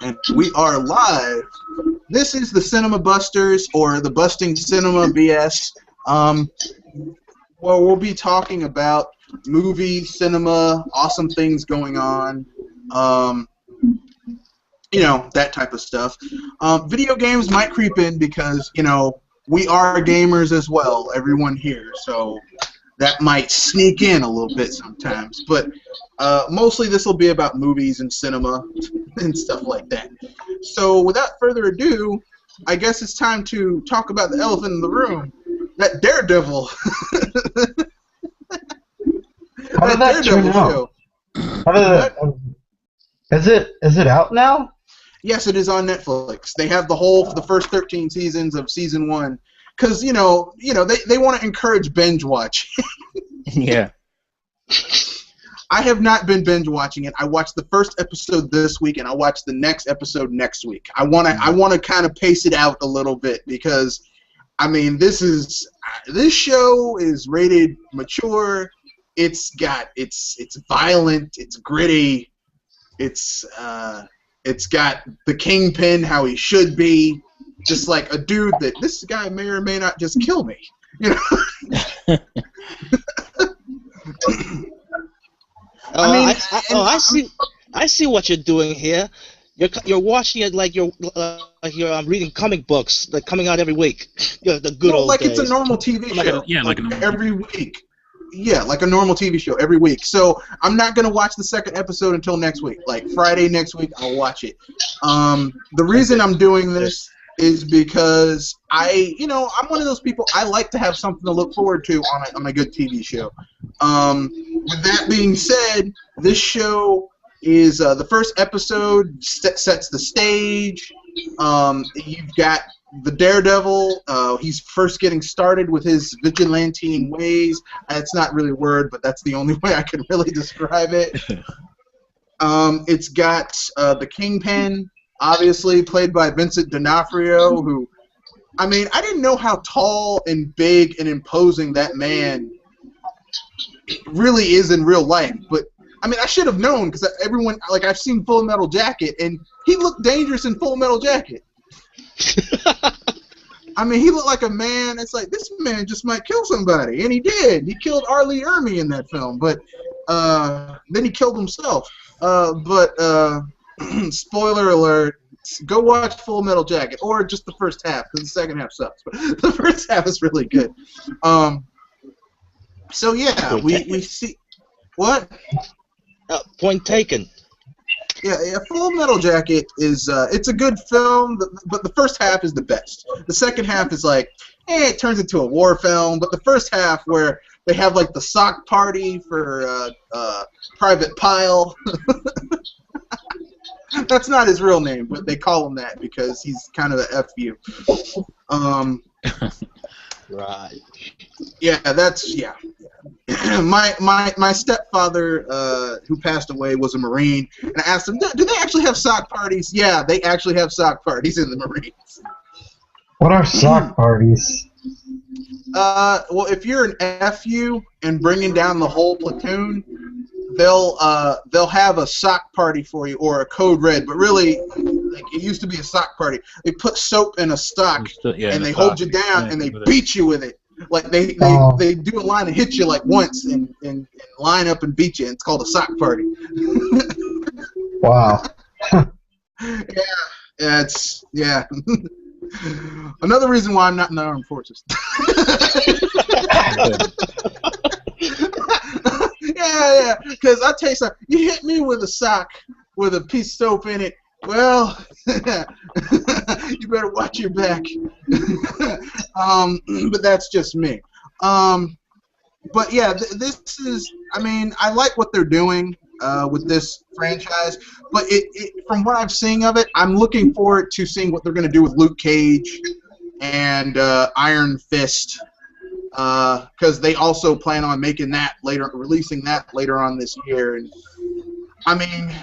And we are live. This is the Cinema Busters, or the Busting Cinema BS. Well, we'll be talking about movie, cinema, awesome things going on, you know, that type of stuff. Video games might creep in because, you know, we are gamers as well, everyone here, so that might sneak in a little bit sometimes. But mostly this will be about movies and cinema and stuff like that. So without further ado, I guess it's time to talk about the elephant in the room, that Daredevil. How did that turn out? Is it out now? Yes, it is on Netflix. They have the first 13 seasons of season 1, because they want to encourage binge watch. Yeah. I have not been binge watching it. I watched the first episode this week, and I'll watch the next episode next week. I want to kind of pace it out a little bit because, I mean, this show is rated mature. It's violent. It's gritty. It's got the Kingpin how he should be, just like a dude that this guy may or may not just kill me, you know. I see what you're doing here. You're watching it like you're reading comic books that coming out every week. The good old days. It's a normal TV show. Like a normal every week. Yeah, like a normal TV show every week. So I'm not gonna watch the second episode until next week. Like Friday next week, I'll watch it. The reason I'm doing this is because I'm one of those people. I like to have something to look forward to on a good TV show. With that being said, this show is the first episode sets the stage. You've got the Daredevil. He's first getting started with his vigilante ways. It's not really a word, but that's the only way I can really describe it. It's got the Kingpin, obviously played by Vincent D'Onofrio, who, I mean, I didn't know how tall and big and imposing that man really is in real life, but I mean, I should have known because everyone, like, I've seen Full Metal Jacket, and he looked dangerous in Full Metal Jacket. I mean, he looked like a man. It's like, this man just might kill somebody, and he did. He killed Arlie Ermy in that film, but then he killed himself. Spoiler alert, go watch Full Metal Jacket, or just the first half, because the second half sucks. But the first half is really good. So yeah, we see what? Point taken. Yeah, Full Metal Jacket is it's a good film, but the first half is the best. The second half is like, it turns into a war film, but the first half where they have like the sock party for Private Pyle. That's not his real name, but they call him that because he's kind of a FU. Right. Yeah, yeah. My stepfather, who passed away, was a Marine, and I asked him, do they actually have sock parties? Yeah, they actually have sock parties in the Marines. What are sock parties? Well, if you're an FU and bringing down the whole platoon, they'll have a sock party for you, or a code red, but really, like, it used to be a sock party. They put soap in a sock, and they hold you down, and they beat you with it. Like, they do a line and hit you like once, and line up and beat you, and it's called a sock party. Wow. Yeah. Another reason why I'm not in the armed forces. Yeah, because I'll tell you something. You hit me with a sock with a piece of soap in it, well, you better watch your back. But that's just me. But yeah, this is, I mean, I like what they're doing with this franchise, but from what I'm seeing of it, I'm looking forward to seeing what they're going to do with Luke Cage and Iron Fist, because they also plan on releasing that later on this year. And I mean,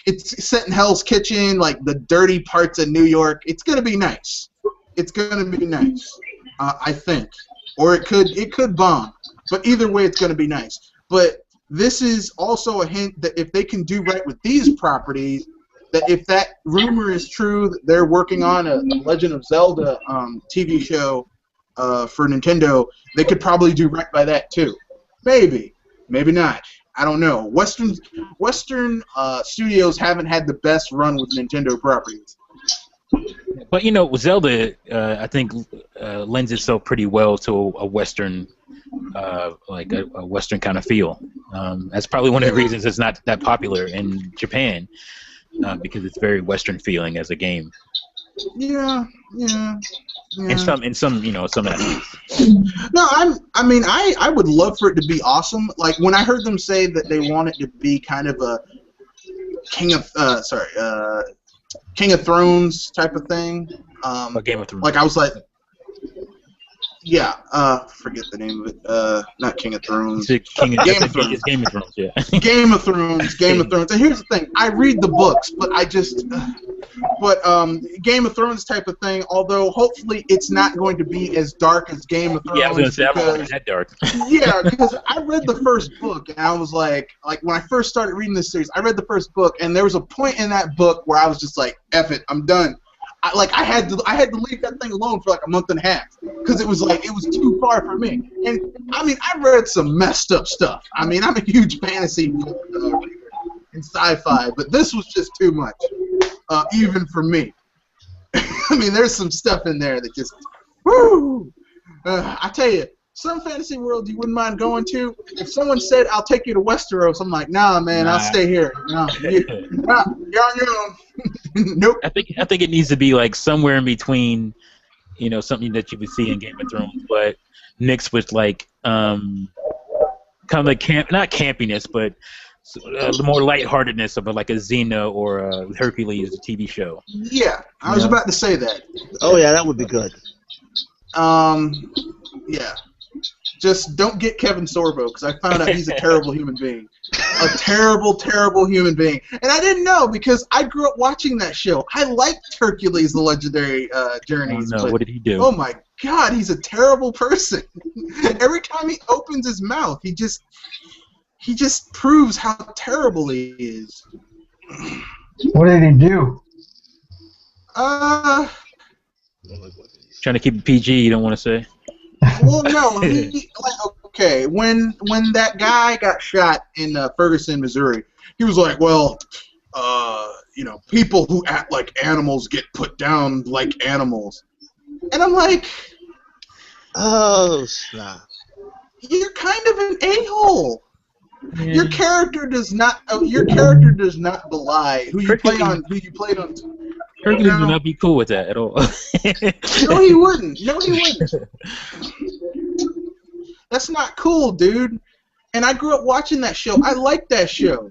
it's set in Hell's Kitchen, like the dirty parts of New York. It's gonna be nice. It's gonna be nice, I think, or it could bomb. But either way, it's gonna be nice. But this is also a hint that if they can do right with these properties, that if that rumor is true, that they're working on a Legend of Zelda TV show for Nintendo, they could probably do right by that too. Maybe, maybe not. I don't know. Western studios haven't had the best run with Nintendo properties. But you know, Zelda, I think lends itself pretty well to a Western, like a Western kind of feel. That's probably one of the reasons it's not that popular in Japan, because it's very Western feeling as a game. Yeah. In some aspects. No, I would love for it to be awesome. Like when I heard them say that they want it to be kind of a King of Thrones type of thing. Game of Thrones. Like I was like, yeah, forget the name of it. Not King of Thrones. Game of Thrones. Game of Thrones, yeah. Game of Thrones. And here's the thing: I read the books, but Game of Thrones type of thing. Although hopefully it's not going to be as dark as Game of Thrones. Yeah, I was gonna say I don't want it that dark. Yeah, because I read the first book and I was like when I first started reading this series, I read the first book and there was a point in that book where I was just like, F it, I'm done. I had to leave that thing alone for like a month and a half because it was too far for me. And I mean, I read some messed up stuff. I mean, I'm a huge fantasy reader in sci-fi, but this was just too much, even for me. I mean, there's some stuff in there that just, woo! I tell you, some fantasy world you wouldn't mind going to. If someone said, "I'll take you to Westeros," I'm like, "Nah, man, I'll stay here." No, you're on your own. Nope. I think it needs to be like somewhere in between, you know, something that you would see in Game of Thrones, but mixed with like kind of like not campiness, but the more lightheartedness of like a Xena or a Hercules TV show. Yeah, I was about to say that. Oh yeah, that would be good. Yeah. Just don't get Kevin Sorbo, because I found out he's a terrible human being. A terrible, terrible human being. And I didn't know, because I grew up watching that show. I liked Hercules, the Legendary Journeys. Oh, no. What did he do? Oh, my God, he's a terrible person. Every time he opens his mouth, he just proves how terrible he is. What did he do? Trying to keep it PG, you don't want to say? Well, no. Okay, when that guy got shot in Ferguson, Missouri, he was like, well, people who act like animals get put down like animals. And I'm like, oh, snap. You're kind of an a-hole. Yeah. Your character does not belie who you played on. Hercules would not be cool with that at all. No, he wouldn't. That's not cool, dude. And I grew up watching that show. I liked that show.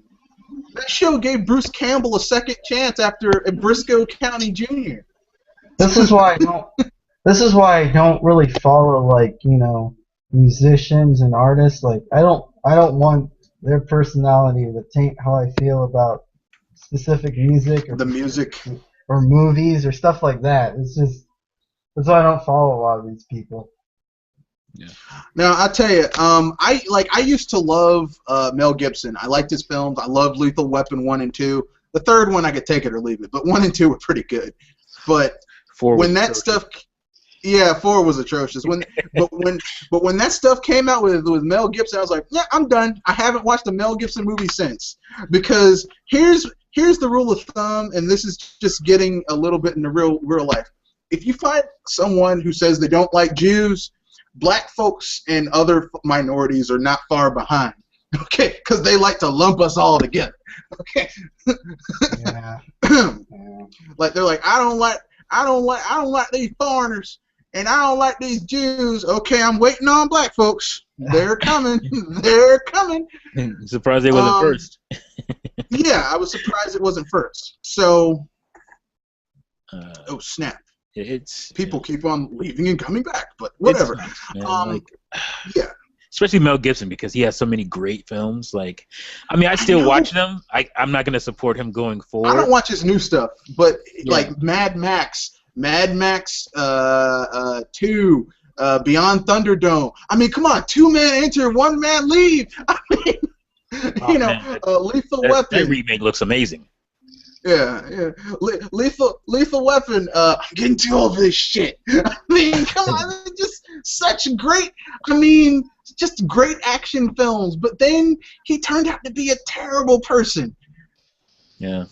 That show gave Bruce Campbell a second chance after a Briscoe County Jr. This is why I don't really follow musicians and artists. Like I don't want their personality to taint how I feel about specific music or movies or stuff like that. That's why I don't follow a lot of these people. Yeah. Now I tell you, I used to love Mel Gibson. I liked his films. I loved Lethal Weapon 1 and 2. The third one I could take it or leave it, but 1 and 2 were pretty good. But 4 was atrocious. When that stuff came out with Mel Gibson, I was like, yeah, I'm done. I haven't watched a Mel Gibson movie since, because here's the rule of thumb, and this is just getting a little bit into real life. If you find someone who says they don't like Jews, black folks and other minorities are not far behind. Okay, because they like to lump us all together. Okay. Yeah. Like they're like, I don't like these foreigners, and I don't like these Jews. Okay, I'm waiting on black folks. They're coming. They're coming. I'm surprised they wasn't first. Yeah, I was surprised it wasn't first. So, oh snap! People keep on leaving and coming back, but whatever. Yeah. Especially Mel Gibson, because he has so many great films. Like, I mean, I still watch them. I'm not going to support him going forward. I don't watch his new stuff, but like Mad Max 2, Beyond Thunderdome. I mean, come on, 2-man enter, 1-man leave. I mean, Lethal Weapon. That remake looks amazing. Yeah. Lethal Weapon. I'm getting too old for this shit. I mean, come on, just such great. I mean, just great action films. But then he turned out to be a terrible person. Yeah.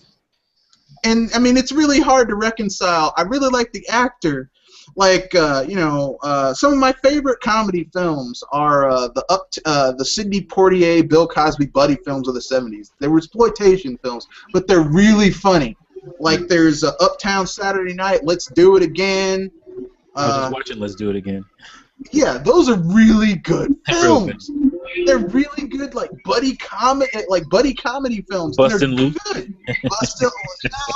And I mean, it's really hard to reconcile. I really like the actor. Like, some of my favorite comedy films are the Sidney Poitier, Bill Cosby buddy films of the '70s. They were exploitation films, but they're really funny. Like, there's Uptown Saturday Night, Let's Do It Again. I was just watching Let's Do It Again. Yeah, those are really good films. They're really good, like buddy comedy films. Bustin' Loose. Good.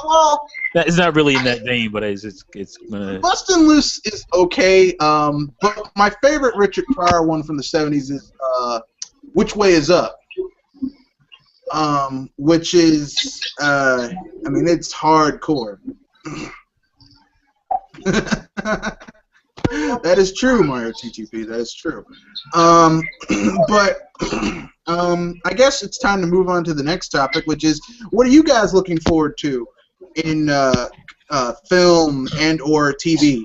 Well, It's not really in that vein, but it's Bustin' Loose is okay. But my favorite Richard Pryor one from the '70s is Which Way Is Up? Which is I mean, it's hardcore. That is true, Mario TTP. That is true. But I guess it's time to move on to the next topic, which is, what are you guys looking forward to in film and or TV?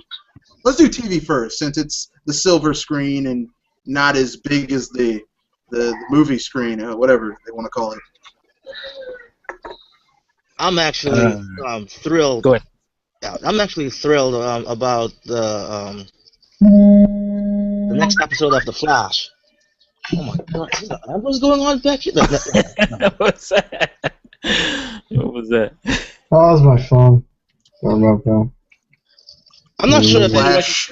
Let's do TV first, since it's the silver screen and not as big as the movie screen, whatever they want to call it. I'm actually thrilled. Go ahead. Yeah, I'm actually thrilled about the next episode of The Flash. Oh my God! What's going on back here? What's that? What was that? Oh, that was my phone. I'm not sure if Flash.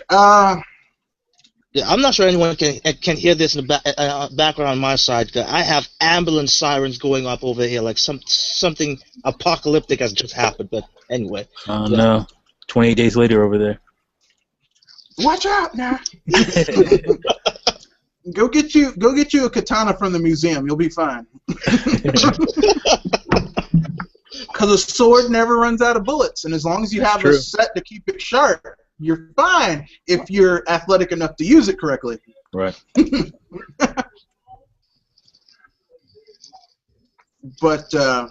I'm not sure anyone can hear this in the background on my side. I have ambulance sirens going up over here, like something apocalyptic has just happened. But anyway. Oh no! 28 days later over there. Watch out now. Go get you a katana from the museum. You'll be fine. Because a sword never runs out of bullets, and as long as you have a set to keep it sharp, you're fine if you're athletic enough to use it correctly. Right. But tell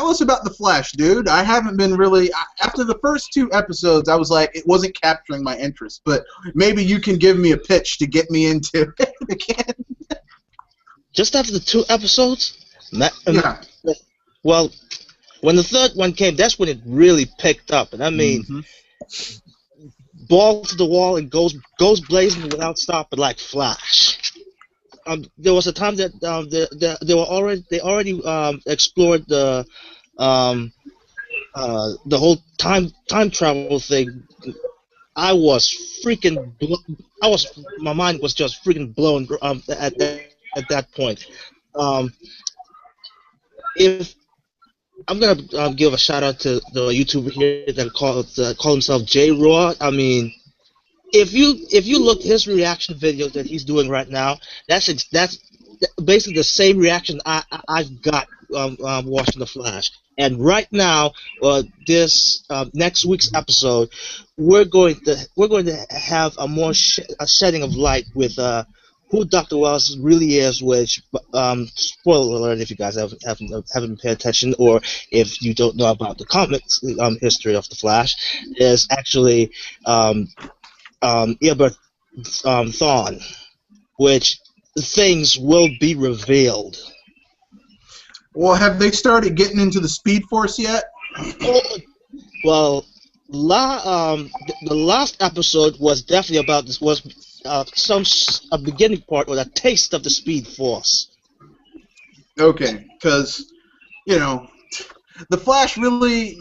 us about The Flash, dude. I haven't been really. After the first 2 episodes, I was like, it wasn't capturing my interest. But maybe you can give me a pitch to get me into it again. Just after the 2 episodes? Yeah. Well, when the 3rd one came, that's when it really picked up. And I mean, ball to the wall and goes blazing without stopping like Flash. There was a time that they already explored the whole time travel thing. My mind was just freaking blown at that point. If I'm gonna give a shout out to the YouTuber here that call himself J Raw. I mean, if you look his reaction video that he's doing right now, that's basically the same reaction I've got watching The Flash. And right now, this next week's episode, we're going to have a shedding of light with who Dr. Wells really is, which spoiler alert if you guys haven't paid attention, or if you don't know about the comics history of The Flash, is actually Eobard Thawne, which things will be revealed. Well, have they started getting into the Speed Force yet? Well, the last episode was definitely about this. Was a beginning part or a taste of the Speed Force. Okay, because the Flash really,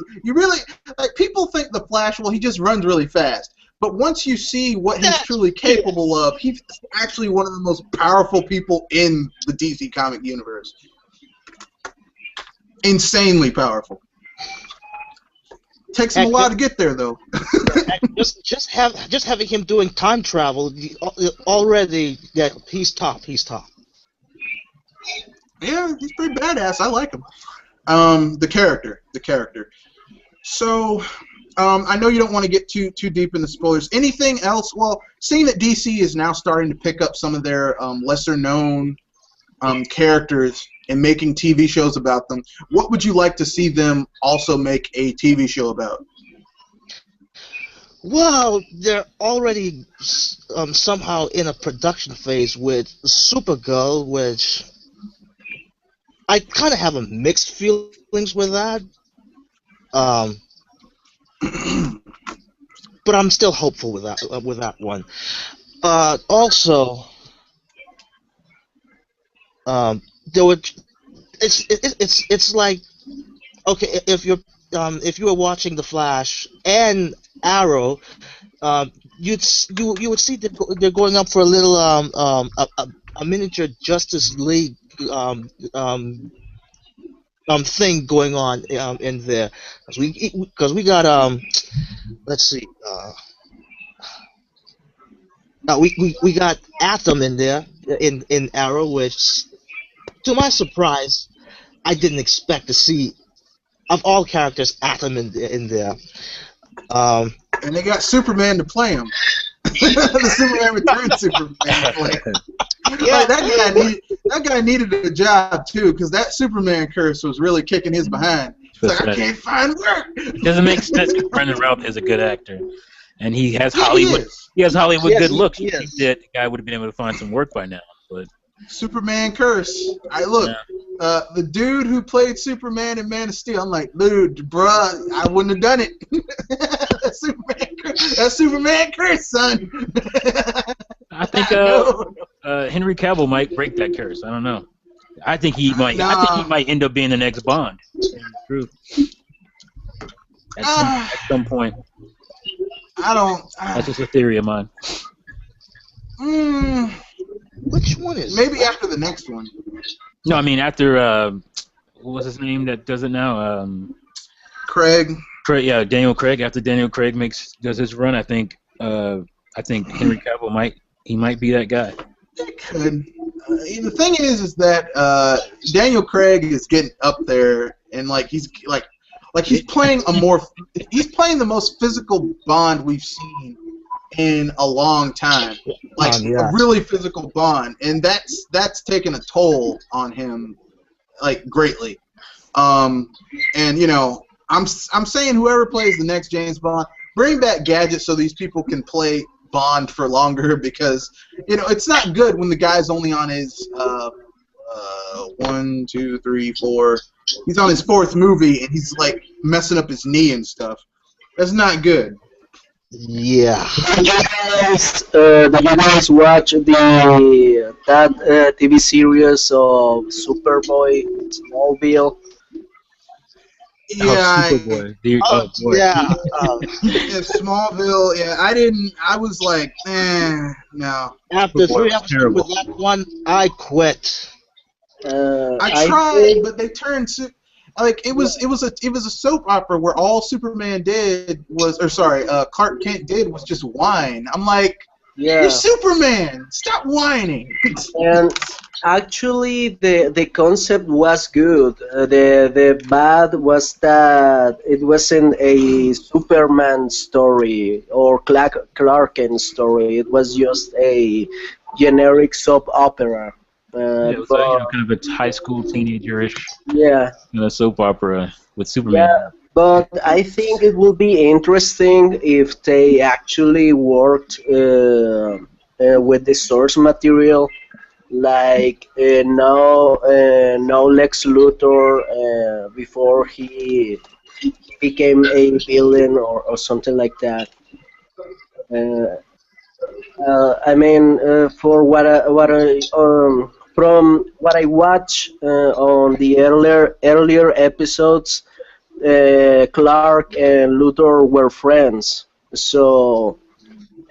people think the Flash. Well, he just runs really fast. But once you see what he's truly capable of, he's actually one of the most powerful people in the DC comic universe. Insanely powerful. Takes him a while to get there, though. just having him doing time travel already. Yeah, he's top. Yeah, he's pretty badass. I like him. The character. So, I know you don't want to get too deep into spoilers. Anything else? Well, seeing that DC is now starting to pick up some of their lesser known characters and making TV shows about them. What would you like to see them also make a TV show about? Well, they're already somehow in a production phase with Supergirl, which I kind of have a mixed feelings with that. Um, but I'm still hopeful with that one. Also, there would it's like, okay, if you were watching The Flash and Arrow, you would see they're going up for a little a miniature Justice League thing going on in there, because we got let's see, we got Atom in there in Arrow, which to my surprise I didn't expect to see, of all characters, Atom in there. And they got Superman to play him. The Superman Returns Superman to play him. Yeah, Like, that guy needed a job too, because that Superman curse was really kicking his behind. He's like, I can't find work. It doesn't make sense because Brendan Routh is a good actor, and he has Yeah, Hollywood. He has Hollywood Yes, good looks. he You think is. that the guy would have been able to find some work by now, but Superman curse. The dude who played Superman in Man of Steel. I'm like, dude, bruh, I wouldn't have done it. That's Superman curse, son. I think No. Henry Cavill might break that curse. I don't know. I think he might. I think he might end up being the next Bond. True. At some point. I don't. That's just a theory of mine. which one is Maybe after the next one. No, I mean after what was his name that does it now? Craig. Daniel Craig. After Daniel Craig does his run, I think Henry Cavill might be that guy. It could. The thing is that Daniel Craig is getting up there, and he's playing he's playing the most physical Bond we've seen in a long time, a really physical Bond, and that's taken a toll on him, greatly. And I'm saying whoever plays the next James Bond, bring back gadgets so these people can play Bond for longer, because it's not good when the guy's only on his 1, 2, 3, 4. He's on his 4th movie and he's messing up his knee and stuff. That's not good. Yeah. Did you guys watch that TV series of Superboy, Smallville? Yeah, Superboy. Boy. Yeah. Smallville. Yeah, I didn't. I was like, no. After Boy, 3 it's episodes terrible. with that one, I quit. I tried, but they turned it was a soap opera where all Superman did was, Clark Kent did was just whine. I'm like, you're Superman. Stop whining. And actually, the concept was good. The bad was that it wasn't a Superman story or Clark Kent story. It was just a generic soap opera. It was kind of a high school teenager-ish soap opera with Superman. Yeah, but I think it will be interesting if they actually worked with the source material, now Lex Luthor before he became a villain or something like that. For from what I watched on the earlier episodes, Clark and Luthor were friends. So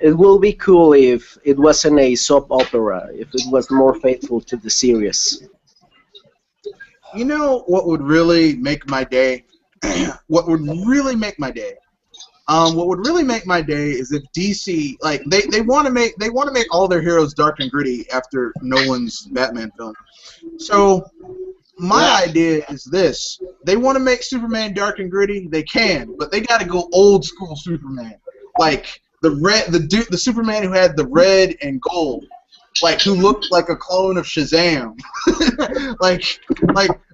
it will be cool if it wasn't a soap opera, if it was more faithful to the series. You know what would really make my day? What would really make my day? What would really make my day is if DC, they want to make all their heroes dark and gritty after Nolan's Batman film. So my idea is this: they want to make Superman dark and gritty, they can, but they got to go old school Superman, the Superman who had the red and gold. like who looked like a clone of Shazam.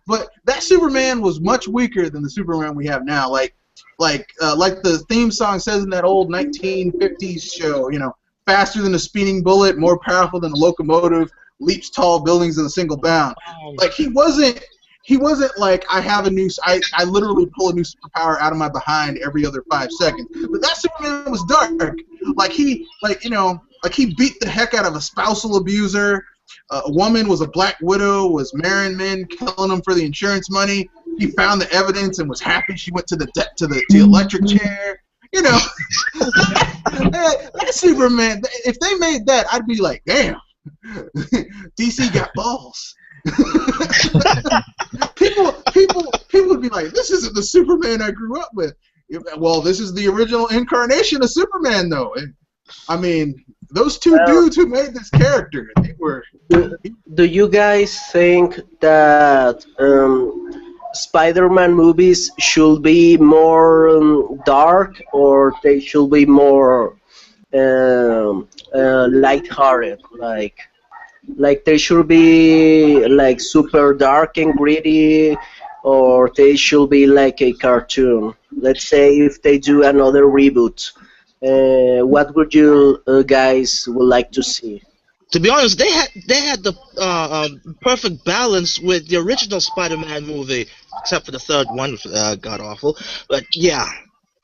But that Superman was much weaker than the Superman we have now. Like the theme song says in that old 1950s show, faster than a speeding bullet, more powerful than a locomotive, leaps tall buildings in a single bound. Like he wasn't like I literally pull a new superpower out of my behind every other 5 seconds. But that Superman was dark. He beat the heck out of a spousal abuser. A woman was a black widow, was marrying men, killing them for the insurance money. He found the evidence and was happy she went to the electric chair. That Superman. If they made that, I'd be like, damn, DC got balls. people would be like, this isn't the Superman I grew up with. Well, this is the original incarnation of Superman, though. I mean, those two dudes who made this character, they were. Do you guys think that Spider-Man movies should be more dark, or they should be more lighthearted? Like they should be like super dark and gritty, or they should be like a cartoon. Let's say if they do another reboot, what would you guys would like to see? To be honest, they had the perfect balance with the original Spider-Man movie, except for the third one, god awful. But yeah.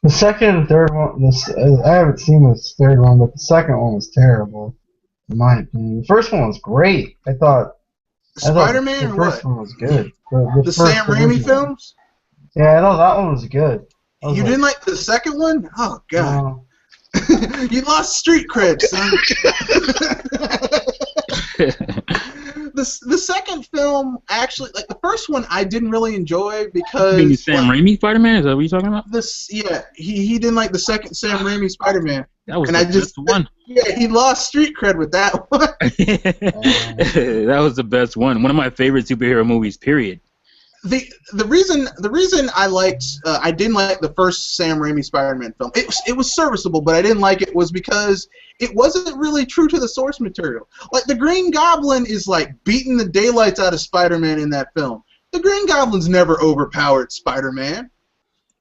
The second and third one, I haven't seen this third one, but the second one was terrible, in my opinion. The first one was great. I thought Spider-Man the or first what? one was good. The Sam Raimi films? Yeah, I thought that one was good. You didn't like the second one? Oh, God. No. You lost street cred, son. The second film, actually, like the first one, I didn't really enjoy because. You mean the Sam Raimi Spider-Man? Is that what you're talking about? He didn't like the second Sam Raimi Spider-Man. That was the best one. Yeah, he lost street cred with that one. That was the best one. One of my favorite superhero movies. Period. The reason I didn't like the first Sam Raimi Spider-Man film. It was serviceable, but I didn't like it was because it wasn't really true to the source material. Like the Green Goblin is like beating the daylights out of Spider-Man in that film. The Green Goblin's never overpowered Spider-Man.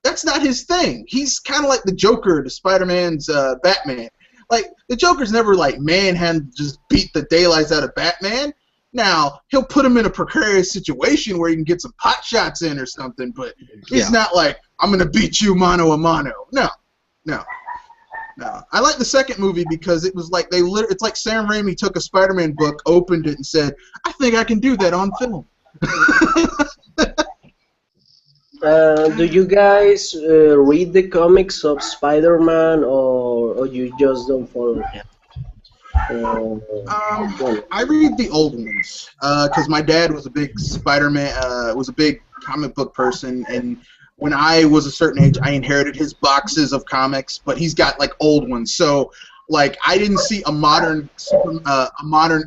That's not his thing. He's kind of like the Joker to Spider-Man's Batman. Like the Joker's never like just beat the daylights out of Batman. Now, he'll put him in a precarious situation where he can get some pot shots in or something, but he's not like, I'm going to beat you mano a mano. No. I like the second movie because it was like it's like Sam Raimi took a Spider-Man book, opened it, and said, I think I can do that on film. Do you guys read the comics of Spider-Man, or you just don't follow him? I read the old ones because my dad was a big Spider-Man, was a big comic book person, and when I was a certain age, I inherited his boxes of comics. But he's got like old ones, so like I didn't see a modern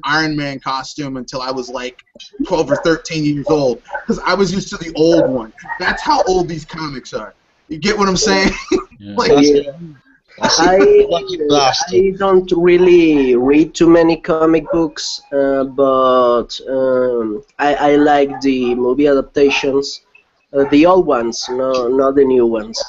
Iron Man costume until I was like 12 or 13 years old because I was used to the old one. That's how old these comics are. You get what I'm saying? Yeah. I don't really read too many comic books, but I like the movie adaptations, the old ones, not the new ones.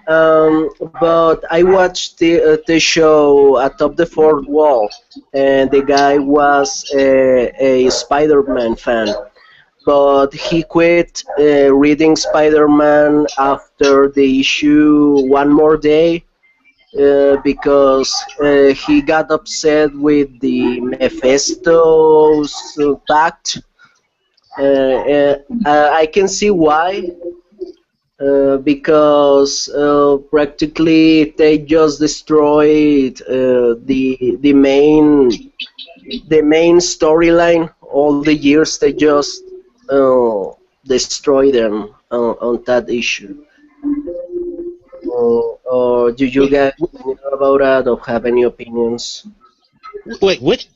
But I watched the show Atop the Fourth Wall, and the guy was a Spider-Man fan. But he quit reading Spider-Man after the issue One More Day. Because he got upset with the Mephisto's pact. I can see why. Because practically they just destroyed the main storyline. All the years they just destroy them on that issue. Or do you guys know about that or have any opinions? Wait, which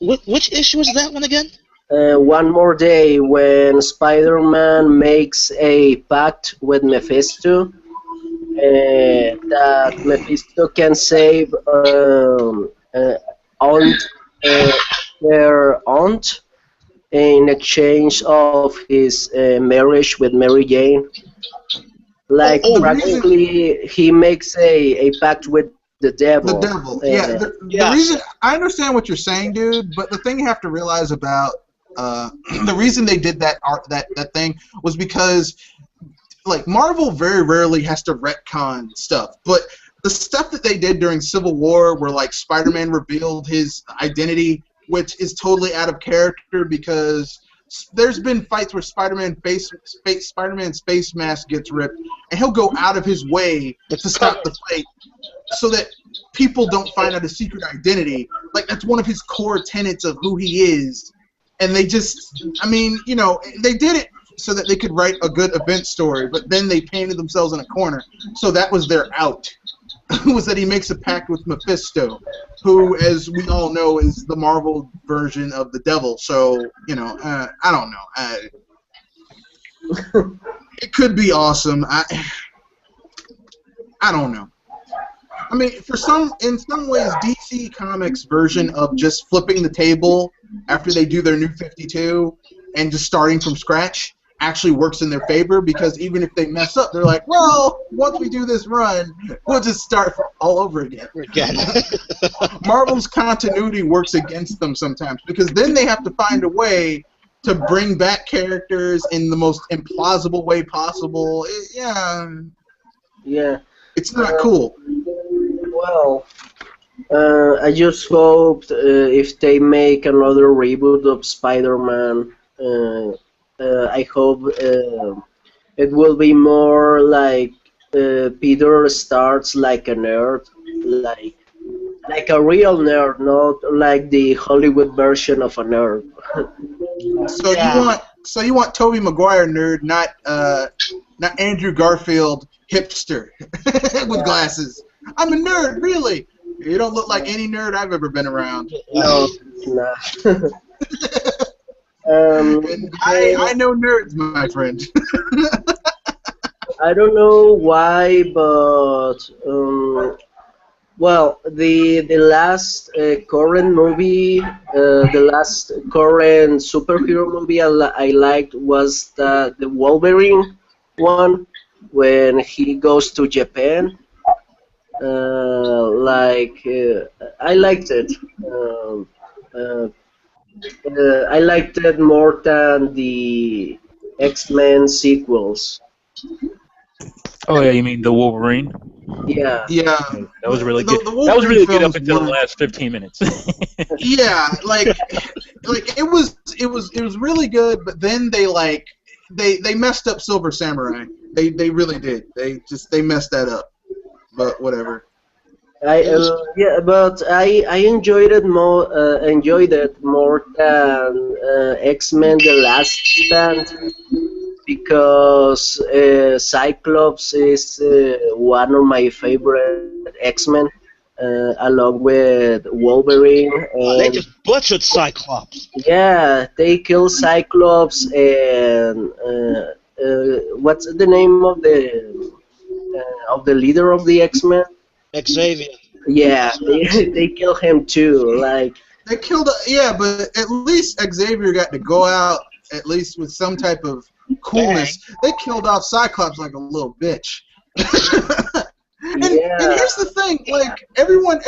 issue is that one again? One More Day, when Spider-Man makes a pact with Mephisto, that Mephisto can save Aunt uh, her aunt in exchange of his marriage with Mary Jane. Like The reason practically, he makes a pact with the devil. the devil, yeah, the Yes. reason I understand what you're saying, dude, but the thing you have to realize about the reason they did that thing was because like Marvel very rarely has to retcon stuff, but the stuff that they did during Civil War, where like Spider-Man revealed his identity, which is totally out of character because there's been fights where Spider-Man's face mask gets ripped, and he'll go out of his way to stop the fight so that people don't find out his secret identity. Like that's one of his core tenets of who he is, and they just, I mean, you know, they did it so that they could write a good event story, but then they painted themselves in a corner. So that was their out. Was that he makes a pact with Mephisto, who, as we all know, is the Marvel version of the devil. So, you know, I don't know. It could be awesome. I don't know. I mean, in some ways, DC Comics' version of just flipping the table after they do their New 52 and just starting from scratch actually works in their favor, because even if they mess up, they're like, well, once we do this run, we'll just start all over again. Marvel's continuity works against them sometimes, because then they have to find a way to bring back characters in the most implausible way possible. Yeah. It's not cool. Well, I just hoped if they make another reboot of Spider-Man, I hope it will be more like Peter starts like a nerd, like a real nerd, not like the Hollywood version of a nerd. So you want Tobey Maguire nerd, not Andrew Garfield hipster with glasses. I'm a nerd, really. You don't look like any nerd I've ever been around. No, nah. I know nerds, my friend. I don't know why, but well, the last current movie, the last current superhero movie I liked was the Wolverine one, when he goes to Japan. I liked it. Uh, I liked it more than the X-Men sequels. Oh yeah, you mean the Wolverine? Yeah. Yeah, That was really the, good. the That was really good Wolverine up until the films last 15 minutes. yeah, like it was really good, but then they messed up Silver Samurai. They really did. They messed that up. But whatever. But I enjoyed it more than X-Men: The Last Stand, because Cyclops is one of my favorite X-Men, along with Wolverine. They And just butchered Cyclops. yeah, they kill Cyclops, and what's the name of the leader of the X-Men? Xavier. Yeah, they kill him too. Like, They killed. Yeah, but at least Xavier got to go out at least with some type of coolness. They killed off Cyclops like a little bitch. And here's the thing, like everyone,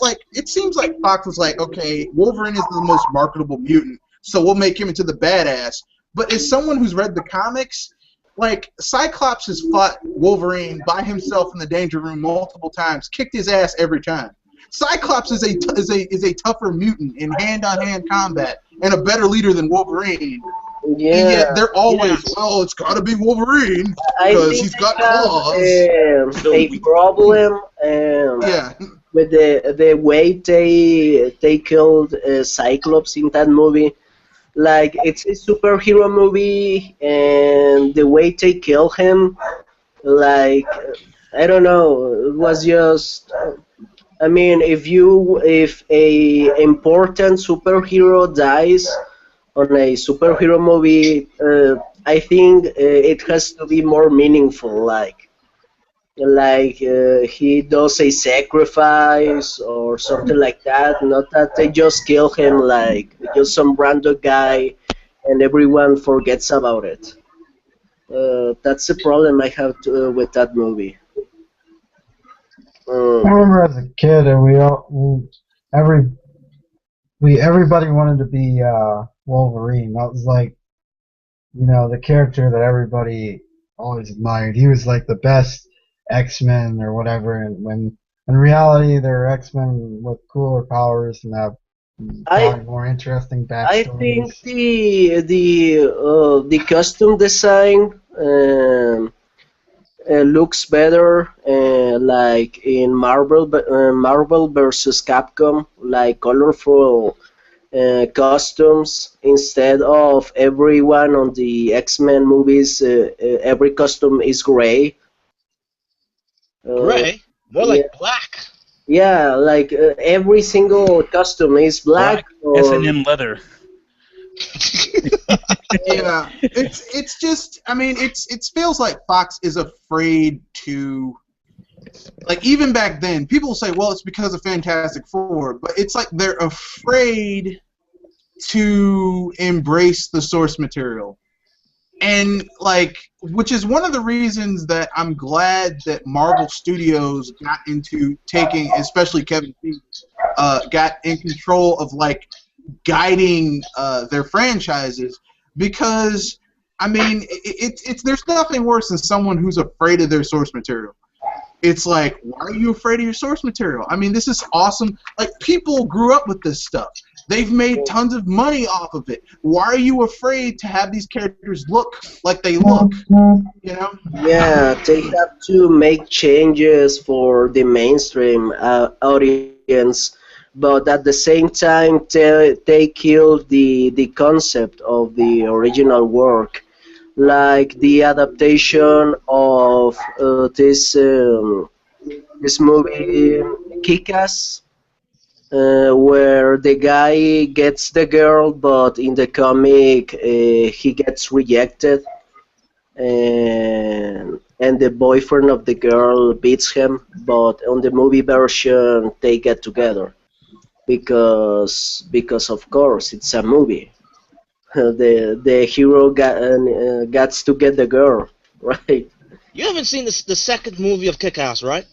like it seems like Fox was like, okay, Wolverine is the most marketable mutant, so we'll make him into the badass. But as someone who's read the comics, like Cyclops has fought Wolverine by himself in the Danger Room multiple times, kicked his ass every time. Cyclops is a tougher mutant in hand-on-hand combat and a better leader than Wolverine. And yet they're always, well, it's got to be Wolverine because he's got claws. A problem with the way they killed Cyclops in that movie. Like, it's a superhero movie, and the way they kill him, like, I don't know, it was just. I mean, if a important superhero dies on a superhero movie, I think it has to be more meaningful. Like, Like he does a sacrifice or something like that. Not that they just kill him like just some random guy and everyone forgets about it. That's the problem I have with that movie. I Um, remember as a kid, and every everybody wanted to be Wolverine. That was like, the character that everybody always admired. He was like the best X-Men or whatever, and when in reality they're X-Men with cooler powers and have I probably more interesting I think backstories. the costume design looks better, like in Marvel versus Capcom, like colorful costumes instead of everyone on the X-Men movies. Every costume is gray. Uh, Gray, more yeah, like black. yeah, like every single costume is black Black or S&M leather. Yeah, it's just. I mean, it feels like Fox is afraid to. Like even back then, people say, "Well, it's because of Fantastic Four," but it's like they're afraid to embrace the source material. And like, which is one of the reasons that I'm glad that Marvel Studios got into taking, especially Kevin Feige, got in control of like guiding their franchises, because I mean, it's there's nothing worse than someone who's afraid of their source material. It's like, why are you afraid of your source material? I mean, this is awesome. Like, people grew up with this stuff. They've made tons of money off of it. Why are you afraid to have these characters look like they look? You know? yeah, they have to make changes for the mainstream audience, but at the same time, they kill the concept of the original work, like the adaptation of this movie Kick-Ass, where the guy gets the girl, but in the comic he gets rejected, and the boyfriend of the girl beats him. But on the movie version, they get together because of course it's a movie. The hero gets to get the girl, right? You haven't seen the second movie of Kick-Ass, right?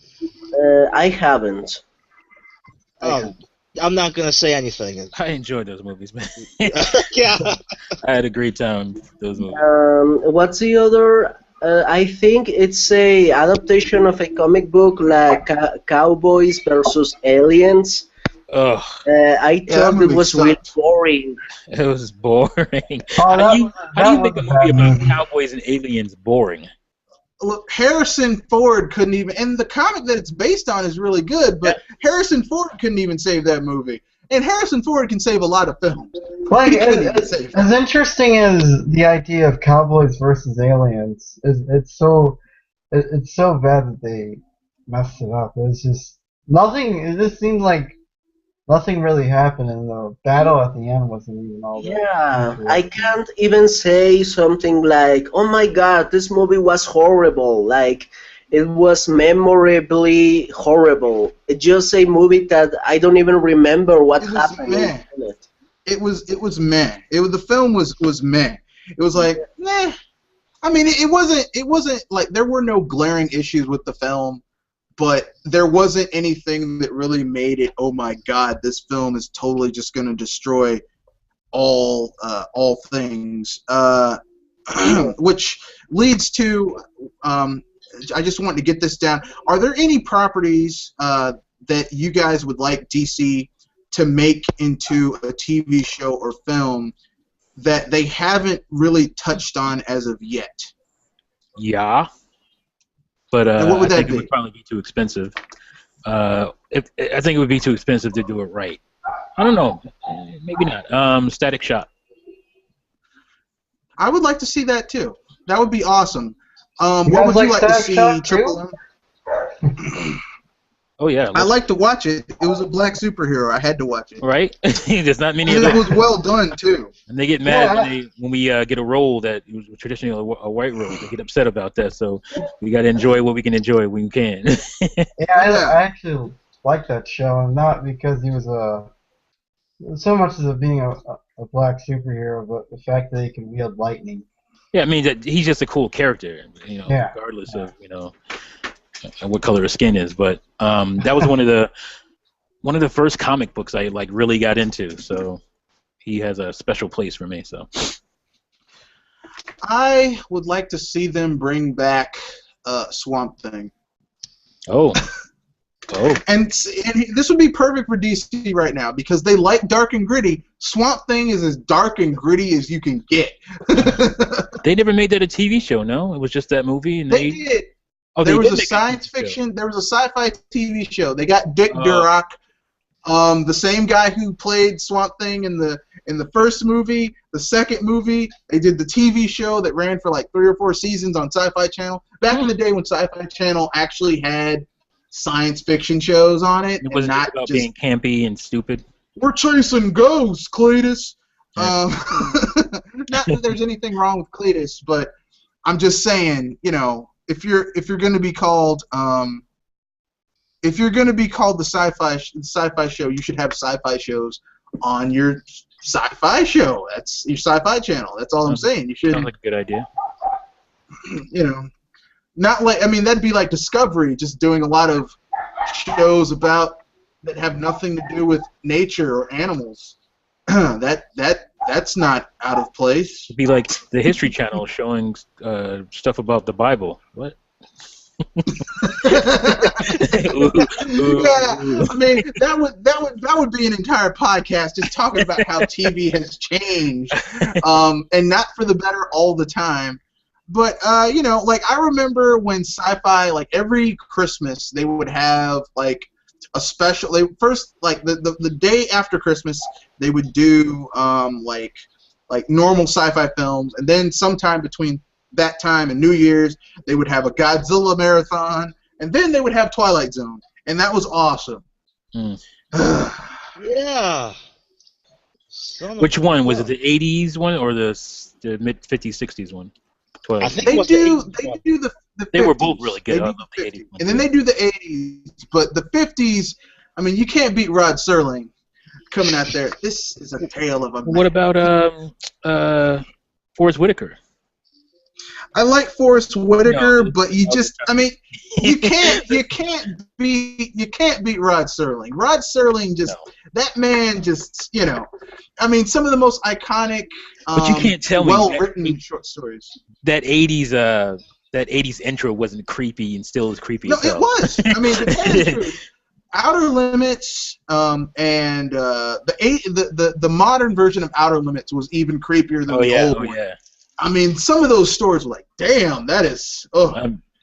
I haven't. I Oh, haven't. I'm not gonna say anything. I enjoyed those movies, man. Yeah. I had a great time with those movies. What's the other? I think it's a adaptation of a comic book like Cowboys versus Aliens. Ugh, I Yeah, that thought it movie was really sucked. boring. it was boring. Oh, How do that you was make a a movie bad about movie. cowboys and aliens boring? Look, Harrison Ford couldn't even, and the comic that it's based on is really good, but Harrison Ford couldn't even save that movie. And Harrison Ford can save a lot of films. Like, He couldn't even save it. as interesting as the idea of cowboys versus aliens is, it's so bad that they messed it up. It's just nothing. It just seemed like nothing really happened, and the battle at the end wasn't even all that Yeah, I interesting. can't even say something like, "Oh my God, this movie was horrible." Like, it was memorably horrible. It's just a movie that I don't even remember what It was happened meh. in it. It was meh. The film was meh. It was like, meh. I mean, it wasn't like there were no glaring issues with the film, but there wasn't anything that really made it. Oh my God, this film is totally just going to destroy all things. Which leads to, um, I just want to get this down. Are there any properties that you guys would like DC to make into a TV show or film that they haven't really touched on as of yet? Yeah, but And what I would think that it would be? probably be too expensive. I think it would be too expensive to do it right. I don't know. Maybe not. Static Shock. I would like to see that too. That would be awesome. You What guys would you like like to Static see Shock Triple too? M? Oh yeah. I like to watch it. It was a black superhero. I had to watch it. Right? There's not many of And it those. was well done too. And they get mad when we get a role that was traditionally a white role. They get upset about that. So we got to enjoy what we can enjoy when we can. I actually like that show, and not because he was so much as it being a black superhero, but the fact that he can wield lightning. Yeah, I mean that he's just a cool character, Yeah. regardless of what color his skin is. But that was one of the first comic books I like really got into. So he has a special place for me. So I would like to see them bring back Swamp Thing. Oh. And this would be perfect for DC right now because they like dark and gritty. Swamp Thing is as dark and gritty as you can get. They never made that a TV show, no? It was just that movie, and they did. Oh, there they was did a make science TV fiction. show. There was a sci-fi TV show. They got Dick Durock, the same guy who played Swamp Thing in the first movie. The second movie, they did the TV show that ran for like 3 or 4 seasons on Sci-Fi Channel. Back in the day when Sci-Fi Channel actually had science fiction shows on it. It was not about just being campy and stupid. We're chasing ghosts, Cletus. Yeah. Not that there's anything wrong with Cletus, but I'm just saying, if you're going to be called the sci-fi show, you should have sci-fi shows on your sci-fi show. That's your Sci-Fi Channel. That's all I'm saying. You should. Sounds like a good idea. Not like that'd be like Discovery, just doing a lot of shows that have nothing to do with nature or animals. That's not out of place. It'd be like the History Channel showing stuff about the Bible. What? Yeah, I mean that would be an entire podcast just talking about how TV has changed, and not for the better all the time. But like I remember when Sci-Fi, like every Christmas, they would have like a special. They first like the day after Christmas, they would do like normal sci-fi films, and then sometime between that time and New Year's, they would have a Godzilla marathon, and then they would have Twilight Zone, and that was awesome. Yeah. Which one was it? The '80s one or the mid '50s, '60s one? I think They it was do the 80s one. the 50s. They were both really good. They I do love the the 50s. 80s one And then too. they do the 80s, but the 50s, I mean, you can't beat Rod Serling coming out there. This is a tale of a man. What about Forrest Whitaker? I like Forrest Whitaker, No, but you just, I mean, you can't beat Rod Serling. Rod Serling just, that man just, I mean, some of the most iconic, But you can't tell me well-written short stories. that '80s intro wasn't creepy and still is creepy. No, as it hell. was. I mean, to tell you the truth, Outer Limits and the modern version of Outer Limits was even creepier than the old one. Yeah. I mean, some of those stories were like, damn, that is. Oh,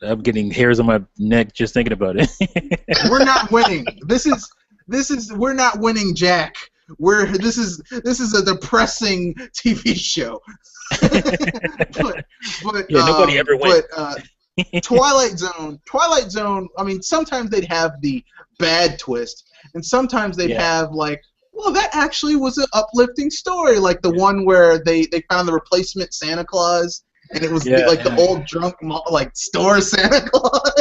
I'm getting hairs on my neck just thinking about it. we're not winning. This is we're not winning, Jack. This is a depressing TV show. but Yeah, nobody ever wins. But Twilight Zone. I mean, sometimes they'd have the bad twist, and sometimes they'd have like, well, that actually was an uplifting story, like the one where they found the replacement Santa Claus, and it was the old drunk store Santa Claus.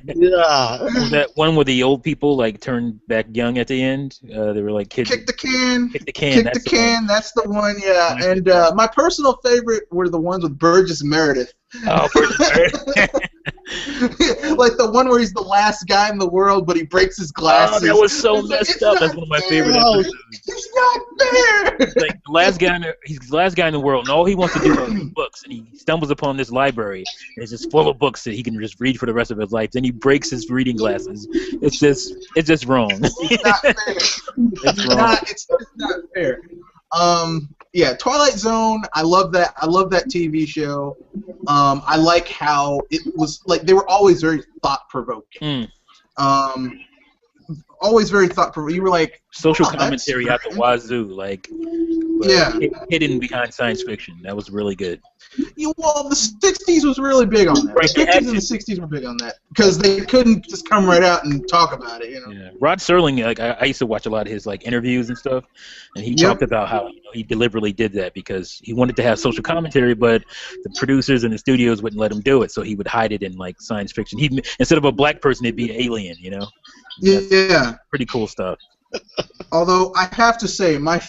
Yeah. That one where the old people like turned back young at the end. They were like kids. Kick the can. Kick the can. Kick the can. That's the one. Yeah. And my personal favorite were the ones with Burgess Meredith. Oh, Burgess Meredith. Like the one where he's the last guy in the world, but he breaks his glasses. Oh, that was so It's like, messed it's up. not That's one of my fair. favorite episodes. It's not fair. Like the last guy, he's the last guy in the world, and all he wants to do is read books. And he stumbles upon this library, and it's just full of books that he can just read for the rest of his life. Then he breaks his reading glasses. It's just wrong. It's not fair. It's not fair. Yeah, Twilight Zone. I love that. I love that TV show. I like how it was like they were always very thought provoking. always very thought-provoking. You were like, Social oh, that's commentary out the very wazoo, like Yeah. hidden behind science fiction. That was really good. Well, the 60s was really big on that. Right, The 50s and the 60s were big on that because they couldn't just come right out and talk about it, you know. Yeah, Rod Serling, like I used to watch a lot of his like interviews and stuff, and he Yep. talked about how he deliberately did that because he wanted to have social commentary, but the producers and the studios wouldn't let him do it, so he would hide it in like science fiction. He instead of a black person, it'd be an alien, you know. That's Yeah. pretty cool stuff. Although I have to say, one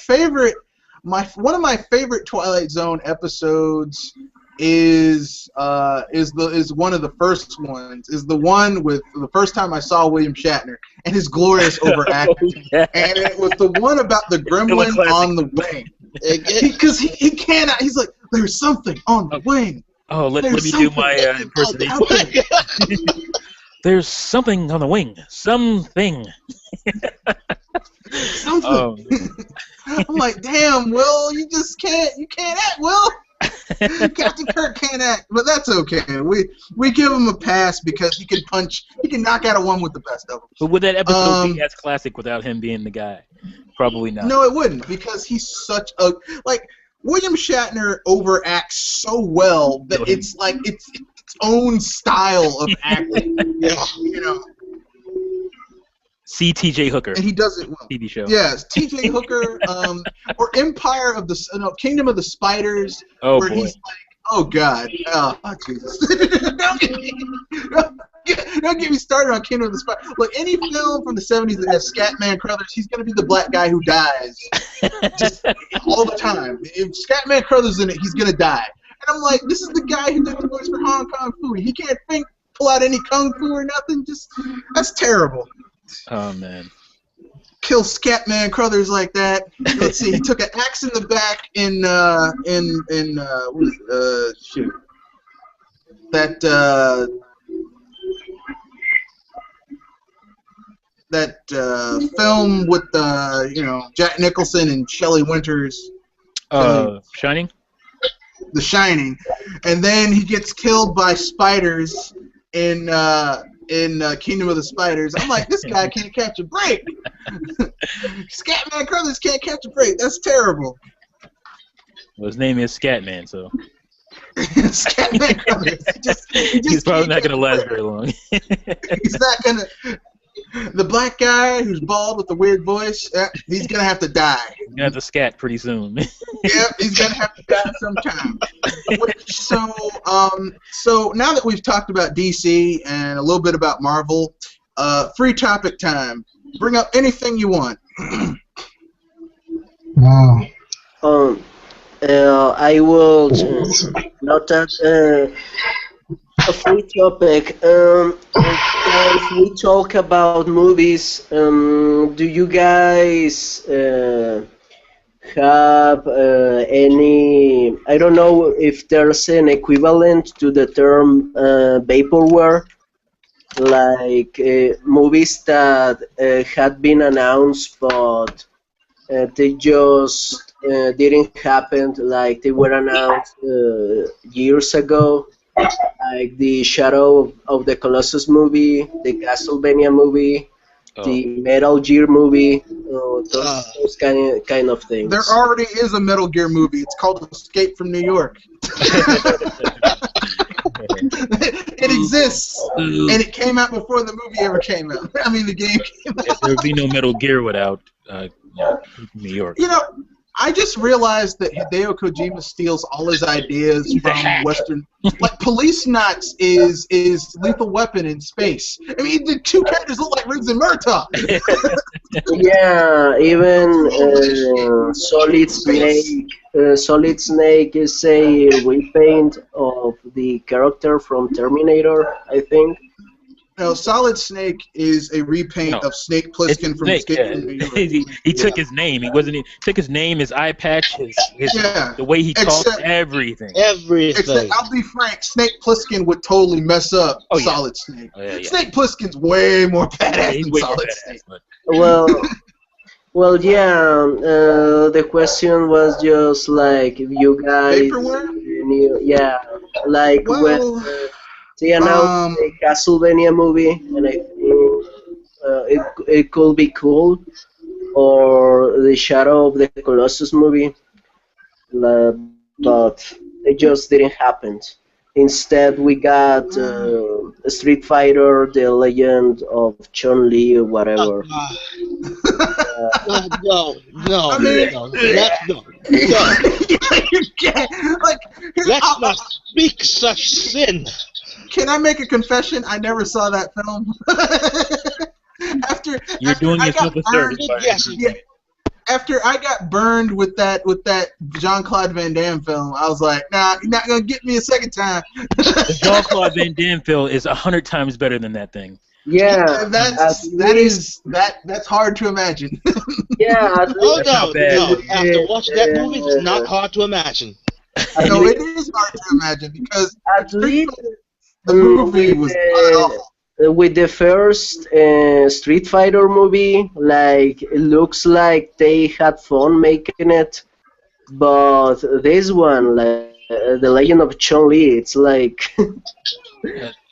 of my favorite Twilight Zone episodes is one of the first ones. Is the one with the first time I saw William Shatner and his glorious overacting, Yeah. and it was the one about the gremlin classic. on the wing. Because he cannot. He's like, there's something on the wing. Oh, let There's me do something my out impersonation. there. There's something on the wing. Something. Something. Oh, I'm like, damn, Will, you just can't. You can't act, Will. Captain Kirk can't act, but that's okay. We give him a pass because he can knock out a one with the best of them. but would that episode be as classic without him being the guy? Probably not. No, it wouldn't because he's such a William Shatner overacts so well that it's like it's its own style of acting. Yeah. You know, See T.J. Hooker. and he does it well. TV show. Yes, T.J. Hooker, or Kingdom of the Spiders, Oh where boy. he's like, oh God, oh Jesus, don't get me started on Kingdom of the Spiders. Look, any film from the '70s that has Scatman Crothers, he's gonna be the black guy who dies, just all the time. If Scatman Crothers in it, he's gonna die. And I'm like, this is the guy who did the voice for Hong Kong Phooey. He can't pull out any kung fu or nothing. That's terrible. Oh man. Kill Scatman Crothers like that. Let's see. He took an axe in the back in shoot. That film with Jack Nicholson and Shelley Winters. Shining. The Shining, and then he gets killed by spiders in Kingdom of the Spiders. I'm like, this guy can't catch a break. Scatman Crothers can't catch a break. That's terrible. Well, his name is Scatman, so Scatman Crothers. he's probably not gonna last very long. He's not gonna. The black guy who's bald with the weird voice, he's gonna have to die. He's gonna have to scat pretty soon. Yep, he's gonna have to die sometime. So now that we've talked about DC and a little bit about Marvel, free topic time. Bring up anything you want. Wow. I will not that a free topic. If we talk about movies, do you guys have any? I don't know if there's an equivalent to the term vaporware, like movies that had been announced but they just didn't happen, like they were announced years ago, like the Shadow of the Colossus movie, the Castlevania movie, the Metal Gear movie, those kind of things. There already is a Metal Gear movie. It's called Escape from New York. It exists, and it came out before the movie ever came out. I mean, the game came out. There would be no Metal Gear without New York. You know, I just realized that Hideo Kojima steals all his ideas from Western. Like, Police Knots is Lethal Weapon in space. I mean, the two characters look like Riggs and Murtaugh. Yeah, even Solid Snake. Solid Snake is a repaint of the character from Terminator, I think. No, Solid Snake is a repaint of Snake Plissken from Escape from New York. He took his name. He took his name, his eye patch, the way he talked, everything. Except, I'll be frank, Snake Plissken would totally mess up Solid Snake. Oh, yeah. Snake Plissken's way more badass than Solid Snake. Well, yeah. The question was just like if you guys, when they announced a Castlevania movie, and I think it could be cool, or the Shadow of the Colossus movie, but it just didn't happen. Instead, we got Street Fighter: The Legend of Chun Li, or whatever. No, I mean, no, let's no. you can't. Like, Let's not speak such sin. can I make a confession? I never saw that film. You're doing yourself a service. After I got burned with that Jean-Claude Van Damme film, I was like, nah, you're not gonna get me a second time. The Jean-Claude Van Damme film is 100 times better than that thing. Yeah, that's hard to imagine. yeah. At Oh least, no! After watching that movie, it's not hard to imagine. No, it is hard to imagine because at least the movie was awful. with the first Street Fighter movie, like it looks like they had fun making it, but this one, like the Legend of Chun Li, it's like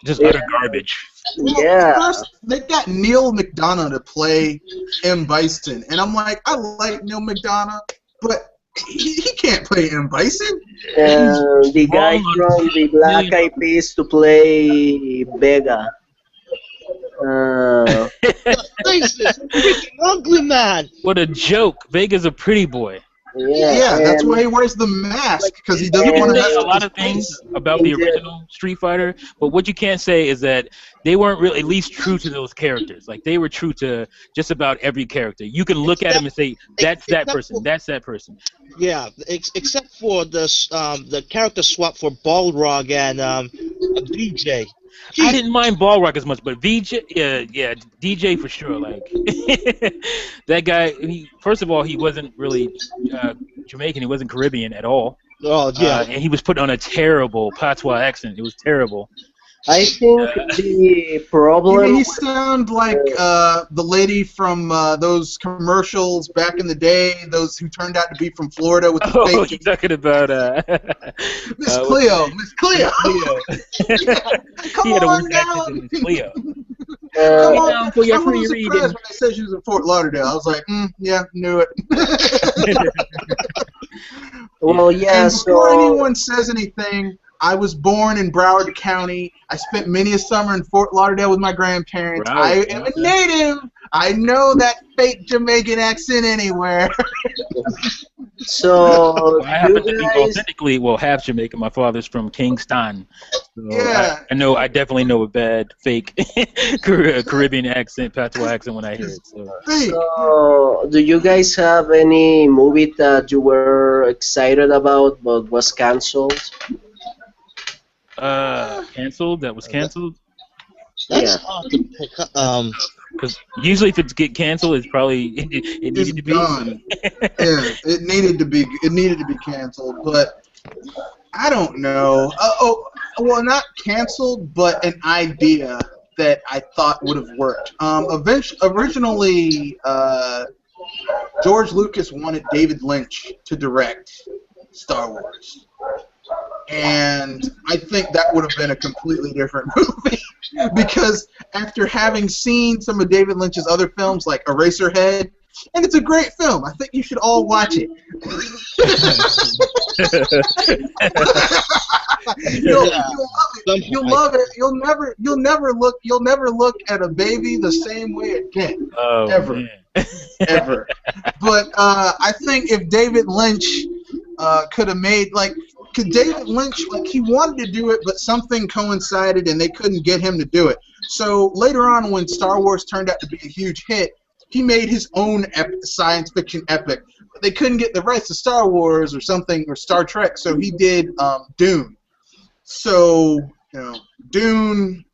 Just utter garbage. yeah. First, they got Neil McDonough to play M. Bison, and I'm like, I like Neil McDonough, but he can't play M. Bison. The guy from the Black Eyed Peas to play Vega. Face this freaking ugly man. What a joke. Vega's a pretty boy. Yeah, that's why he wears the mask, because he doesn't You want can to say mess a with lot his of things face. about the original Street Fighter, but what you can't say is that they weren't really at least true to those characters. Like, they were true to just about every character. You can look at them and say, that's that person, that's that person. Yeah, except for the character swap for Balrog and DJ. I didn't mind Balrog as much, but VJ, yeah, DJ for sure. Like that guy. First of all, he wasn't really Jamaican. He wasn't Caribbean at all. Oh yeah, and he was put on a terrible patois accent. It was terrible. I think the problem. He sound like the lady from those commercials back in the day, those who turned out to be from Florida with the Oh, fake. you're talking about Miss Cleo, Miss Cleo. Come he had a on weird accent down. in Cleo. Come on. down for your I was free surprised reading. when they said she was in Fort Lauderdale. I was like, yeah, knew it. Well, yeah. And before So anyone says anything, I was born in Broward County. I spent many a summer in Fort Lauderdale with my grandparents. I am a native. I know that fake Jamaican accent anywhere. so I happen to you be guys. authentically, half Jamaican. My father's from Kingston. So Yeah. I definitely know a bad fake Caribbean accent, patois accent when I hear it. So. So, do you guys have any movie that you were excited about but was cancelled? Canceled? That was canceled? that's Yeah. hard to pick up. Because usually if it's get canceled, it's probably it It's needed to be. done. Yeah, it needed to be canceled, but I don't know. Well, not canceled, but an idea that I thought would have worked. Originally, George Lucas wanted David Lynch to direct Star Wars. And I think that would have been a completely different movie. Because after having seen some of David Lynch's other films, like Eraserhead, and it's a great film. I think you should all watch it. You'll love it. You'll never look at a baby the same way again. Oh, ever. man. Ever. But I think if David Lynch could have made because David Lynch, he wanted to do it, but something coincided and they couldn't get him to do it. So later on, when Star Wars turned out to be a huge hit, he made his own science fiction epic. But they couldn't get the rights to Star Wars or something, or Star Trek, so he did Dune. So, Dune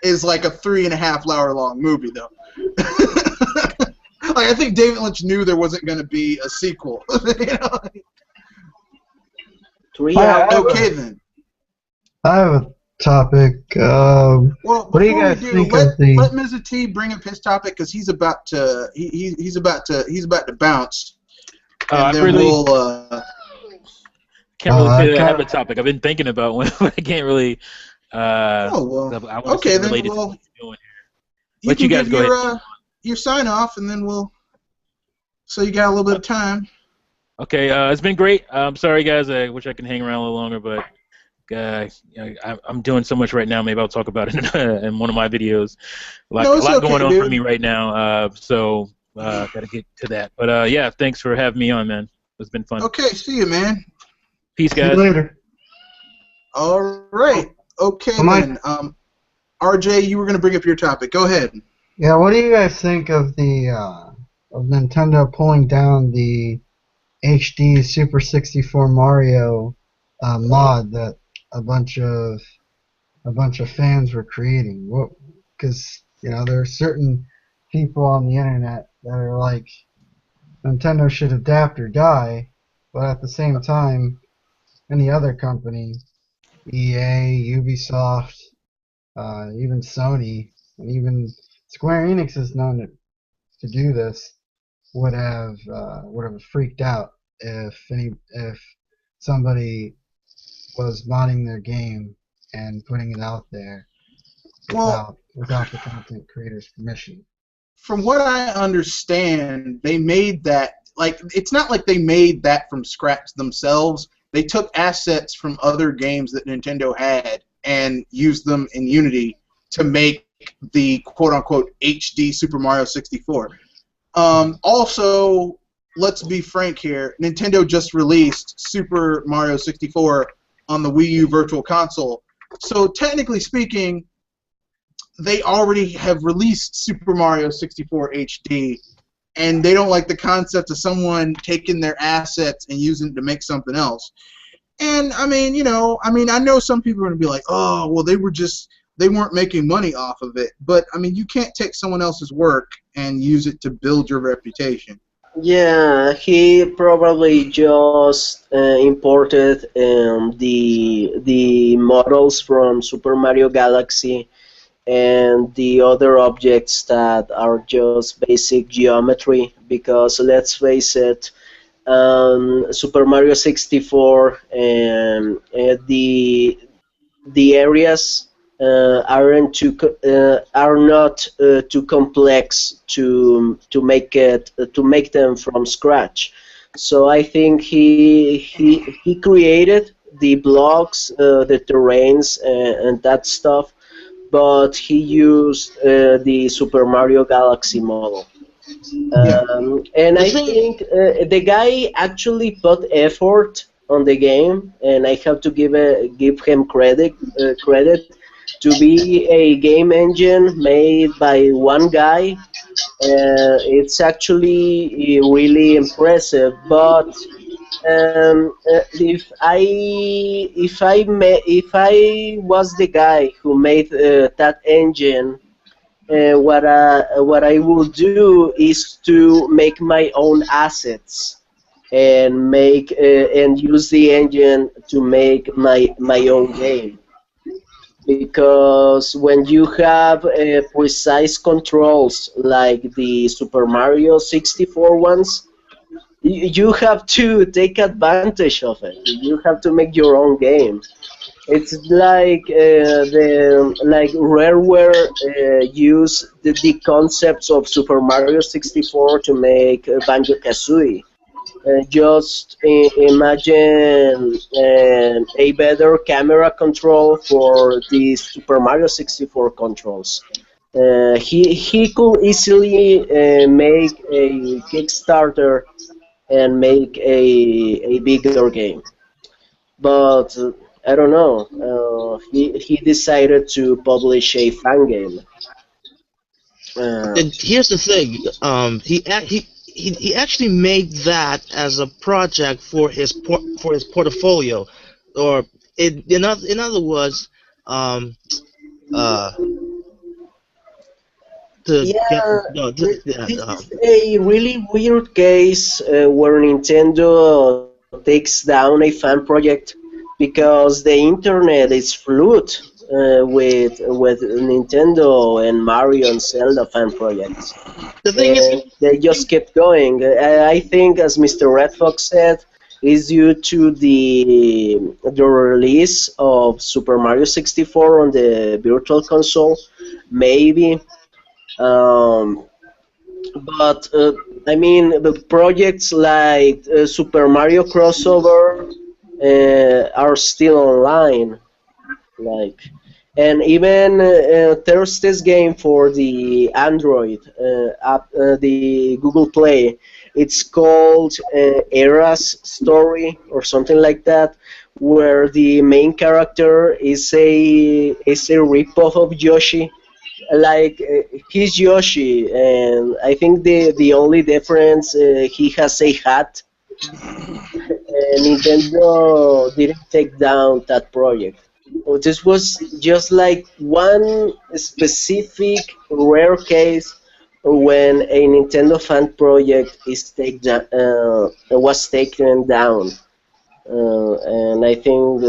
is like a 3.5-hour long movie, though. I think David Lynch knew there wasn't going to be a sequel. 3 hours. Okay, then. I have a topic. Well, what do you guys think let of the? Mr. T bring up his topic because he's about to he's about to bounce. And I then really we'll, can't really say that I kinda- have a topic. I've been thinking about one, but I can't really. oh well. I wanna Okay, see then. related to Well, what he's doing you Let can you guys give go ahead. your sign off, and then we'll. So you got a little bit of time. Okay, it's been great. I'm sorry, guys. I wish I could hang around a little longer, but I'm doing so much right now. Maybe I'll talk about it in one of my videos. No, A it's lot going okay, on for dude. me right now. So got to get to that. But yeah, thanks for having me on, man. It's been fun. Okay, see you, man. Peace, See you guys. later. All right. Okay Mike. then. RJ, you were gonna bring up your topic. Go ahead. Yeah, what do you guys think of the of Nintendo pulling down the HD Super 64 Mario mod that a bunch of fans were creating? What? Because there are certain people on the internet that are like Nintendo should adapt or die, but at the same time, any other company, EA, Ubisoft, even Sony, and even Square Enix is known to do this, would have freaked out if somebody was modding their game and putting it out there Well, without the content creator's permission. from what I understand, they made that like it's not like they made that from scratch themselves. They took assets from other games that Nintendo had and used them in Unity to make the quote-unquote HD Super Mario 64. Also, let's be frank here. Nintendo just released Super Mario 64 on the Wii U Virtual Console. So technically speaking, they already have released Super Mario 64 HD, and they don't like the concept of someone taking their assets and using it to make something else. And I mean, I know some people are going to be like, oh, well, they weren't making money off of it. But I mean, you can't take someone else's work and use it to build your reputation. Yeah, he probably just imported the models from Super Mario Galaxy and the other objects that are just basic geometry. Because let's face it, Super Mario 64 and the areas are not too complex to make them from scratch. So I think he created the blocks, the terrains, and that stuff, but he used the Super Mario Galaxy model. Yeah. And The I thing, think the guy actually put effort on the game, and I have to give him credit to be a game engine made by one guy. It's actually really impressive. But if I was the guy who made that engine, what I will do is to make my own assets and use the engine to make my own game. Because when you have precise controls like the Super Mario 64 ones, you have to take advantage of it. You have to make your own game. It's like Rareware use the concepts of Super Mario 64 to make Banjo Kazooie. Just imagine a better camera control for the Super Mario 64 controls. He could easily make a Kickstarter and make a bigger game. But I don't know. He decided to publish a fan game. Uh, and here's the thing. He actually made that as a project for for his portfolio, or in other words, um, uh, to get yeah, no, yeah, this is a really weird case where Nintendo takes down a fan project because the internet is flooded with Nintendo and Mario and Zelda fan projects. the thing is, And they just kept going. I think, as Mr. Red Fox said, is due to the release of Super Mario 64 on the Virtual Console, maybe. Um, but I mean, the projects like Super Mario crossover are still online. Like, and even there's this game for the Android app, the Google Play. It's called Era's Story or something like that, where the main character is a ripoff of Yoshi. Like he's Yoshi, and I think the only difference he has a hat. Nintendo didn't take down that project. Well, this was just like one specific rare case when a Nintendo fan project was taken down, and I think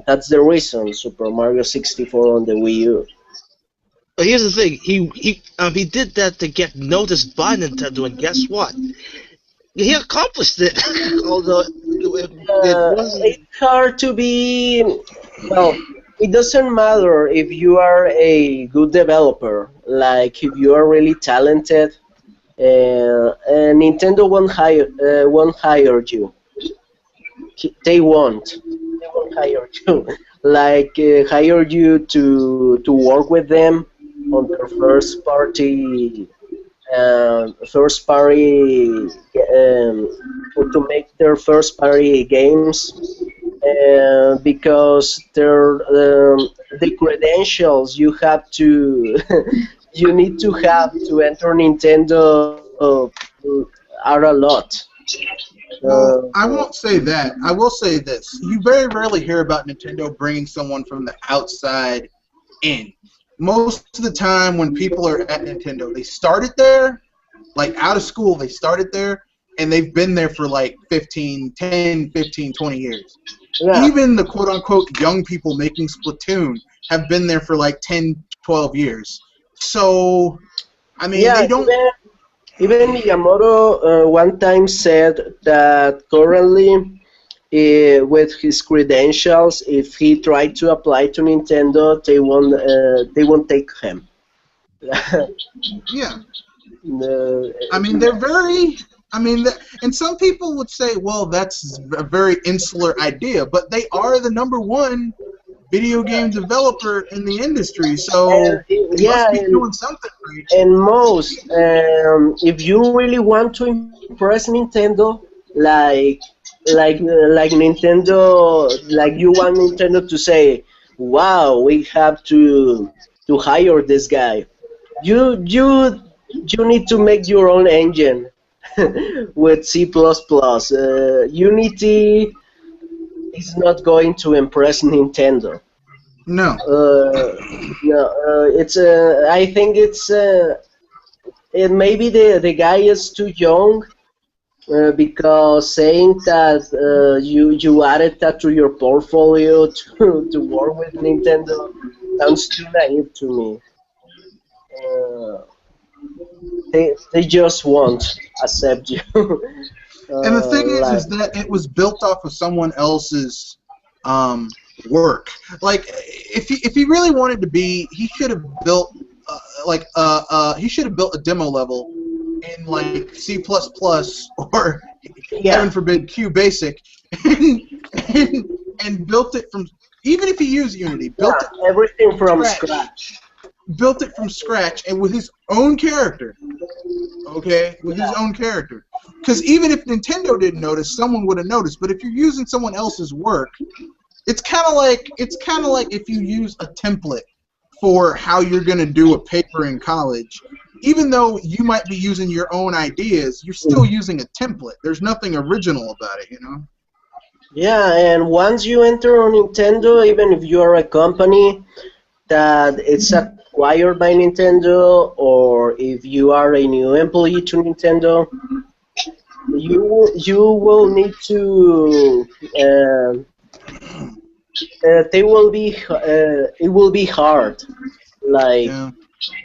that's the reason Super Mario 64 on the Wii U. But here's the thing: he did that to get noticed by Nintendo, and guess what? He accomplished it. Although it wasn't. It's hard to be. Well, it doesn't matter if you are a good developer. Like if you are really talented, Nintendo won't hire you. They won't. They won't hire you. Like hire you to work with them on their first party to make their first party games, because the credentials you have to you need to have to enter Nintendo are a lot. Well, I won't say that. I will say this. You very rarely hear about Nintendo bringing someone from the outside in. Most of the time when people are at Nintendo, they started there, like out of school, they started there, and they've been there for like 10, 15, 20 years. Yeah. Even the quote-unquote young people making Splatoon have been there for like 10, 12 years. So, I mean, Yeah, they don't... even Miyamoto one time said that currently, with his credentials, if he tried to apply to Nintendo, they won't take him. Yeah. Uh, I mean, they're very... I mean, and some people would say, well, that's a very insular idea, but they are the #1 video game developer in the industry, so they yeah, must be doing something right. and most, if you really want to impress Nintendo, like like Nintendo, like you want Nintendo to say, "Wow, we have to hire this guy." You need to make your own engine with C++. Unity is not going to impress Nintendo. No. No, it's. I think maybe the guy is too young, because saying that you added that to your portfolio to work with Nintendo sounds too naive to me. Uh, they just won't accept you. And the thing Like, is that it was built off of someone else's work. Like, if he really wanted to be, he should have built he should have built a demo level in like C++ or heaven forbid Q Basic, and built it from. Even if he used Unity, built it everything from scratch. Built it from scratch and with his own character. Okay, with his own character. Because even if Nintendo didn't notice, someone would have noticed. But if you're using someone else's work, it's kind of like if you use a template for how you're going to do a paper in college. Even though you might be using your own ideas, you're still using a template. There's nothing original about it, you know? Yeah, and once you enter on Nintendo, even if you are a company that it's acquired by Nintendo, or if you are a new employee to Nintendo, you will need to. They will be. It will be hard. Like. Yeah.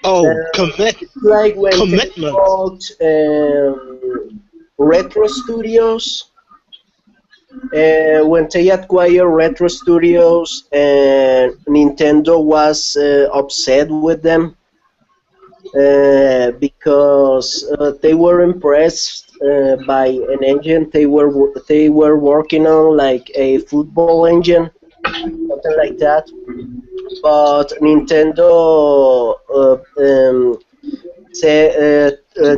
Like when Commitment. they bought Retro Studios. When they acquired Retro Studios, and Nintendo was upset with them. because they were impressed by an engine they were working on, like a football engine, something like that. But Nintendo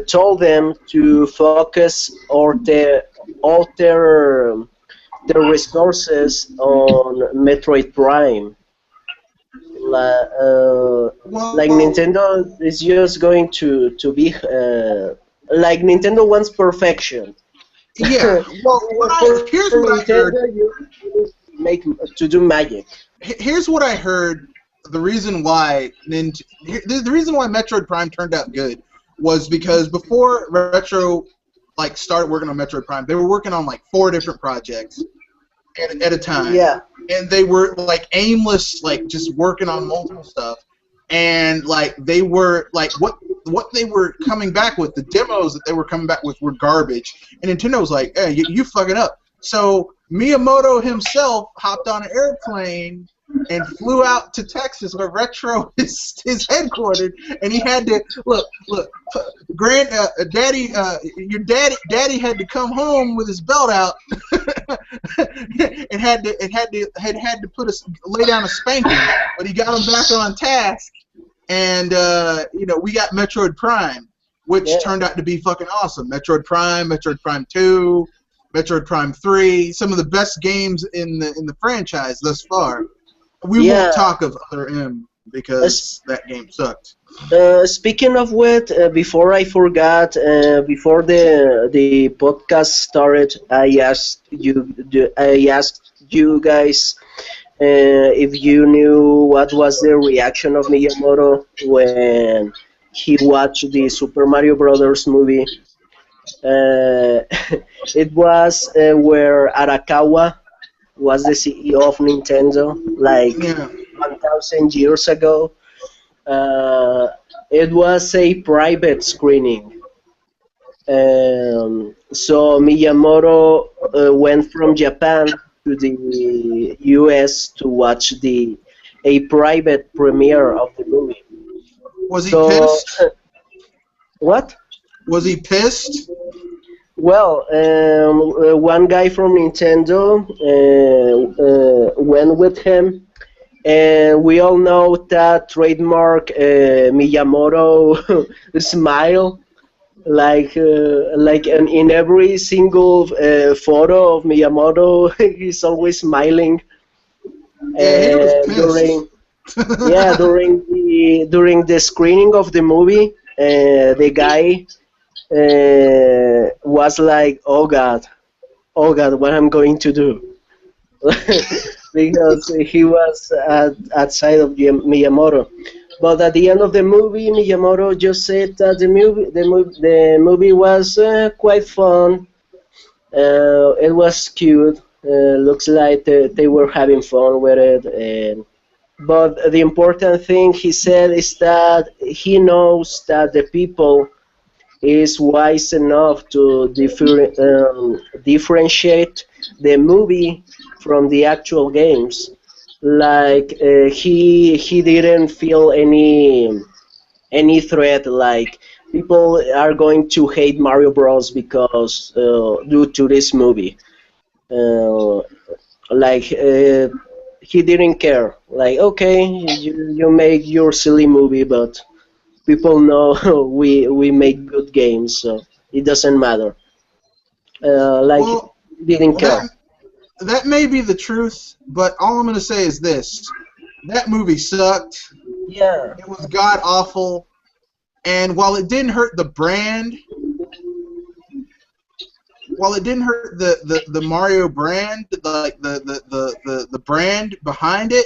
told them to focus all their resources on Metroid Prime. La- uh, like Well, Nintendo is just going to be like Nintendo wants perfection. yeah. Well, For here's what I Nintendo, heard. you need to make to do magic. Here's what I heard. The reason why the reason why Metroid Prime turned out good was because before Retro like started working on Metroid Prime, they were working on like 4 different projects at a time, Yeah, and they were like aimless, like just working on multiple stuff, and like they were like what they were coming back with, the demos that they were coming back with were garbage, and Nintendo was like, hey, you fucking up. So Miyamoto himself hopped on an airplane and flew out to Texas where Retro is headquartered, and he had to look, daddy had to come home with his belt out and had to lay down a spanking, but he got him back on task, and we got Metroid Prime, which yeah, turned out to be fucking awesome. Metroid Prime, Metroid Prime 2, Metroid Prime 3, some of the best games in the franchise thus far. We won't yeah. talk of Other M As, because that game sucked. Speaking of which, before I forgot, before the podcast started, I asked you guys if you knew what was the reaction of Miyamoto when he watched the Super Mario Brothers movie. It was where Arakawa was the CEO of Nintendo, like Yeah. 1,000 years ago. Uh, it was a private screening. So Miyamoto went from Japan to the U.S. to watch the a private premiere of the movie. Was he So pissed? what? Was he pissed? Well, one guy from Nintendo went with him, and we all know that trademark Miyamoto smile. Like in every single photo of Miyamoto, he's always smiling. Yeah, he was And pissed. during the screening of the movie, the guy was like, oh God, what I'm going to do?" Because he was outside of Miyamoto. But at the end of the movie, Miyamoto just said that the movie was quite fun. It was cute. Looks like they were having fun with it. But the important thing he said is that he knows that the people is wise enough to differentiate the movie from the actual games. Like he didn't feel any threat, like people are going to hate Mario Bros because due to this movie. Uh, like he didn't care. Like, okay, you make your silly movie, but people know we make good games, so it doesn't matter. Like, Well, didn't well, care. that may be the truth, but all I'm gonna say is this: that movie sucked. Yeah, It was god awful, and while it didn't hurt the Mario brand, like the brand behind it,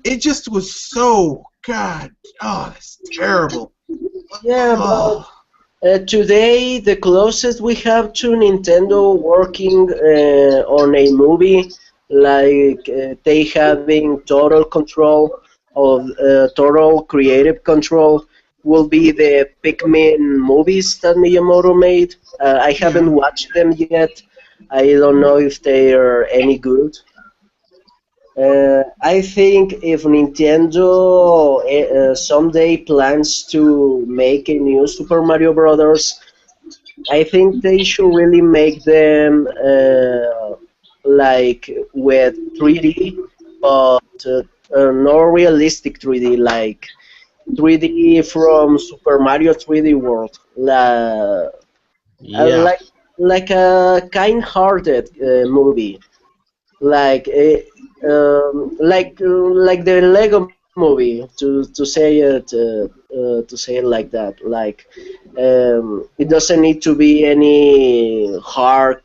it just was so god. Oh, it's terrible. yeah, but Oh, today the closest we have to Nintendo working on a movie, like they having total control of total creative control, will be the Pikmin movies that Miyamoto made. I yeah. haven't watched them yet. I don't know if they are any good. I think if Nintendo someday plans to make a new Super Mario Brothers, I think they should really make them like with 3D, but not realistic 3D, like 3D from Super Mario 3D World, Yeah. like a kind-hearted movie, like like the Lego movie, to say it like that. Like it doesn't need to be any hardcore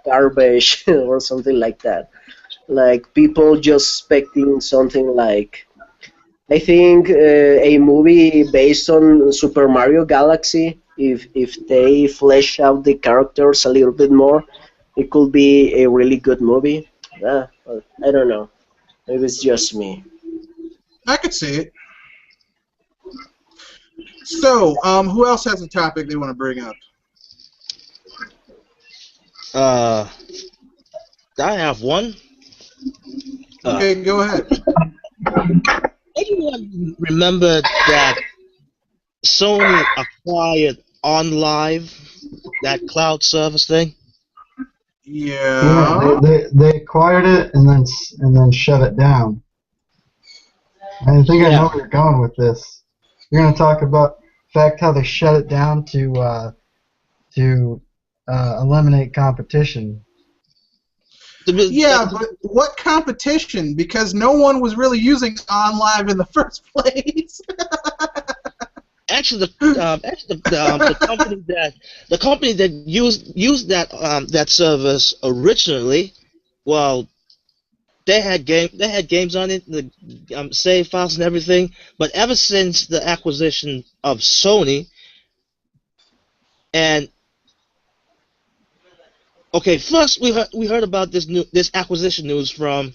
garbage or something like that. Like people just expecting something like, I think a movie based on Super Mario Galaxy, if they flesh out the characters a little bit more, it could be a really good movie. But I don't know. Maybe it's just me. I could see it. So, who else has a topic they want to bring up? Uh, I have one. Okay, go ahead. Anyone remember that Sony acquired OnLive, that cloud service thing? Yeah, Yeah. they acquired it and then shut it down. I think I know Yeah. where you're going with this. You're going to talk about the fact how they shut it down to eliminate competition. Yeah, but what competition? Because no one was really using OnLive in the first place. Actually, the company that used that service originally, well, they had games on it, the save files and everything. But ever since the acquisition of Sony, and okay, first we heard about this acquisition news from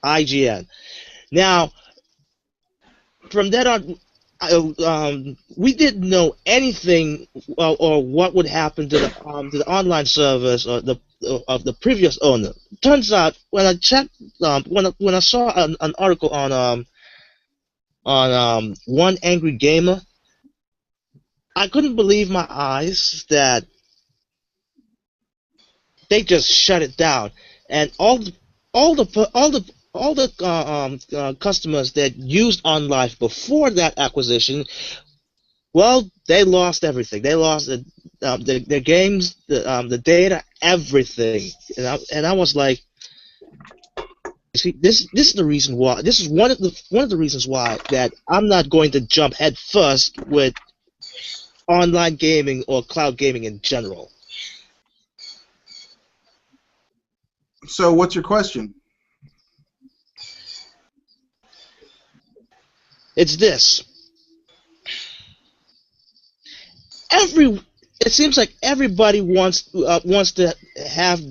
IGN. Now, from that on, we didn't know anything or what would happen to the online service or the of the previous owner. Turns out, when I checked, when I saw an article on One Angry Gamer, I couldn't believe my eyes that they just shut it down, and all the customers that used OnLive before that acquisition, well, they lost everything. They lost their games, the data, everything. And I was like, see, this is the reason why. This is one of the reasons why that I'm not going to jump head first with online gaming or cloud gaming in general. So, what's your question? It's this. It seems like everybody wants to have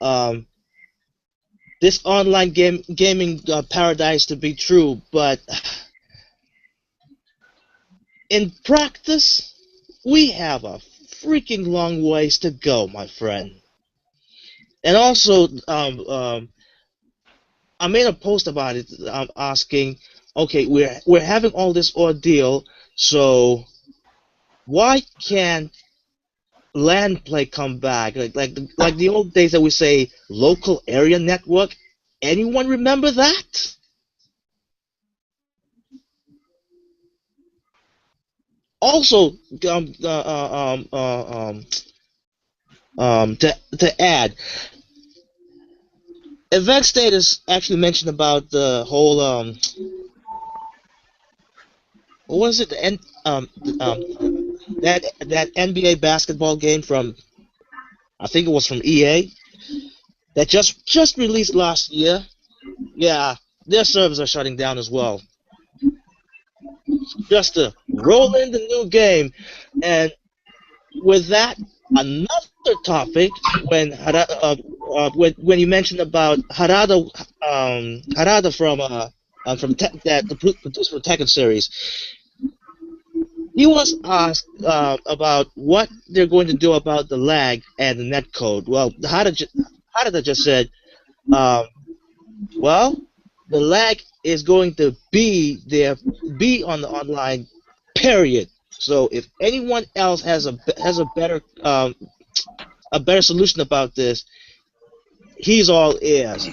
um, this online gaming paradise to be true, but in practice, we have a freaking long ways to go, my friend. And also, I made a post about it, asking, okay, we're having all this ordeal, so why can't LAN play come back? Like the old days that we say local area network. Anyone remember that? Also, to add, Event Status actually mentioned about the whole what was it, that NBA basketball game from, I think it was from EA, that just released last year. Yeah, their servers are shutting down as well. Just to roll in the new game, and with that, another topic, when you mentioned about Harada from the producer of Tekken series, he was asked about what they're going to do about the lag and the netcode. Well, Harada just said, um, well, the lag is going to be there, be on the online, period. So if anyone else has a better solution about this, he's all ears.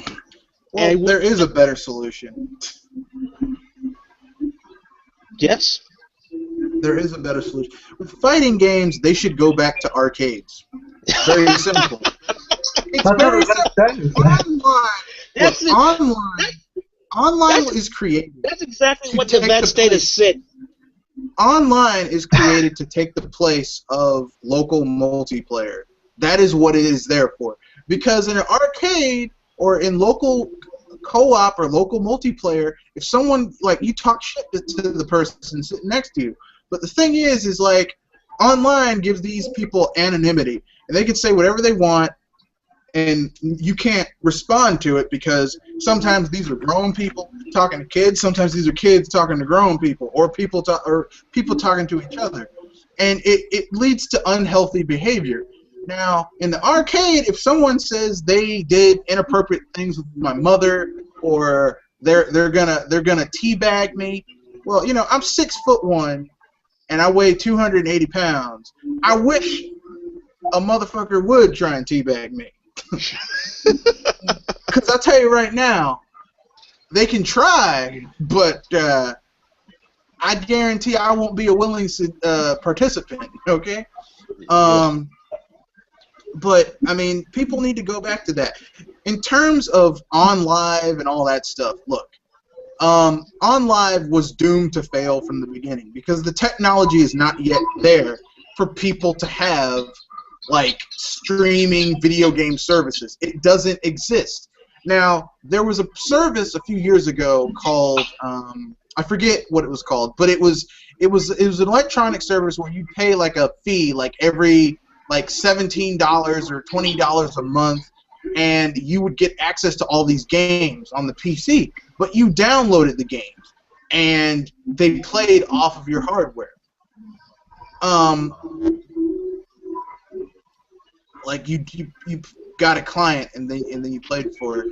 Well, there is a better solution. Yes. There is a better solution. With fighting games, they should go back to arcades. Very simple. It's very simple. Online is created. That's exactly what the Vet Status said. Online is created to take the place of local multiplayer. That is what it is there for. Because in an arcade or in local co-op or local multiplayer, if someone, like, you talk shit to the person sitting next to you. But the thing is like, online gives these people anonymity. And they can say whatever they want, and you can't respond to it because sometimes these are grown people talking to kids, sometimes these are kids talking to grown people, or people talking to each other. And it leads to unhealthy behavior. Now, in the arcade, if someone says they did inappropriate things with my mother, or they're gonna teabag me, well, you know, I'm 6'1" and I weigh 280 pounds. I wish a motherfucker would try and teabag me. Because I'll tell you right now, they can try, but I guarantee I won't be a willing participant, okay? But, I mean, people need to go back to that. In terms of OnLive and all that stuff, look, OnLive was doomed to fail from the beginning because the technology is not yet there for people to have, like, streaming video game services. It doesn't exist. Now, there was a service a few years ago called, I forget what it was called, but it was an electronic service where you pay like a fee, like every like $17 or $20 a month, and you would get access to all these games on the PC. But you downloaded the games, and they played off of your hardware. Like you got a client, and then you played for it.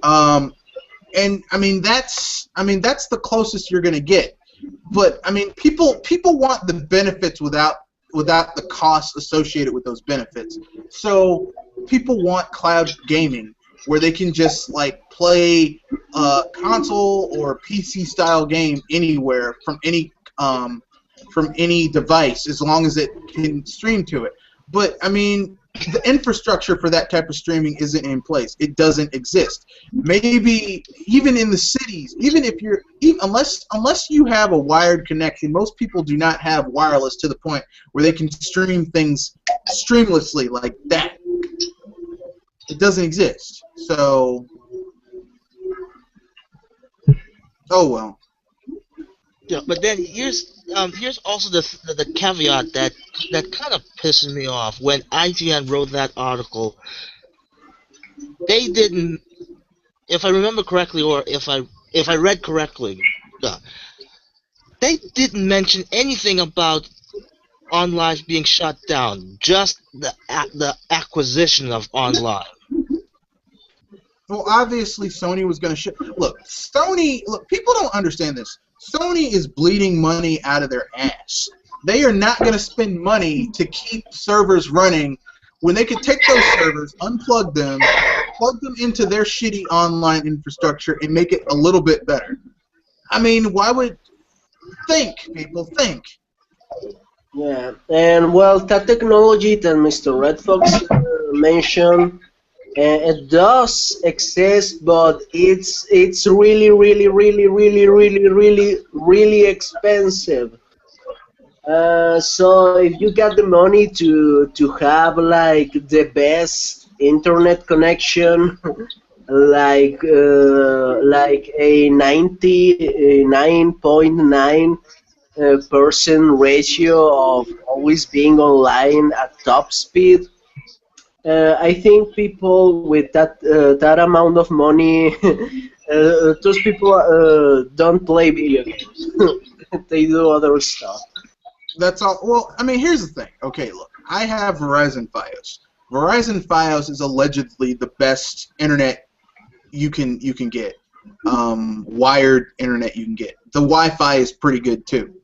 And I mean that's the closest you're gonna get. But I mean, people want the benefits without the costs associated with those benefits. So people want cloud gaming, where they can just like play a console or PC style game anywhere from any device, as long as it can stream to it. But I mean, the infrastructure for that type of streaming isn't in place. It doesn't exist. Maybe even in the cities, unless you have a wired connection, most people do not have wireless to the point where they can stream things streamlessly like that. It doesn't exist. So, oh well. Yeah, but then here's also the caveat that kind of pisses me off. When IGN wrote that article, they didn't, if I remember correctly, or if I read correctly, they didn't mention anything about OnLive being shut down. Just the acquisition of OnLive. Well, obviously Sony was going to Look, people don't understand this. Sony is bleeding money out of their ass. They are not going to spend money to keep servers running when they could take those servers, unplug them, plug them into their shitty online infrastructure, and make it a little bit better. I mean, why would... People, think. Yeah, and well, that technology that Mr. Red Fox mentioned, it does exist, but it's really, really, really, really, really, really, really expensive. So if you got the money to have like the best internet connection, like a 99.9% ratio of always being online at top speed, I think people with that amount of money, those people don't play video games. They do other stuff. That's all. Well, I mean, here's the thing. Okay, look, I have Verizon Fios. Verizon FiOS is allegedly the best internet you can get, wired internet you can get. The Wi-Fi is pretty good too,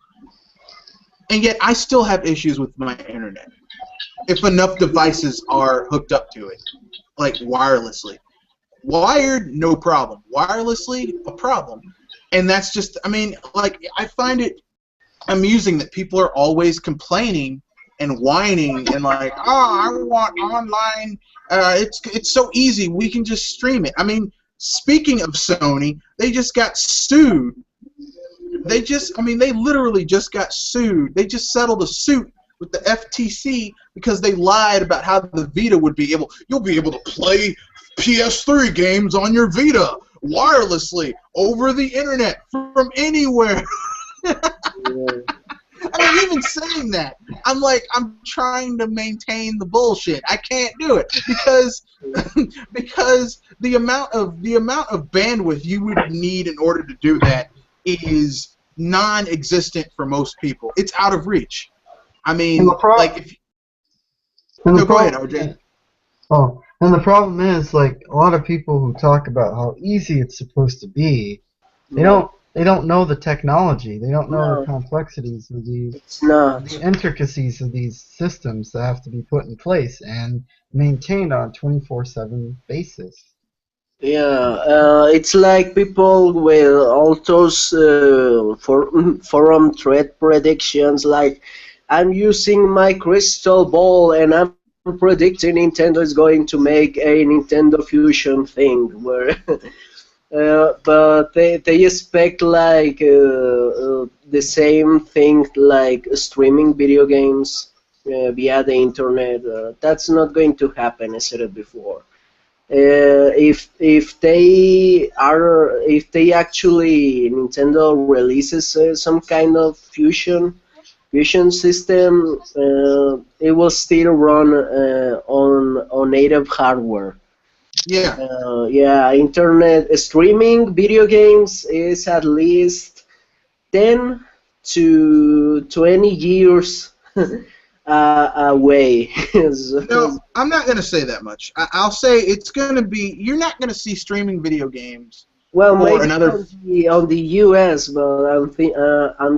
and yet I still have issues with my internet if enough devices are hooked up to it, like wirelessly. Wired, no problem. Wirelessly, a problem. And that's just, I mean, like, I find it amusing that people are always complaining and whining and like, oh, I want online. It's so easy. We can just stream it. I mean, speaking of Sony, they just got sued. They literally just got sued. They just settled a suit with the FTC because they lied about how the Vita would be able. You'll be able to play PS3 games on your Vita wirelessly over the internet from anywhere. I mean, even saying that, I'm like, I'm trying to maintain the bullshit. I can't do it because because the amount of bandwidth you would need in order to do that is non-existent for most people. It's out of reach. I mean, like if no, go ahead, RJ. Oh, and the problem is, like, a lot of people who talk about how easy it's supposed to be, they don't know the technology. They don't know the complexities of the intricacies of these systems that have to be put in place and maintained on a 24/7 basis. Yeah, it's like people with all those forum thread predictions, like, I'm using my crystal ball and I'm predicting Nintendo is going to make a Nintendo Fusion thing, where but they expect like the same thing, like streaming video games via the internet. That's not going to happen. I said it before. If they actually Nintendo releases some kind of fusion system, it will still run on native hardware. Yeah. Yeah, internet streaming video games is at least 10 to 20 years away. No, I'm not going to say that much. I'll say it's going to be, you're not going to see streaming video games. Well, maybe on the US, but I'm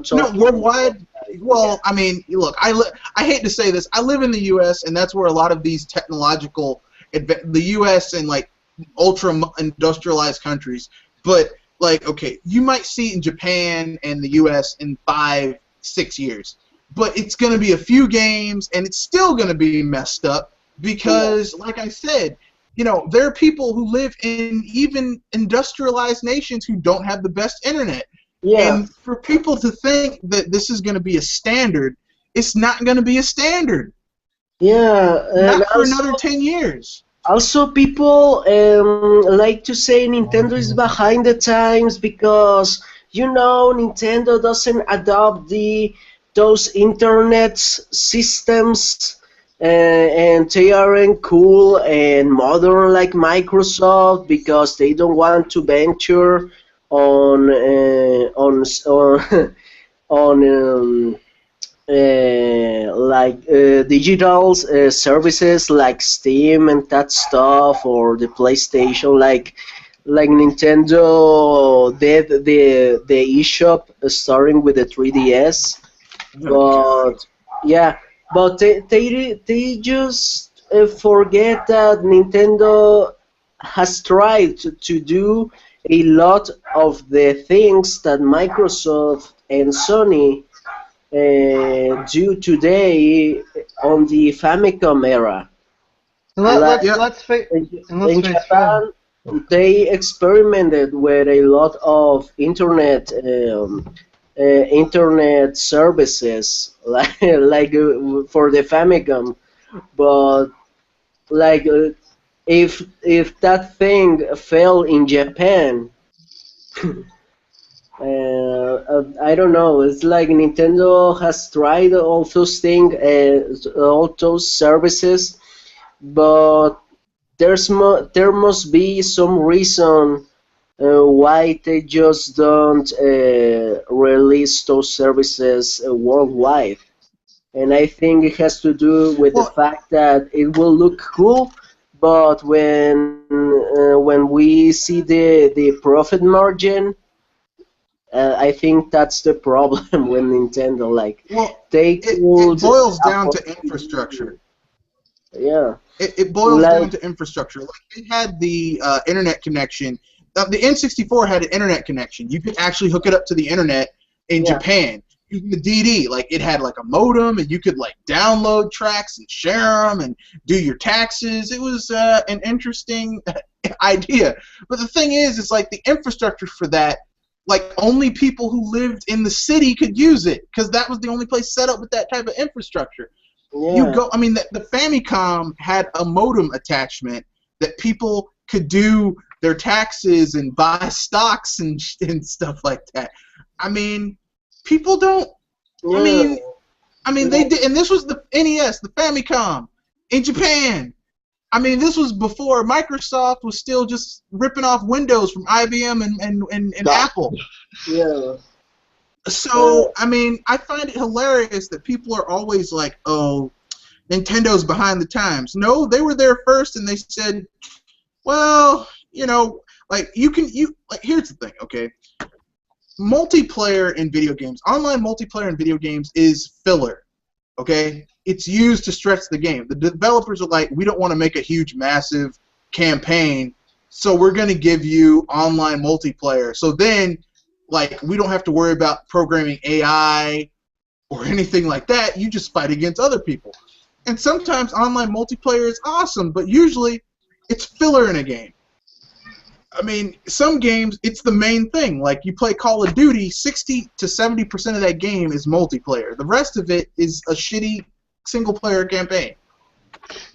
talking. No, worldwide. Well, I mean, look, I hate to say this. I live in the U.S., and that's where a lot of these technological, the U.S. and like ultra-industrialized countries. But like, okay, you might see it in Japan and the U.S. in 5-6 years, but it's going to be a few games, and it's still going to be messed up because, like I said, you know, there are people who live in even industrialized nations who don't have the best internet. Yeah. And for people to think that this is going to be a standard, it's not going to be a standard. Yeah. Not for another 10 years. Also, people like to say Nintendo is behind the times because, you know, Nintendo doesn't adopt those internet systems and they aren't cool and modern like Microsoft because they don't want to venture on digital services like Steam and that stuff, or the PlayStation, like Nintendo did the eShop starting with the 3DS. But yeah, but they just forget that Nintendo has tried to do a lot of the things that Microsoft and Sony do today on the Famicom era. In Japan, they experimented with a lot of internet services, like for the Famicom, but like if that thing fell in Japan, I don't know. It's like Nintendo has tried all those things, all those services, but there must be some reason why they just don't release those services worldwide. and I think it has to do with the Well, fact that it will look cool, but when we see the profit margin, I think that's the problem with Nintendo. Like well, they it could boils down afford to to infrastructure. yeah, It boils down like to infrastructure. Like they had the internet connection. The N64 had an internet connection. You could actually hook it up to the internet in yeah, Japan using the DD. Like it had like a modem, and you could like download tracks and share them and do your taxes. It was an interesting idea. But the thing is, it's like the infrastructure for that. Like only people who lived in the city could use it because that was the only place set up with that type of infrastructure. You yeah, go. I mean, the Famicom had a modem attachment that people could do their taxes and buy stocks and stuff like that. I mean, people don't. I yeah. mean, they did, and this was the NES, the Famicom, in Japan. I mean, this was before Microsoft was still just ripping off Windows from IBM and Ah, Apple. Yeah. So, I mean, I find it hilarious that people are always like, oh, Nintendo's behind the times. No, they were there first, and they said, well, like like here's the thing, okay? Multiplayer in video games, online multiplayer in video games is filler, okay? It's used to stretch the game. The developers are like, we don't want to make a huge, massive campaign, so we're going to give you online multiplayer. So then, like, we don't have to worry about programming AI or anything like that. You just fight against other people. And sometimes online multiplayer is awesome, but usually it's filler in a game. I mean, some games, it's the main thing. Like, you play Call of Duty, 60 to 70% of that game is multiplayer. The rest of it is a shitty single-player campaign.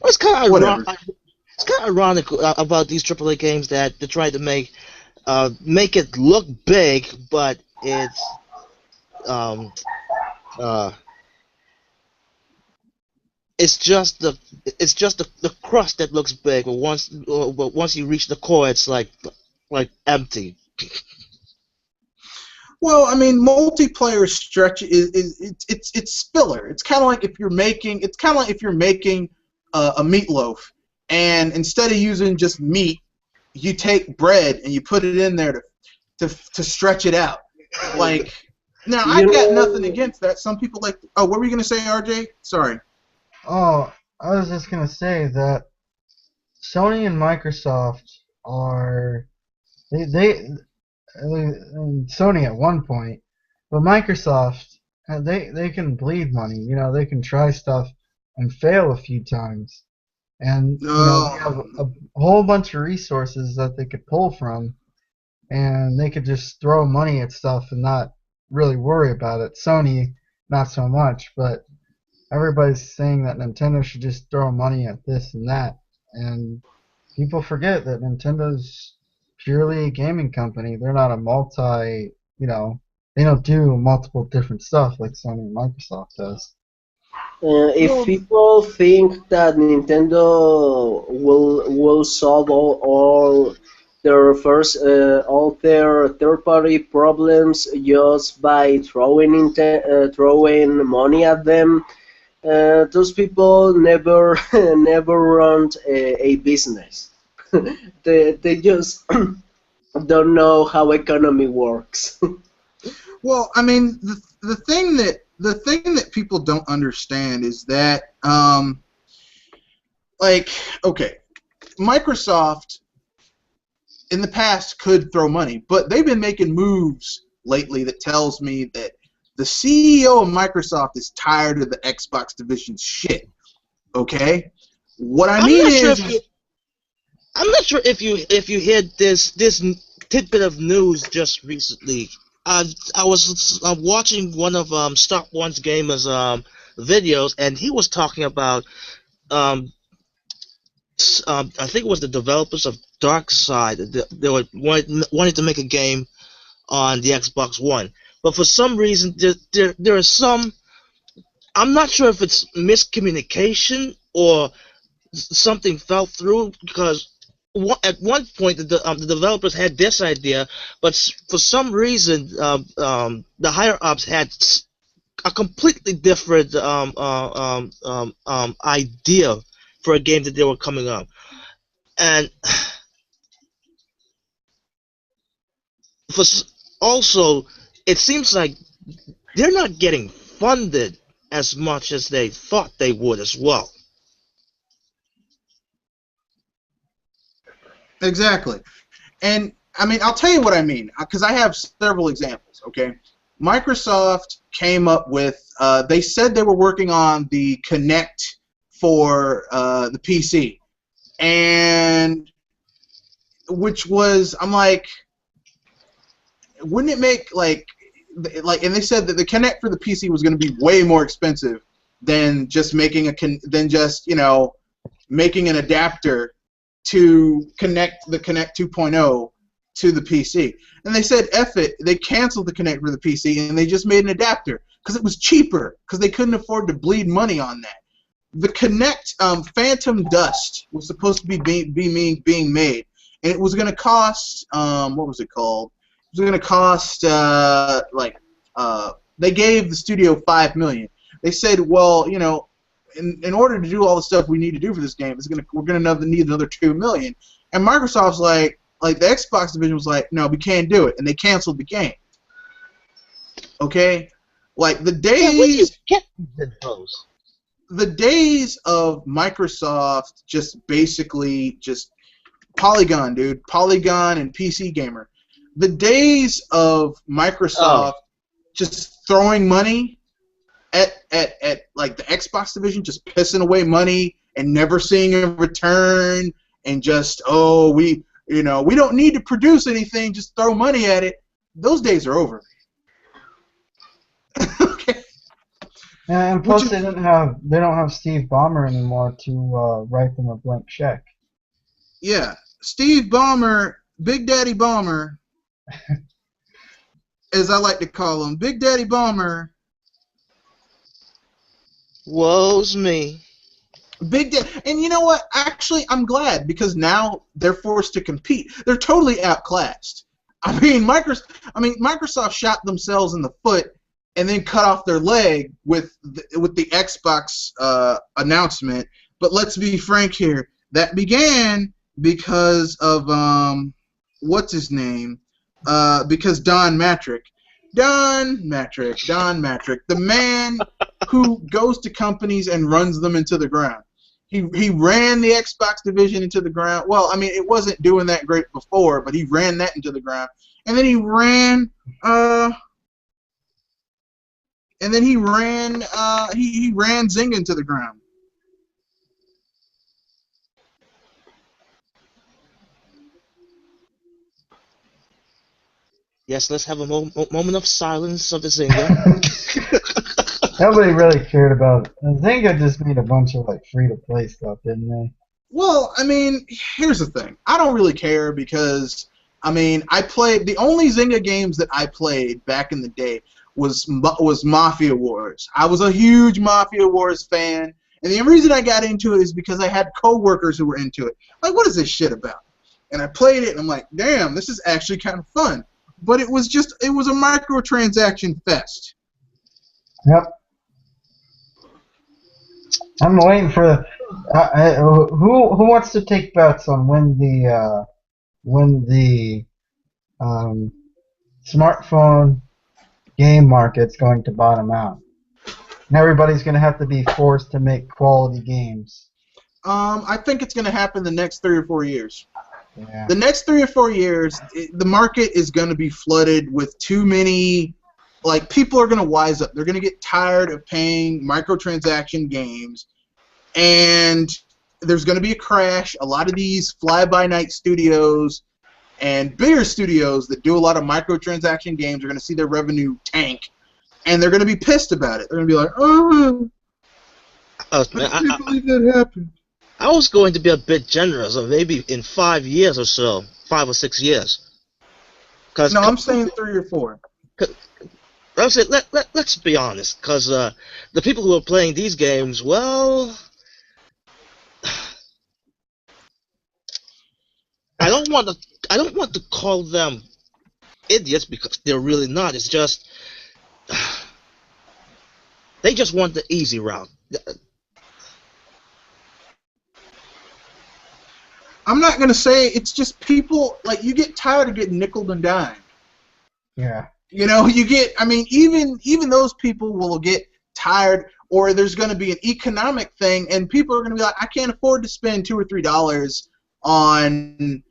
well, it's kind of Whatever. it's kind of ironic about these AAA games that they try to make it look big, but um, uh, it's just the crust that looks big, but once you reach the core, it's like empty. Well, I mean, multiplayer stretch it's filler. It's kind of like if you're making a meatloaf, and instead of using just meat, you take bread and you put it in there to stretch it out. Like, now I You got nothing know, against that. Some people like. Oh, what were you gonna say, RJ? Sorry. Oh, I was just gonna say that Sony and Microsoft are they and Sony at one point, but Microsoft they can bleed money. You know, they can try stuff and fail a few times, and you know they No. have a whole bunch of resources that they could pull from, and they could just throw money at stuff and not really worry about it. Sony, not so much, but everybody's saying that Nintendo should just throw money at this and that, and people forget that Nintendo's purely a gaming company. They're not a they don't do multiple different stuff like Sony and Microsoft does. if Well, people think that Nintendo will solve all their third-party problems just by throwing money at them, those people never never run a business. They just don't know how economy works. well, I mean, the thing that people don't understand is that like, okay, Microsoft in the past could throw money, but they've been making moves lately that tells me that the CEO of Microsoft is tired of the Xbox division's shit. Okay, what I I'm mean not sure is, if you I'm not sure if you heard this tidbit of news just recently. I was watching one of Stop One's Gamers videos, and he was talking about um, I think it was the developers of Dark Side. They were wanted to make a game on the Xbox One, but for some reason there are some. I'm not sure if it's miscommunication or something fell through because at one point the developers had this idea, but for some reason the higher ups had a completely different idea for a game that they were coming up, and for also it seems like they're not getting funded as much as they thought they would as well. Exactly. And I mean, I'll tell you what I mean, because I have several examples. Okay, Microsoft came up with. They said they were working on the Kinect for the PC, and which was, I'm like, wouldn't it make and they said that the Kinect for the PC was going to be way more expensive than just making making an adapter to connect the Kinect 2.0 to the PC. And they said, F it, they canceled the Kinect for the PC and they just made an adapter because it was cheaper because they couldn't afford to bleed money on that. The Kinect Phantom Dust was supposed to be being made, and it was going to cost, what was it called? It was going to cost, they gave the studio $5 million. They said, well, in order to do all the stuff we need to do for this game, we're gonna need another $2 million. And Microsoft's like the Xbox division was like, no, we can't do it, and they canceled the game. Okay, like the days of Microsoft just basically just Polygon, dude, Polygon and PC Gamer. The days of Microsoft just throwing money at like the Xbox division, just pissing away money and never seeing a return, and just we don't need to produce anything, just throw money at it. Those days are over. Okay. And plus, they don't have Steve Ballmer anymore to write them a blank check. Yeah, Steve Ballmer, Big Daddy Ballmer, as I like to call him, Big Daddy Ballmer. Woe's me. And you know what? Actually, I'm glad, because now they're forced to compete. They're totally outclassed. I mean, Microsoft shot themselves in the foot and then cut off their leg with the Xbox announcement. But let's be frank here. That began because of what's his name? Because Don Matrick, the man who goes to companies and runs them into the ground. He ran the Xbox division into the ground. Well, I mean, it wasn't doing that great before, but he ran that into the ground. And then he ran he ran Zynga into the ground. Yes, let's have a moment of silence of the Zynga. Nobody really cared about it. Zynga just made a bunch of free-to-play stuff, didn't they? Well, I mean, here's the thing. I don't really care because, I mean, the only Zynga games that I played back in the day was Mafia Wars. I was a huge Mafia Wars fan, and the reason I got into it is because I had coworkers who were into it. Like, what is this shit about? And I played it, and I'm like, damn, this is actually kind of fun. But it was a microtransaction fest. Yep. I'm waiting for who wants to take bets on when the smartphone game market's going to bottom out, and everybody's going to have to be forced to make quality games. I think it's going to happen the next 3 or 4 years. Yeah. The next 3 or 4 years, the market is going to be flooded with too many. Like, people are going to wise up. They're going to get tired of paying microtransaction games, and there's going to be a crash. A lot of these fly-by-night studios and bigger studios that do a lot of microtransaction games are going to see their revenue tank, and they're going to be pissed about it. They're going to be like, oh, I can't believe that happened. I was going to be a bit generous, or maybe in 5 years or so, 5 or 6 years. No, I'm saying 3 or 4. I said, let's be honest, because the people who are playing these games, well, I don't want to call them idiots, because they're really not. It's just They just want the easy route. I'm not gonna say it's just people like you get tired of getting nickel and dime. Yeah. You know, you get. I mean, even those people will get tired, or there's going to be an economic thing, and people are going to be like, I can't afford to spend $2 or $3 on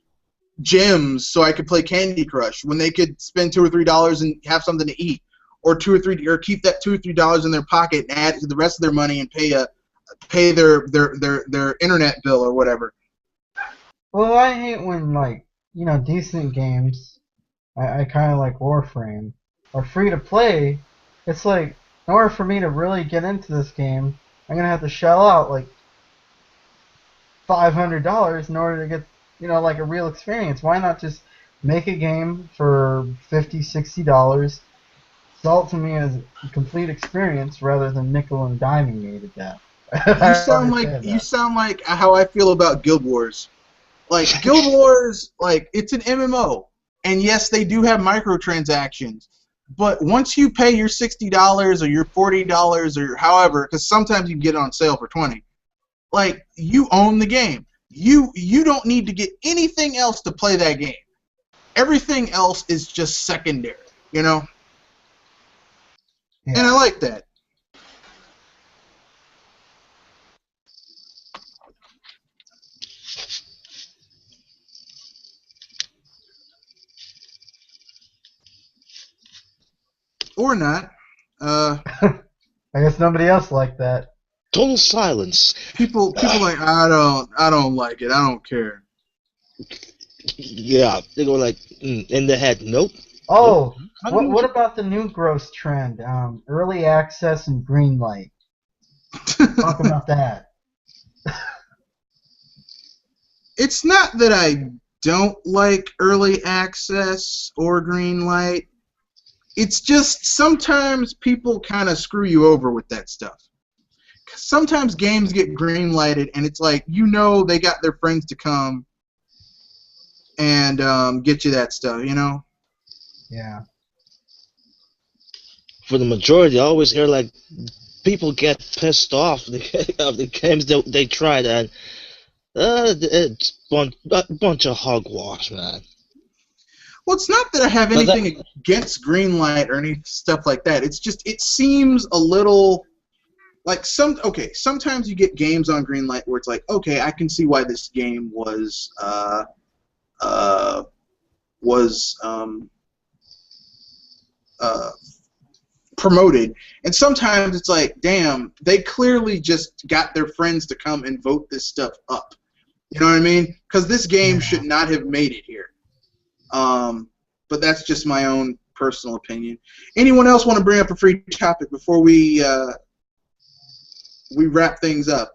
gems so I could play Candy Crush when they could spend $2 or $3 and have something to eat, or keep that $2 or $3 in their pocket and add to the rest of their money and pay their internet bill or whatever. Well, I hate when decent games. I kind of like Warframe are free to play. It's like in order for me to really get into this game, I'm gonna have to shell out like $500 in order to get like a real experience. Why not just make a game for $50, $60, sell it to me as a complete experience rather than nickel and diming me to death? You sound like how I feel about Guild Wars. Like Guild Wars, like it's an MMO, and yes, they do have microtransactions. But once you pay your $60 or your $40 or however, because sometimes you can get it on sale for $20, like you own the game. You don't need to get anything else to play that game. Everything else is just secondary, you know. Yeah. And I like that. Or not. I guess nobody else liked that. Total silence. People like I don't like it. I don't care. Yeah, they go like in the head. Nope. Oh, Nope. what about the new gross trend? Early access and green light. Talk about that. It's not that I don't like early access or green light. It's just sometimes people kind of screw you over with that stuff. Sometimes games get green lighted and it's like, they got their friends to come and get you that stuff, you know? Yeah. For the majority, I always hear like people get pissed off of the games that they tried, and it's a bunch of hogwash, man. Well, it's not that I have anything against green light or any stuff like that. It's just it seems a little like sometimes you get games on green light where it's like, okay, I can see why this game was promoted, and sometimes it's like, damn, they clearly just got their friends to come and vote this stuff up. You know what I mean? Because this game should not have made it here. But that's just my own personal opinion. Anyone else want to bring up a free topic before we wrap things up?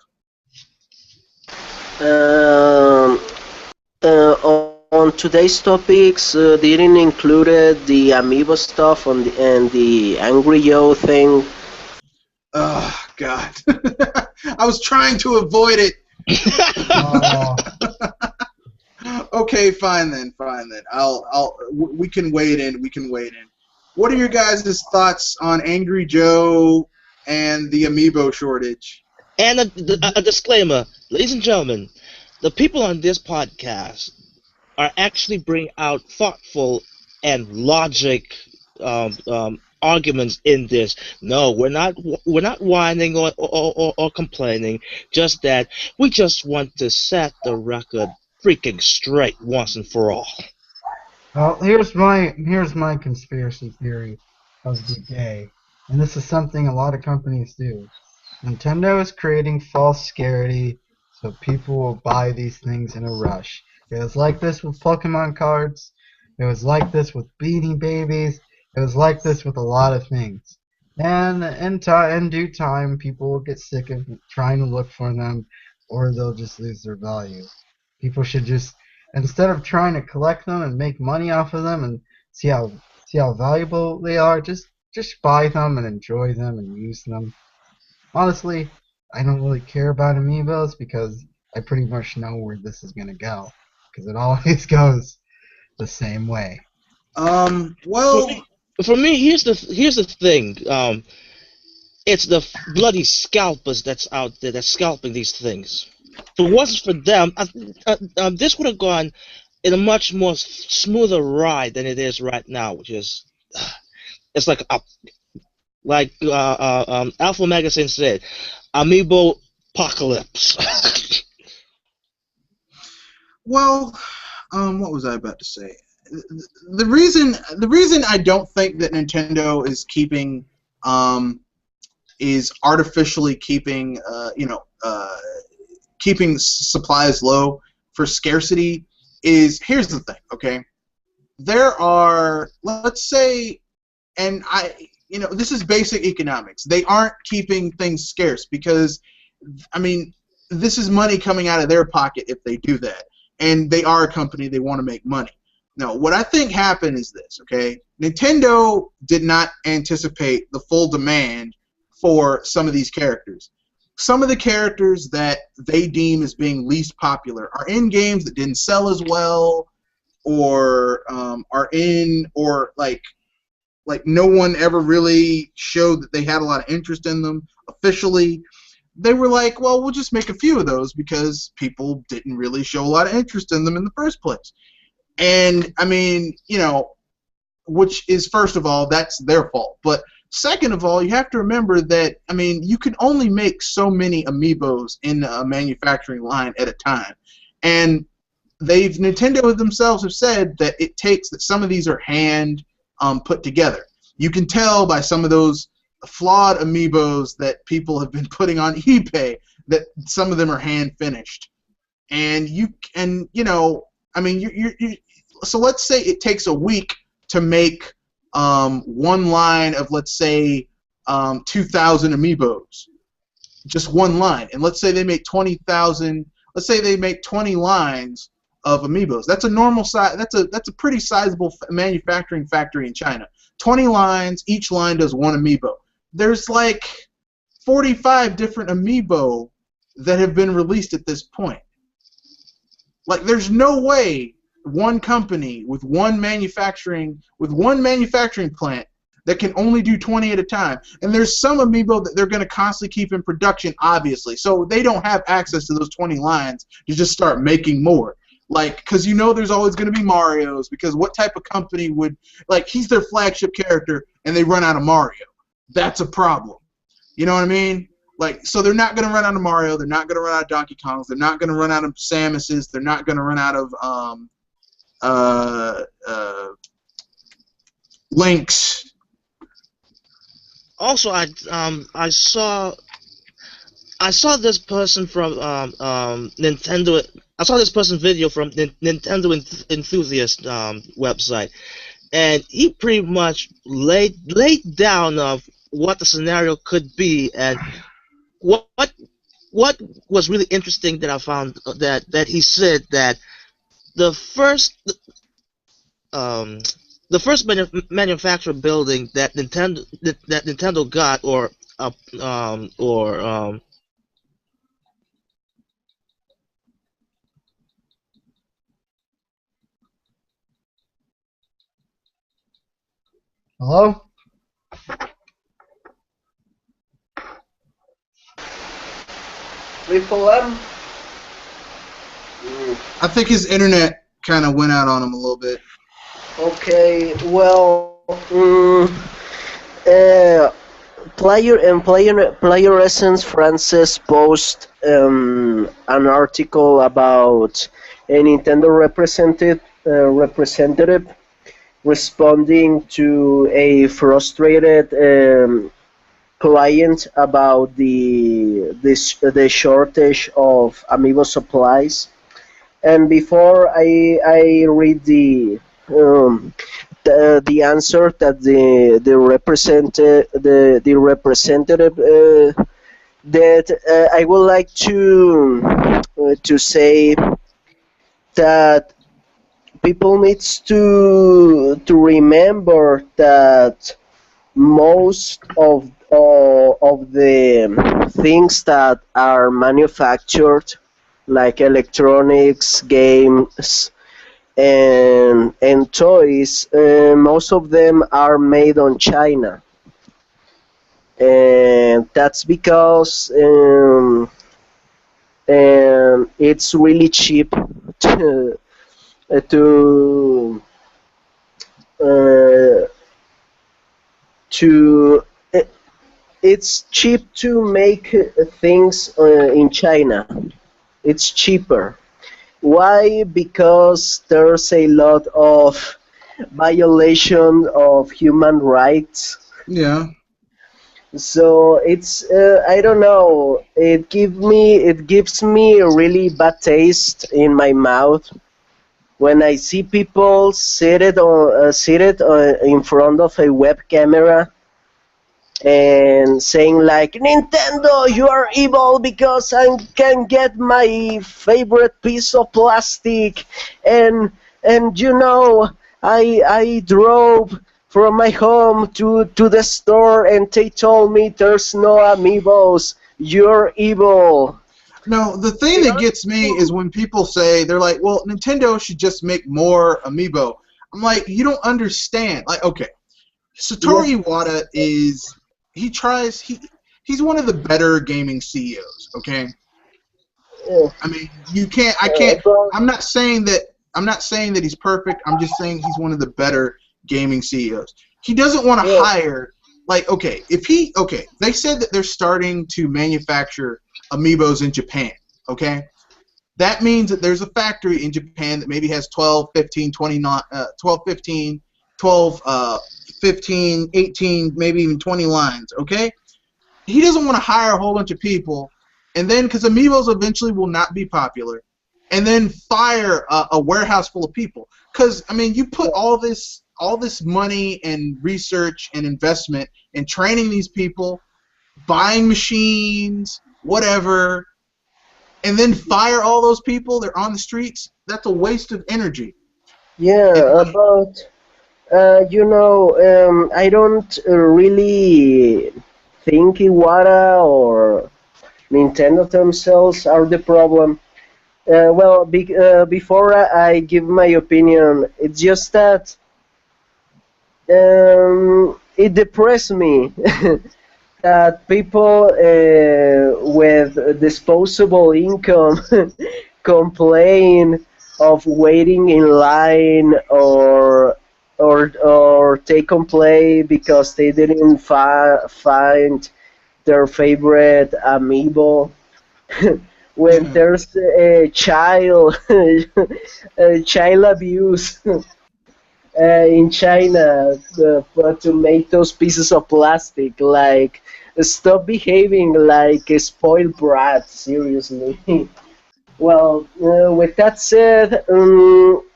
On today's topics, didn't included the Amiibo stuff and the Angry Joe thing. Oh God, I was trying to avoid it. Okay, fine then. We can wade in. What are your guys' thoughts on Angry Joe and the Amiibo shortage? And a disclaimer, ladies and gentlemen, the people on this podcast are actually bringing out thoughtful and logic arguments in this. No, we're not whining or complaining. Just that we just want to set the record freaking straight once and for all. Well, here's my conspiracy theory of the day, and this is something a lot of companies do. Nintendo is creating false scarcity so people will buy these things in a rush. It was like this with Pokemon cards. It was like this with Beanie Babies. It was like this with a lot of things. And in due time, people will get sick of trying to look for them, or they'll just lose their value. People should just, instead of trying to collect them and make money off of them and see how valuable they are, just buy them and enjoy them and use them. Honestly, I don't really care about amiibos because I pretty much know where this is gonna go, because it always goes the same way. Well, for me, here's the thing. it's the bloody scalpers that's out there that's scalping these things. If it wasn't for them, this would have gone in a much more smoother ride than it is right now, which is it's like Alpha Magazine said, Amiibo apocalypse. Well, what was I about to say? The reason I don't think that Nintendo is keeping is artificially keeping keeping supplies low for scarcity is, here's the thing, okay? There are, let's say, and this is basic economics. They aren't keeping things scarce because, I mean, this is money coming out of their pocket if they do that. And they are a company, they want to make money. Now, what I think happened is this, okay? Nintendo did not anticipate the full demand for some of these characters. Some of the characters that they deem as being least popular are in games that didn't sell as well, or like no one ever really showed that they had a lot of interest in them officially. They were like, well, we'll just make a few of those because people didn't really show a lot of interest in them in the first place. And, I mean, which is, first of all, that's their fault. But second of all, you have to remember that, I mean, you can only make so many amiibos in a manufacturing line at a time. And Nintendo themselves have said that it takes that some of these are hand put together. You can tell by some of those flawed amiibos that people have been putting on eBay that some of them are hand finished. And I mean, so let's say it takes a week to make one line of, let's say, 2,000 amiibos, just one line. And let's say they make 20,000. Let's say they make 20 lines of amiibos. That's a normal size. That's a pretty sizable manufacturing factory in China. 20 lines. Each line does one amiibo. There's like 45 different amiibo that have been released at this point. Like, there's no way one company with one manufacturing plant that can only do 20 at a time. And there's some amiibo that they're going to constantly keep in production, obviously. So they don't have access to those 20 lines to just start making more. Like, because there's always going to be Marios, because what type of company would, like, he's their flagship character and they run out of Mario? That's a problem. You know what I mean? Like, so they're not going to run out of Mario, they're not going to run out of Donkey Kongs, they're not going to run out of Samuses, they're not going to run out of Links. Also, I saw this person from Nintendo. I saw this person's video from Nintendo Enthusiast website, and he pretty much laid down of what the scenario could be, and what was really interesting that I found that he said that the first manufacturer building that Nintendo got or Hello? Triple M? I think his internet kind of went out on him a little bit. Okay, well, Player Essence Francis post an article about a Nintendo representative responding to a frustrated client about the shortage of Amiibo supplies. And before I read the answer that the representative that I would like to say that people needs to remember that most of the things that are manufactured, like electronics, games, and toys, most of them are made on China. and that's because it's really cheap to to uh, to it's cheap to make things in China. It's cheaper. Why? Because there's a lot of violation of human rights. Yeah. So it's I don't know. It gives me a really bad taste in my mouth when I see people seated in front of a web camera and saying like, Nintendo, you are evil because I can get my favorite piece of plastic, and I drove from my home to the store and they told me there's no amiibos. You're evil. No, the thing that gets me is when people say, they're like, well, Nintendo should just make more amiibo. I'm like, you don't understand. Like, okay, Satoru Iwata he's one of the better gaming CEOs, okay? Yeah, I mean, I can't but I'm not saying that he's perfect. I'm just saying he's one of the better gaming CEOs. He doesn't want to yeah, hire, like, okay, they said that they're starting to manufacture amiibos in Japan, okay? That means that there's a factory in Japan that maybe has 12, 15, 20, 12, 15, 12, 15, 18, maybe even 20 lines, okay? He doesn't want to hire a whole bunch of people, and then, because amiibos eventually will not be popular, and then fire a warehouse full of people. Because, I mean, you put all this money and research and investment in training these people, buying machines, whatever, and then fire all those people. They're on the streets. That's a waste of energy. And yeah. like, But I don't really think Iwata or Nintendo themselves are the problem. Before I give my opinion, it's just that it depressed me that people with disposable income complain of waiting in line or they complain because they didn't find their favorite amiibo when yeah, there's a child abuse in China to make those pieces of plastic. Like, stop behaving like a spoiled brat. Seriously. Well, with that said,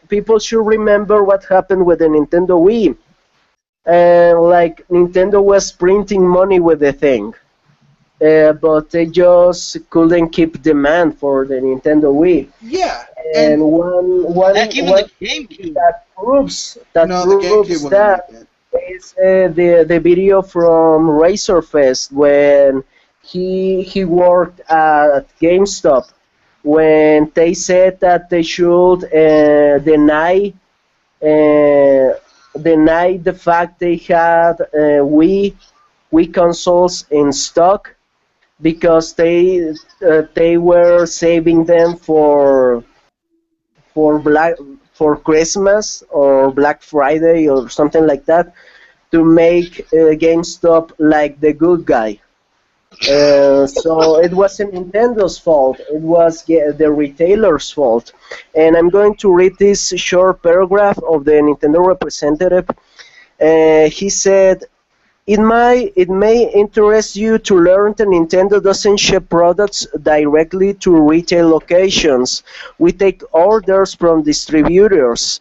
people should remember what happened with the Nintendo Wii. Like, Nintendo was printing money with the thing. But they just couldn't keep demand for the Nintendo Wii. yeah. And And Heck, even one the GameCube. that no, the GameCube proves wasn't that like that. is the video from Razorfest when he worked at GameStop when they said that they should uh, deny the fact they had Wii consoles in stock because they were saving them for black for Christmas or Black Friday or something like that to make GameStop like the good guy. So it wasn't Nintendo's fault. It was the retailer's fault. And I'm going to read this short paragraph of the Nintendo representative. He said, it may interest you to learn that Nintendo doesn't ship products directly to retail locations. We take orders from distributors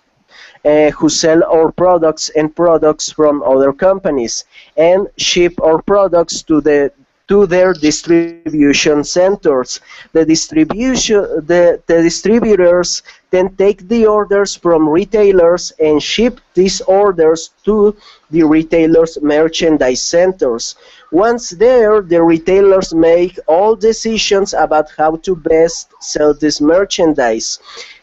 who sell our products and products from other companies and ship our products to their distribution centers. The distributors then take the orders from retailers and ship these orders to the retailers' merchandise centers. Once there, the retailers make all decisions about how to best sell this merchandise.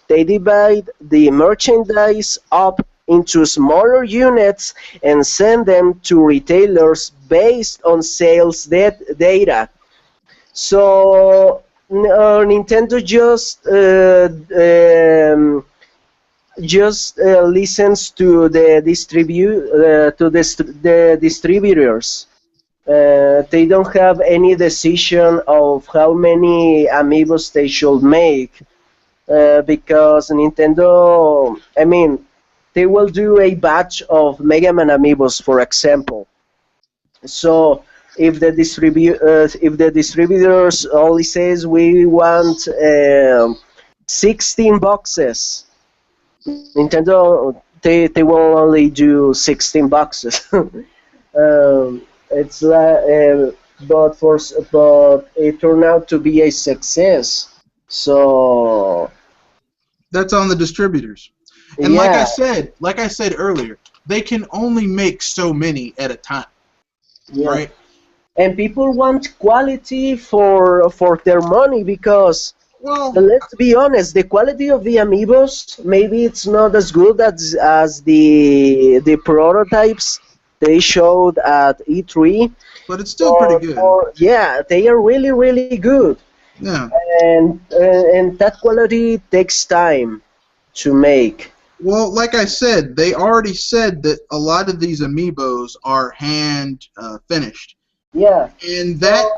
They divide the merchandise up into smaller units and send them to retailers based on sales data. So Nintendo just listens to the the distributors. They don't have any decision of how many amiibos they should make, because Nintendo, I mean, they will do a batch of Mega Man amiibos, for example. So if the distributors only says we want 16 boxes, Nintendo, they will only do 16 boxes. It's but it turned out to be a success. So That's on the distributors. And yeah, like I said earlier, they can only make so many at a time, yeah. right? And people want quality for their money, because Well, let's be honest, the quality of the amiibos, maybe it's not as good as the prototypes they showed at E3, but it's still pretty good. yeah, they are really really good, Yeah. and that quality takes time to make. Well, like I said, they already said that a lot of these amiibos are hand finished, Yeah, and that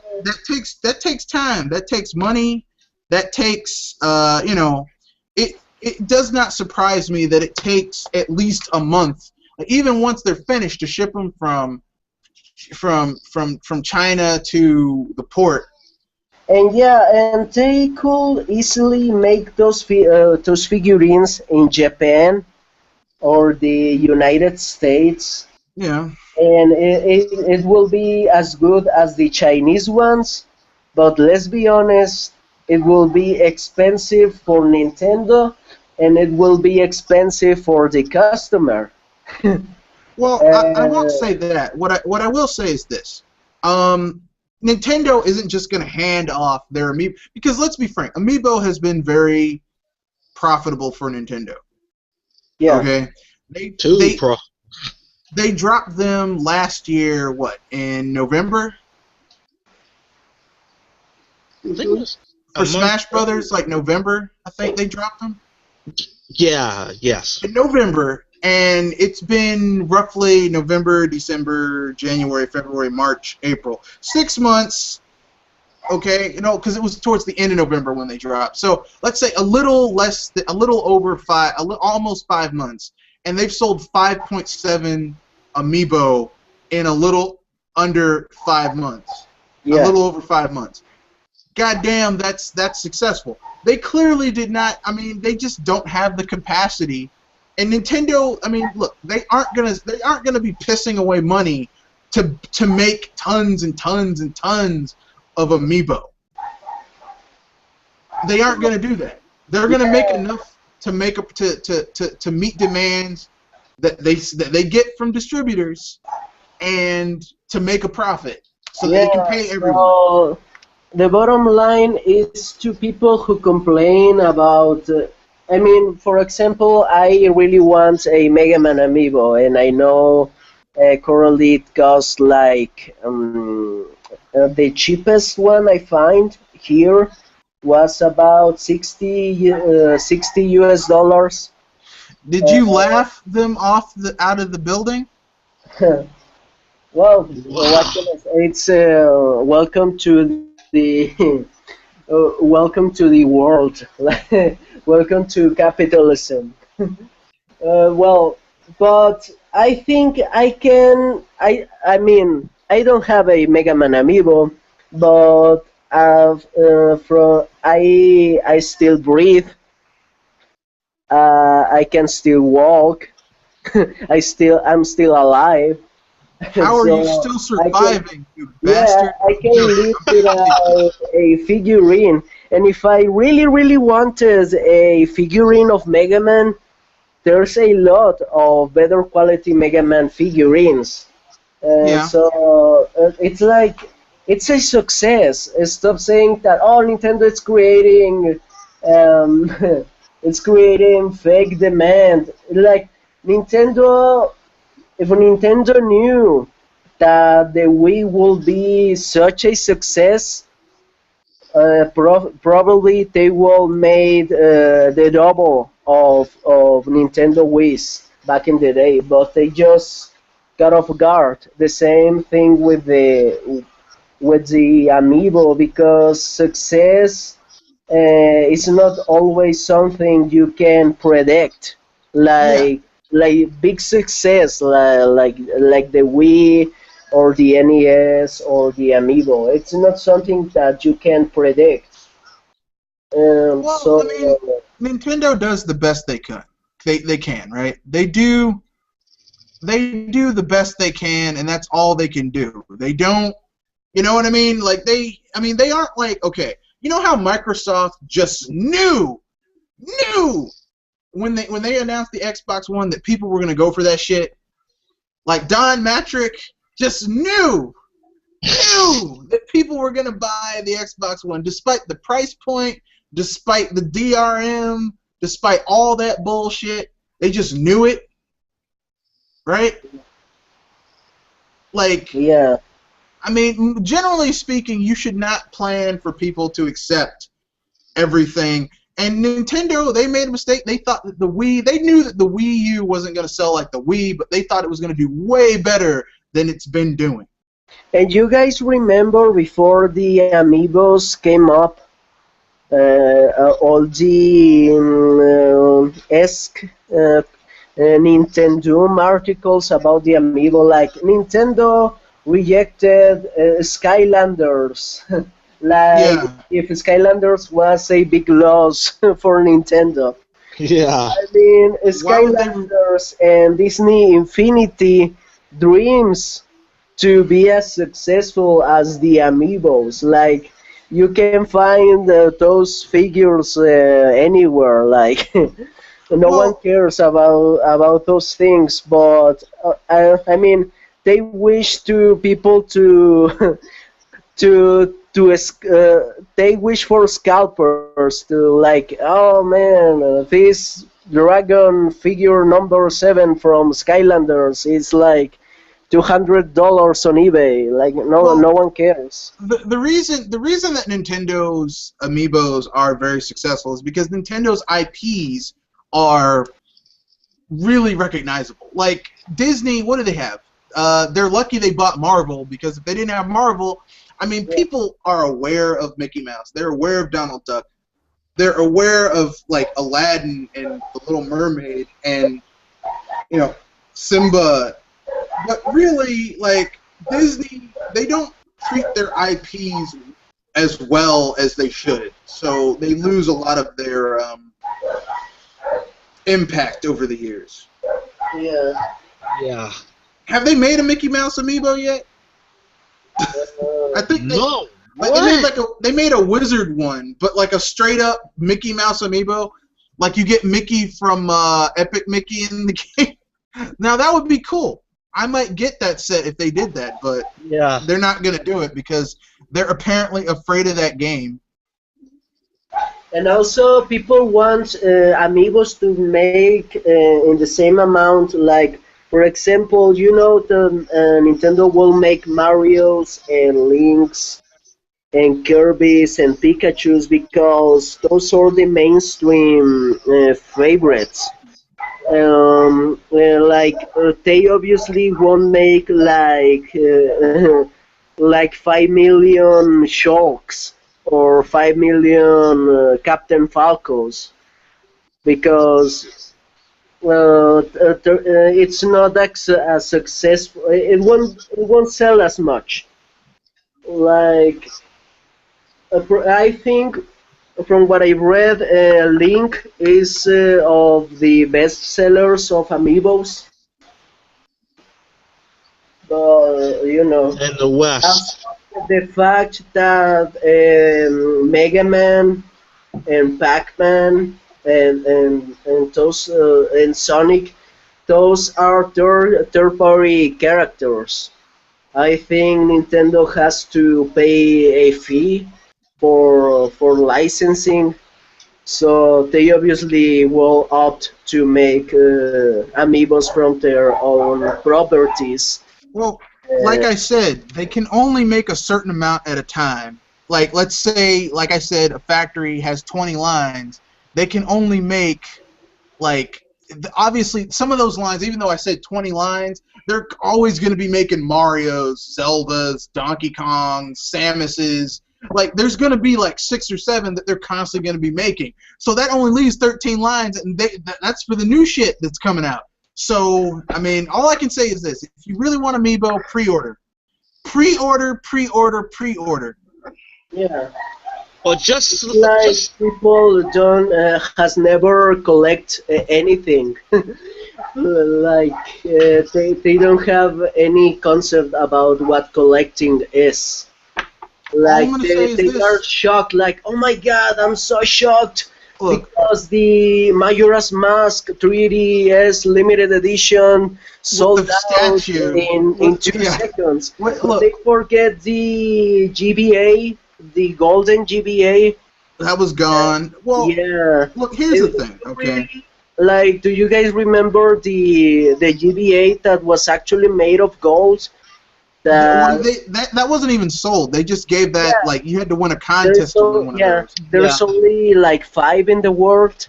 takes time. That takes money. That takes it does not surprise me that it takes at least a month, even once they're finished, to ship them from China to the port. and they could easily make those figurines in Japan or the United States, Yeah. and it will be as good as the Chinese ones, but let's be honest, it will be expensive for Nintendo, and it will be expensive for the customer. Well, I won't say that. What I will say is this. Nintendo isn't just going to hand off their amiibo, because let's be frank, amiibo has been very profitable for Nintendo. Yeah, Okay, they dropped them last year. What, in November I think it was for Smash Brothers? Like November, I think they dropped them. Yeah. Yes. In November, and it's been roughly November, December, January, February, March, April. 6 months, okay, because it was towards the end of November when they dropped. So let's say a little over almost 5 months, and they've sold 5.7 amiibo in a little under 5 months. yeah. A little over 5 months. God damn, that's successful. They clearly did not. I mean, they just don't have the capacity. And Nintendo, I mean, look, they aren't gonna be pissing away money to make tons and tons and tons of amiibo. They aren't gonna do that. They're gonna make enough to meet demands that they get from distributors, and to make a profit, so that they can pay everyone. So the bottom line is to people who complain about. I mean, for example, I really want a Mega Man amiibo, and I know currently it costs like the cheapest one I find here was about 60 US dollars. Did you laugh them out of the building? Well, what can I say? It's welcome to the welcome to the world. Welcome to capitalism. Well, but I think I can. I mean, I don't have a Mega Man amiibo, but I still breathe. I can still walk. I'm still alive. How are you So still surviving, you yeah, bastard? I can live without a figurine. And if I really, really wanted a figurine of Mega Man, there's a lot of better quality Mega Man figurines. Yeah. So it's like, it's a success. Stop saying that, oh, Nintendo is creating, it's creating fake demand. Like, Nintendo, if Nintendo knew that the Wii would be such a success, probably they will made the double of Nintendo Wii's back in the day, but they just got off guard. The same thing with the Amiibo because success is not always something you can predict. Yeah. Like big success, like the Wii or the NES or the Amiibo. It's not something that you can predict. Well, So I mean, Nintendo does the best they can. They can, right? They do the best they can, and that's all they can do. They don't, you know what I mean? Like they aren't like, okay, you know how Microsoft just knew when they announced the Xbox One that people were gonna go for that shit. Like Don Matrick just knew that people were gonna buy the Xbox One, despite the price point, despite the DRM, despite all that bullshit. They just knew it, right? Like, yeah, I mean, generally speaking, you should not plan for people to accept everything. And Nintendo, they made a mistake. They thought that they knew that the Wii U wasn't going to sell like the Wii, but they thought it was going to do way better than it's been doing. and you guys remember before the Amiibos came up, all the esque Nintendo articles about the Amiibo, like Nintendo rejected Skylanders, like Yeah. if Skylanders was a big loss for Nintendo. Yeah. I mean, Why would they? Skylanders and Disney Infinity dreams to be as successful as the Amiibos. Like, you can find those figures anywhere. Like, no one Well, cares about those things. But I mean, they wish to people to they wish for scalpers to like, oh man, this dragon figure number 7 from Skylanders is like $200 on eBay. Like, no well, one cares. the reason that Nintendo's amiibos are very successful is because Nintendo's IPs are really recognizable. Like Disney, what do they have? They're lucky they bought Marvel, because if they didn't have Marvel, I mean, Yeah. people are aware of Mickey Mouse. They're aware of Donald Duck. They're aware of like Aladdin and the Little Mermaid and Simba. But really, like Disney, they don't treat their IPs as well as they should. So they lose a lot of their impact over the years. Yeah. Yeah. Have they made a Mickey Mouse amiibo yet? I think No. they made a wizard one, but like a straight up Mickey Mouse amiibo. Like you get Mickey from Epic Mickey in the game. Now that would be cool. I might get that set if they did that, but Yeah. they're not gonna do it because they're apparently afraid of that game. And also, people want amiibos to make in the same amount. Like, for example, the Nintendo will make Mario's and Link's and Kirby's and Pikachu's because those are the mainstream favorites. They obviously won't make like 5 million Shulks or 5 million Captain Falcons because it's not as successful. It won't sell as much. Like, I think from what I read, Link is of the best sellers of amiibos. In the West. The fact that Mega Man and Pac-Man and those and Sonic, those are third-party characters. I think Nintendo has to pay a fee for licensing. So they obviously will opt to make amiibos from their own properties. Well, like I said, they can only make a certain amount at a time. Like, let's say, like I said, a factory has 20 lines. They can only make, like, obviously, some of those lines, even though I said 20 lines, they're always going to be making Mario's, Zelda's, Donkey Kong's, Samus's. Like, there's going to be, like, 6 or 7 that they're constantly going to be making. So that only leaves 13 lines, and that's for the new shit that's coming out. So, I mean, all I can say is this. If you really want Amiibo, pre-order. Pre-order, pre-order, pre-order. Yeah. Or just People don't has never collect anything. They don't have any concept about what collecting is. Like they are shocked, like, oh my god, I'm so shocked. Look, because the Majora's Mask 3DS limited edition sold out in 2 seconds. They forget the GBA, the golden GBA. That was gone. Well, yeah. Look, here's the thing, okay? Like, do you guys remember the GBA that was actually made of gold? That wasn't even sold. They just gave that, like, you had to win a contest to win one of those. There's only like 5 in the world.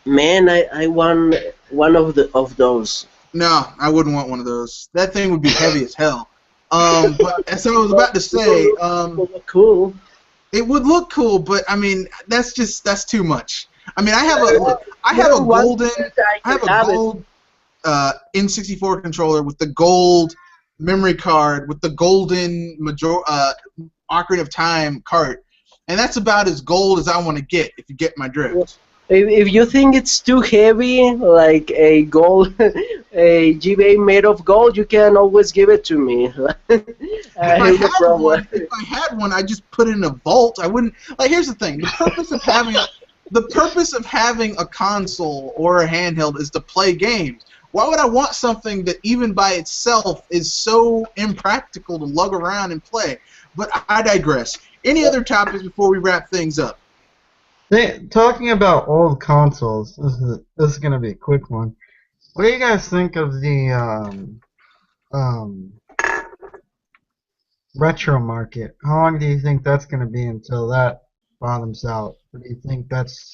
Man, I want one of those. No, I wouldn't want one of those. That thing would be heavy as hell. But as I was about to say, cool. It would look cool, but I mean, that's too much. I mean, I have a gold N64 controller with the gold memory card with the golden Ocarina of Time cart, and that's about as gold as I want to get. If you get my drift. If you think it's too heavy, like a gold, a GBA made of gold, you can always give it to me. If I had one, I'd just put it in a vault. I wouldn't. Like, here's the thing: the purpose of having a console or a handheld is to play games. Why would I want something that even by itself is so impractical to lug around and play? But I digress. Any other topics before we wrap things up? Talking about old consoles, this is gonna be a quick one. What do you guys think of the retro market? How long do you think that's gonna be until that bottoms out? Or do you think that's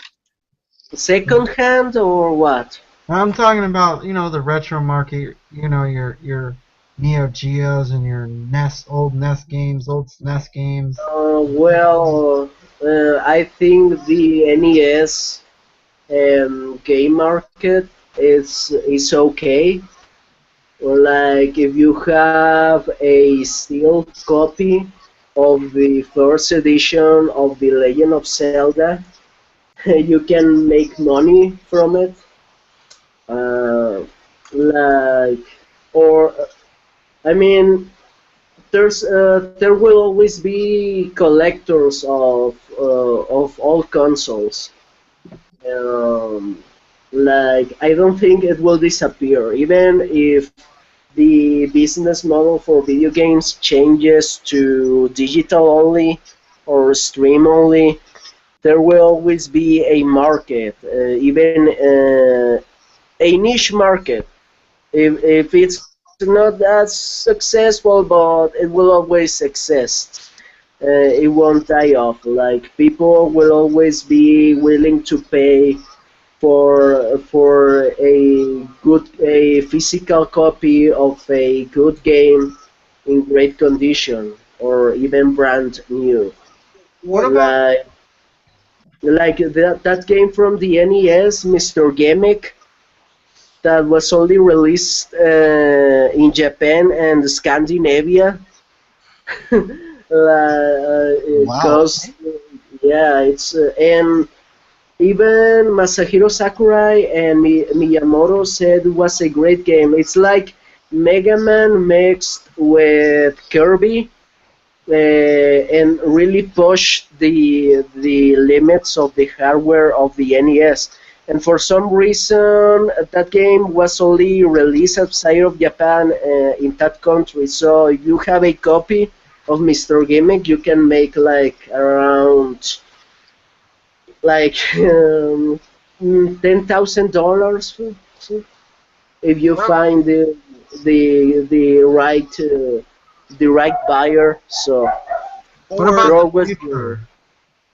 second hand or what? I'm talking about, the retro market. Your Neo Geos and your old NES games, old SNES games. I think the NES game market is okay. Like, if you have a sealed copy of the first edition of The Legend of Zelda, you can make money from it. I mean, there will always be collectors of all consoles. I don't think it will disappear, even if the business model for video games changes to digital only or stream only. There will always be a market, even a niche market. If it's not as successful, but it will always exist. It won't die off. Like, people will always be willing to pay for a physical copy of a good game in great condition or even brand new. What about that game from the NES, Mr. Gimmick, that was only released in Japan and Scandinavia. It's and even Masahiro Sakurai and Miyamoto said it was a great game. It's like Mega Man mixed with Kirby, and really pushed the limits of the hardware of the NES. And for some reason, that game was only released outside of Japan in that country. So if you have a copy of Mr. Gimmick, you can make like around like $10,000 if you find the right buyer. So What Or you're about the always good. future?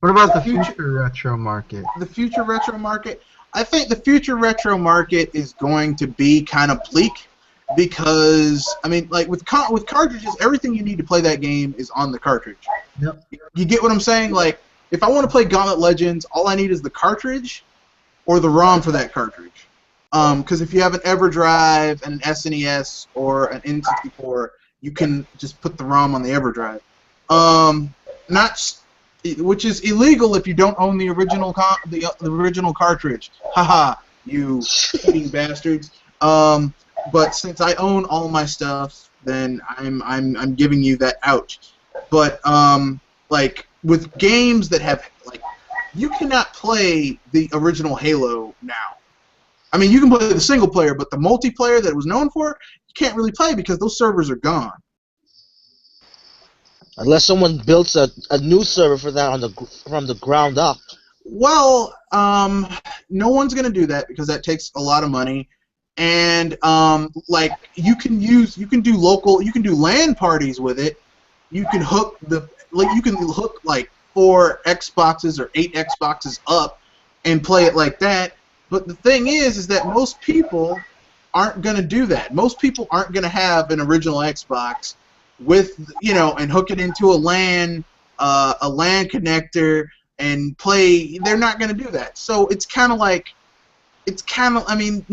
What about the the future future retro market? the future retro market. I think the future retro market is going to be kind of bleak because I mean, like with cartridges, everything you need to play that game is on the cartridge. Yep. You get what I'm saying? Like, if I want to play Gauntlet Legends, all I need is the cartridge or the ROM for that cartridge. Because if you have an EverDrive and an SNES or an N64, you can just put the ROM on the EverDrive. Not which is illegal if you don't own the original the original cartridge. Haha, you cheating bastards. But since I own all my stuff, then I'm giving you that out. But like with games that have like, you cannot play the original Halo now. I mean, you can play the single player, but the multiplayer that it was known for, you can't really play because those servers are gone. Unless someone builds a new server for that from the ground up. Well, no one's gonna do that because that takes a lot of money, and like you can do LAN parties with it. You can hook like 4 Xboxes or 8 Xboxes up and play it like that. But the thing is that most people aren't gonna do that. Most people aren't gonna have an original Xbox with and hook it into a LAN connector and play. They're not going to do that. So it's kind of I mean,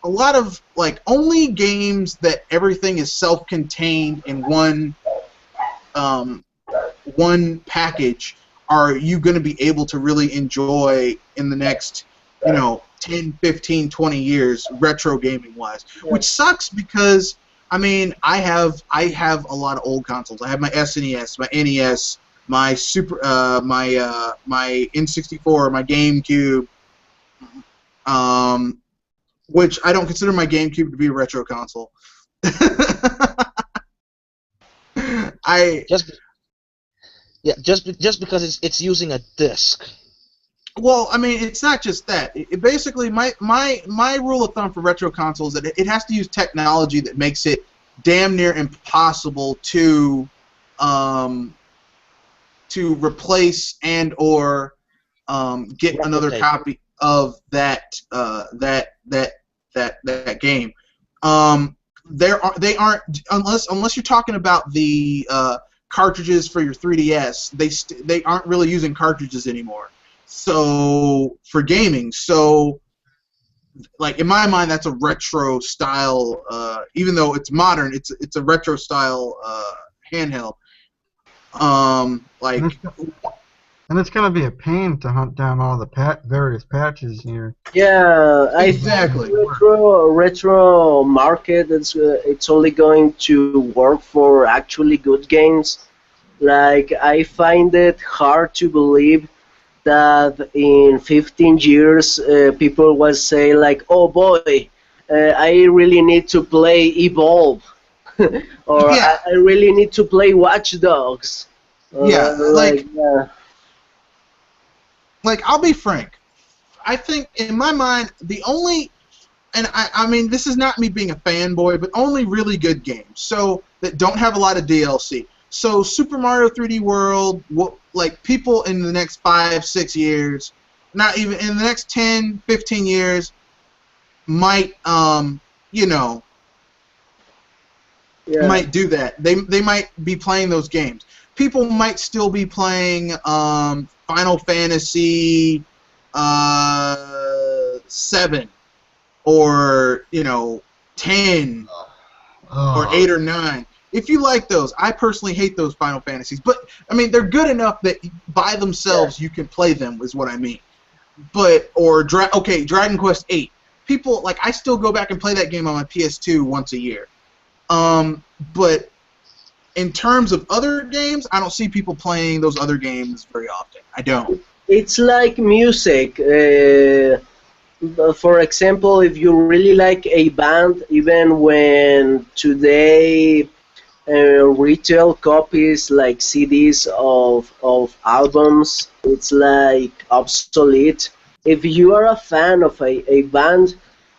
a lot of like only games that everything is self-contained in one package are you going to be able to really enjoy in the next 10, 15, 20 years retro gaming wise, which sucks because I mean, I have a lot of old consoles. I have my SNES, my NES, my my N64, my GameCube, which I don't consider my GameCube to be a retro console. Just because it's using a disc. Well, I mean, it's not just that. It basically, my rule of thumb for retro consoles is that it has to use technology that makes it damn near impossible to replace and or get another copy of that game. They aren't unless you're talking about the cartridges for your 3DS. They aren't really using cartridges anymore. So for gaming, like in my mind, that's a retro style. Even though it's modern, it's a retro style handheld. Like, and it's gonna be a pain to hunt down all the various patches here. Yeah, I exactly. think retro market it's only going to work for actually good games. Like I find it hard to believe that in 15 years people will say like, oh boy, I really need to play Evolve or yeah. I really need to play Watch Dogs. Like I'll be frank, I think in my mind the only, and I mean this is not me being a fanboy, but only really good games that don't have a lot of DLC. So Super Mario 3D World, like people in the next 5, 6 years, not even in the next 10, 15 years, might might do that. They might be playing those games. People might still be playing Final Fantasy 7 or 10 or 8 or 9. If you like those, I personally hate those Final Fantasies, but I mean they're good enough that by themselves you can play them, is what I mean. But Dragon Quest 8. People like I still go back and play that game on my PS2 once a year. But in terms of other games, I don't see people playing those other games very often. I don't. It's like music. For example, if you really like a band, even when today retail copies like CDs of albums. It's like obsolete. If you are a fan of a band,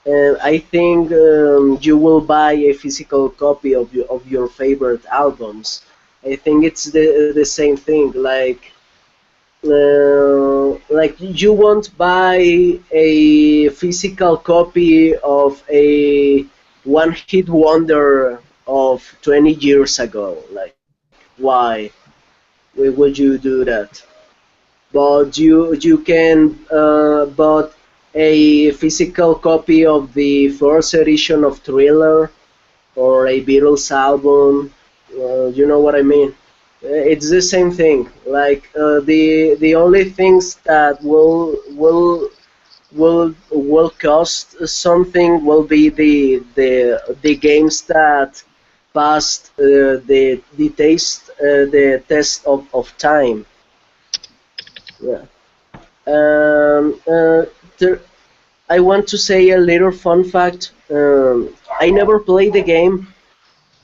I think you will buy a physical copy of your favorite albums. I think it's the same thing. Like you won't buy a physical copy of a one-hit wonder of 20 years ago. Like, why? Why would you do that? But you can bought a physical copy of the first edition of Thriller or a Beatles album. You know what I mean? It's the same thing. Like the only things that will cost something will be the games that passed the test of time. Yeah. There, I want to say a little fun fact. I never played the game,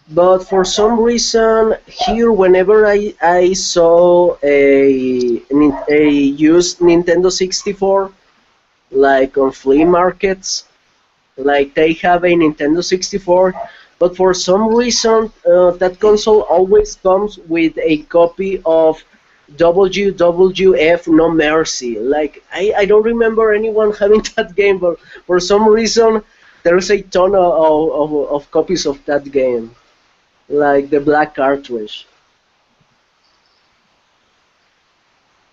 but for some reason here, whenever I saw a used Nintendo 64, like on flea markets, like they have a Nintendo 64, but for some reason that console always comes with a copy of WWF No Mercy. Like I don't remember anyone having that game, but for some reason there's a ton of copies of that game, like the black cartridge.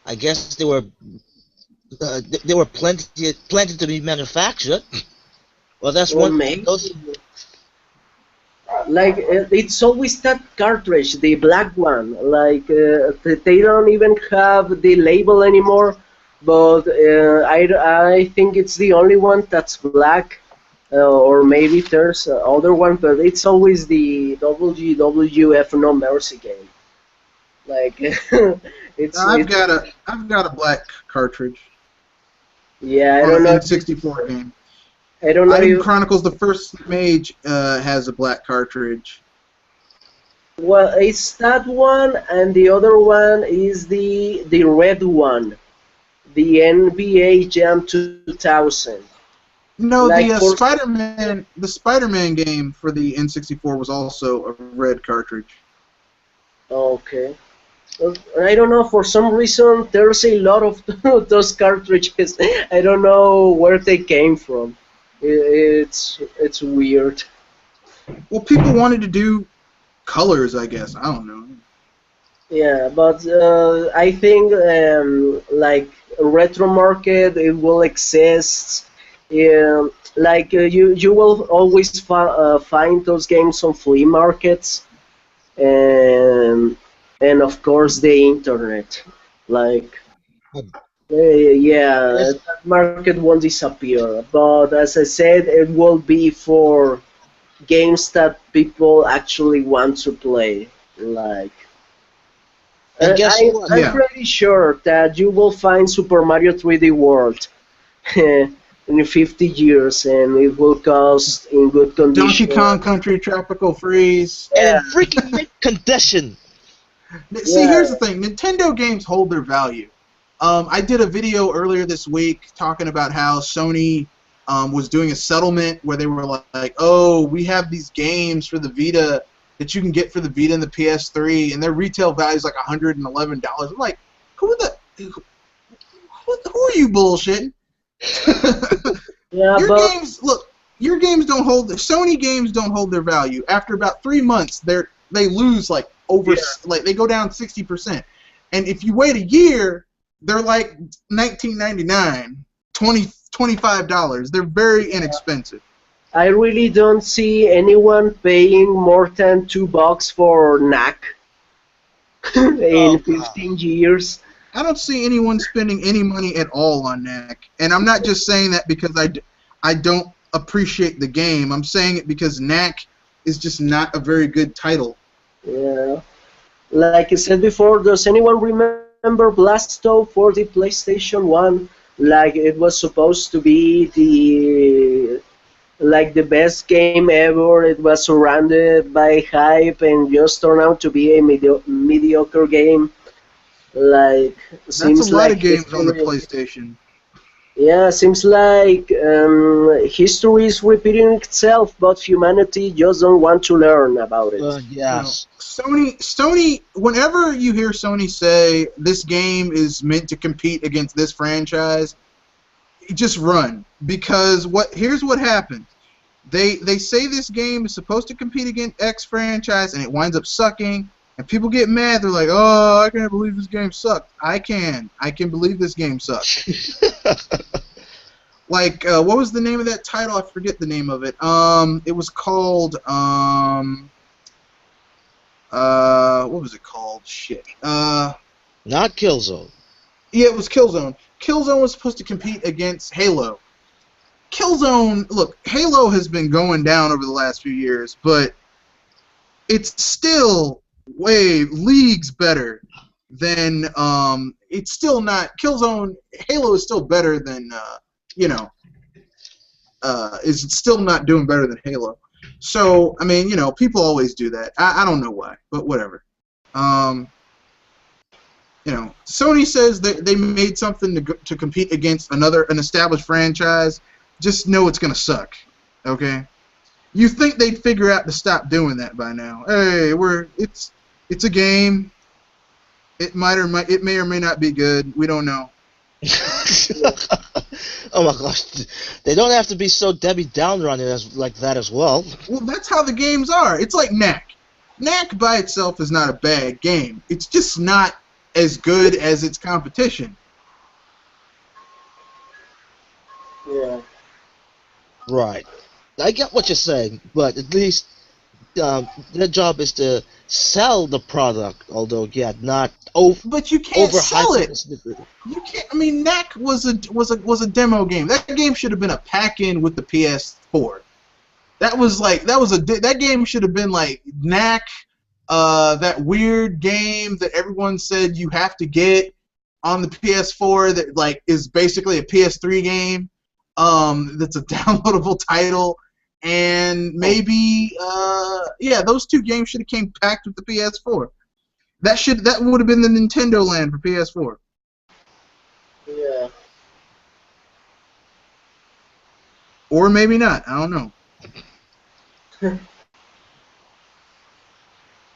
I guess they were plenty to be manufactured. Well, that's Or one. maybe Those like it's always that cartridge, the black one. Like they don't even have the label anymore, but I think it's the only one that's black. Or maybe there's other one, but it's always the WWF No Mercy game. Like I've it's got a black cartridge yeah. I on don't an know. N64 game. I don't know. Item Chronicles: The First Mage has a black cartridge. Well, it's that one, and the other one is the red one, the NBA Jam 2000. No, Like for The Spider-Man game for the N64 was also a red cartridge. okay. I don't know. For some reason, there's a lot of those cartridges. I don't know where they came from. It's weird. Well, people wanted to do colors, I guess. I don't know. Yeah, but I think like retro market, it will exist. Like you will always find those games on flea markets, and and of course the internet. Like yeah, yes, that market won't disappear. But as I said, it will be for games that people actually want to play. Like and guess what? I'm Yeah. pretty sure that you will find Super Mario 3D World in 50 years, and it will cost in good Donkey condition. Kong Country Tropical Freeze. And Yeah, in freaking mint condition. See, yeah, here's the thing. Nintendo games hold their value. I did a video earlier this week talking about how Sony was doing a settlement where they were like, oh, we have these games for the Vita that you can get for the Vita and the PS3, and their retail value is like $111. I'm like, who are you bullshitting? yeah. Your But games, look, your games don't hold. Sony games don't hold their value. After about 3 months, they lose like like they go down 60%. And if you wait a year, they're like $19.99, $25. They're very inexpensive. I really don't see anyone paying more than $2 for NAC Oh in God. 15 years. I don't see anyone spending any money at all on NAC. And I'm not just saying that because I don't appreciate the game. I'm saying it because NAC is just not a very good title. Yeah. Like I said before, does anyone remember Blasto for the PlayStation 1? Like it was supposed to be like the best game ever. It was surrounded by hype and just turned out to be a mediocre game. Like That's a seems lot like of games on the history. PlayStation. Yeah, seems like history is repeating itself, but humanity just don't want to learn about it. You know, Yes. Sony. Whenever you hear Sony say this game is meant to compete against this franchise, just run, because here's what happens. They say this game is supposed to compete against X franchise, and it winds up sucking, and people get mad. They're like, "Oh, I can't believe this game sucked." I can believe this game sucked. Like, what was the name of that title? I forget the name of it. It was called what was it called? Shit. Not Killzone. Yeah, it was Killzone. Killzone was supposed to compete against Halo. Killzone, look, Halo has been going down over the last few years, but it's still leagues better than, it's still not, Killzone, Halo is still better than, is still not doing better than Halo. So, I mean, people always do that. I don't know why, but whatever. Sony says that they made something to compete against an established franchise. Just know it's gonna suck. Okay? You think they'd figure out to stop doing that by now? Hey, it's a game. It may or may not be good. We don't know. Oh my gosh, they don't have to be so Debbie Downer on it like that as well. Well, that's how the games are. It's like Knack. Knack by itself is not a bad game. It's just not as good as its competition. Yeah. Right. I get what you're saying, but at least their job is to sell the product, although not But you can't sell overhype it. You can't. I mean, Knack was a demo game. That game should have been a pack-in with the PS4. That game should have been like Knack, that weird game that everyone said you have to get on the PS4 that like is basically a PS3 game. That's a downloadable title, and maybe those two games should have came packed with the PS4. That would have been the Nintendo Land for PS4. Yeah. Or maybe not. I don't know.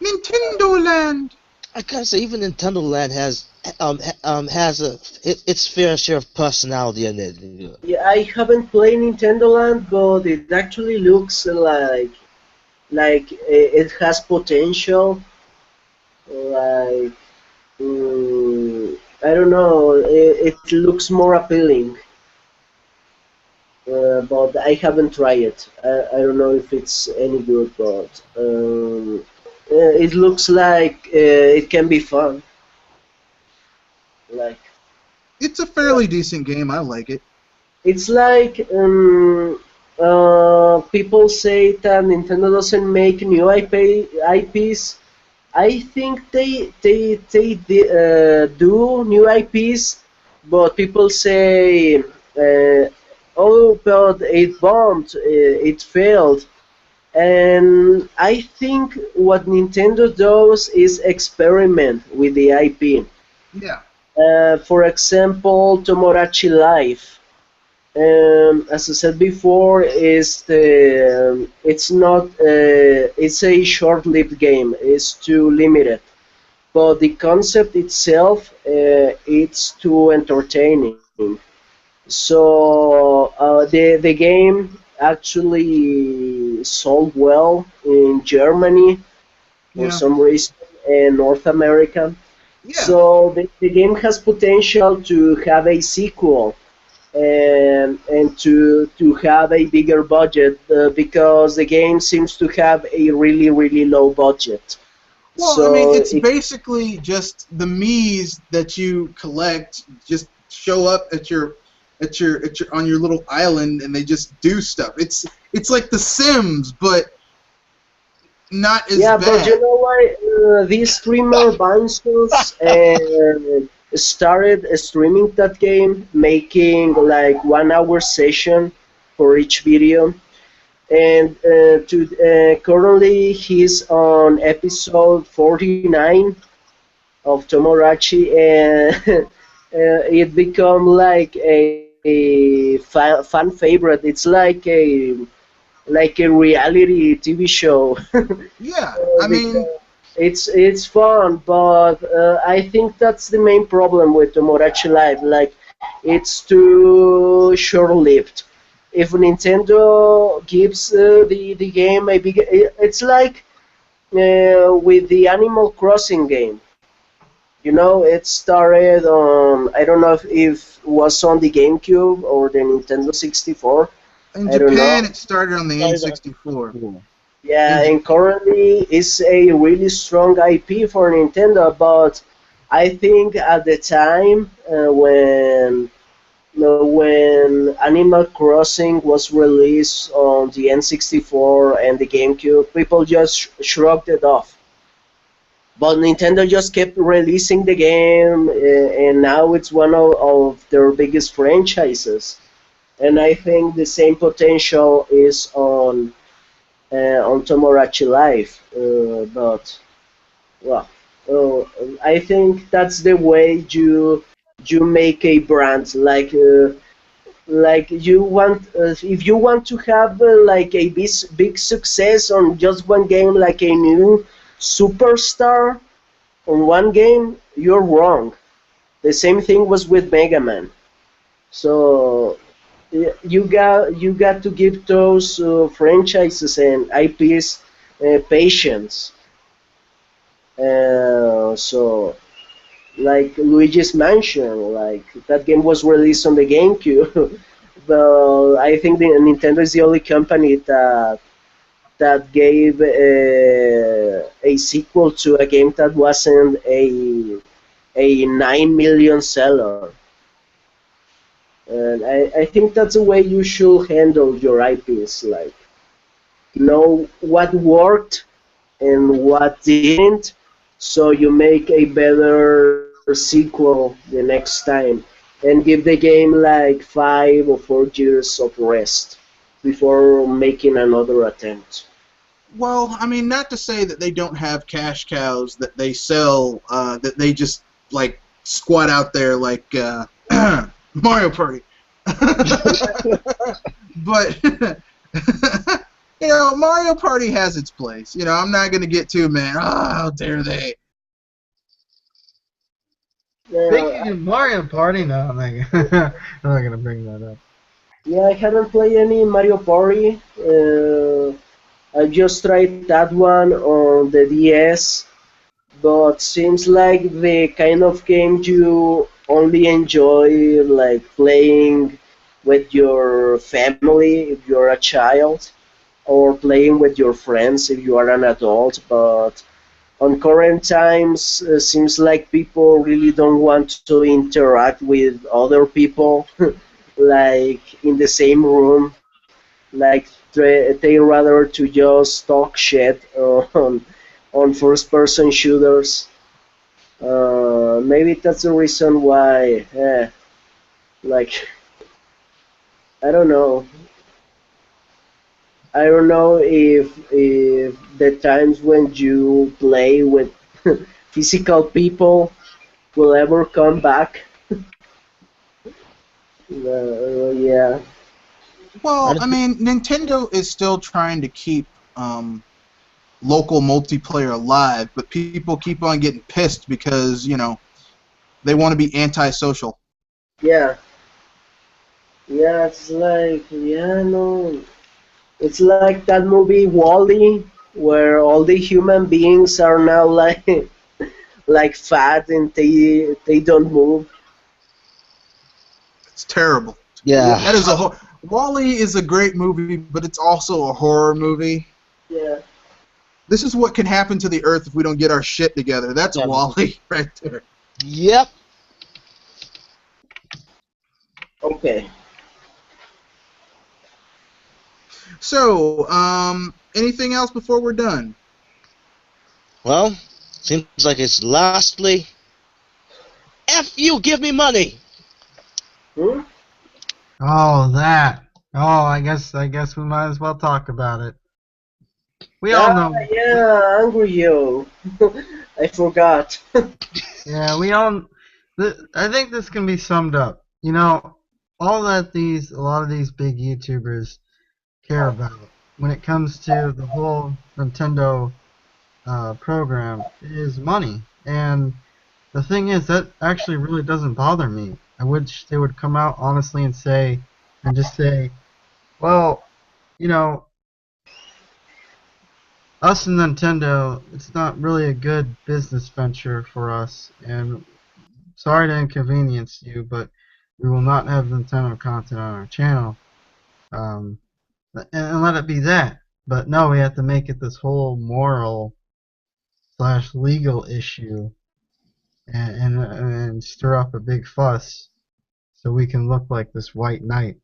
Nintendo Land. I gotta say, even Nintendo Land has its fair share of personality in it. Yeah, I haven't played Nintendo Land, but it actually looks like it has potential. Like, I don't know, it looks more appealing. But I haven't tried it. I don't know if it's any good, but it looks like it can be fun. Like, It's a fairly decent game. I like it. it's like people say that Nintendo doesn't make new IPs. I think they do new IPs, but people say, oh, but it bombed, it failed. And I think what Nintendo does is experiment with the IP. Yeah. For example, Tomodachi Life. As I said before, it's not it's a short-lived game. It's too limited, but the concept itself it's too entertaining. So the game actually sold well in Germany for some reason and North America. Yeah. So the game has potential to have a sequel and to have a bigger budget because the game seems to have a really low budget. Well, So I mean, it's basically just the Miis that you collect just show up at your on your little island and they just do stuff. It's like The Sims, but not as bad. but you know why this streamer Bansos started streaming that game, making like 1 hour session for each video. and currently he's on episode 49 of Tomodachi, and it become like a fan favorite. It's like a reality TV show. Yeah, I mean, Because it's fun, but I think that's the main problem with Tomodachi Life. Like, it's too short-lived. If Nintendo gives the game a big, it's like with the Animal Crossing game. You know, it started on, I don't know if it was on the GameCube or the Nintendo 64. in I don't know. Japan it started on the N64. Yeah, In J- and currently it's a really strong IP for Nintendo, but I think at the time when Animal Crossing was released on the N64 and the GameCube, people just shrugged it off. But Nintendo just kept releasing the game, and now it's one of their biggest franchises. And I think the same potential is on Tomodachi Life. But well, I think that's the way you make a brand. Like you want if you want to have like a big success on just one game, like a new superstar on one game, you're wrong. The same thing was with Mega Man. So you got to give those franchises and IPs patience. So like Luigi's Mansion, like that game was released on the GameCube, but I think the Nintendo is the only company that gave a sequel to a game that wasn't a 9 million seller. And I think that's the way you should handle your IPs. Like, know what worked and what didn't, so you make a better sequel the next time, and give the game like 5 or 4 years of rest before making another attempt. well, I mean, not to say that they don't have cash cows that they sell, that they just like squat out there like Mario Party. But Mario Party has its place. I'm not gonna get too mad. Oh, how dare they? Yeah, Speaking of Mario Party, no, I'm not gonna bring that up. yeah, I haven't played any Mario Party. I just tried that one on the DS, but seems like the kind of game you only enjoy like playing with your family if you're a child, or playing with your friends if you are an adult. But on current times, seems like people really don't want to interact with other people, like in the same room. Like they rather to just talk shit on first-person shooters. Maybe that's the reason why. Like, I don't know. I don't know if the times when you play with physical people will ever come back. Yeah. Well, I mean, Nintendo is still trying to keep local multiplayer alive, but people keep on getting pissed because they want to be antisocial. Yeah. Yeah. It's like, yeah, no. It's like that movie Wall-E, where all the human beings are now like like fat and they don't move. It's terrible. Yeah. That is Wall-E is a great movie, but it's also a horror movie. Yeah. This is what can happen to the Earth if we don't get our shit together. That's Yeah. Wall-E right there. Yep. Okay. So, anything else before we're done? Well, seems like it's lastly, F you, give me money. Hmm? Oh, that. Oh, I guess we might as well talk about it. We all know. Yeah, Angry Yo. I forgot. Yeah, we all. I think this can be summed up. You know, all that a lot of these big YouTubers care about when it comes to the whole Nintendo program is money. And the thing is, that actually really doesn't bother me. I wish they would come out honestly and just say, well, you know, us and Nintendo, it's not really a good business venture for us, and sorry to inconvenience you, but we will not have Nintendo content on our channel. Um, and let it be that. But no, we have to make it this whole moral slash legal issue and stir up a big fuss so we can look like this white knight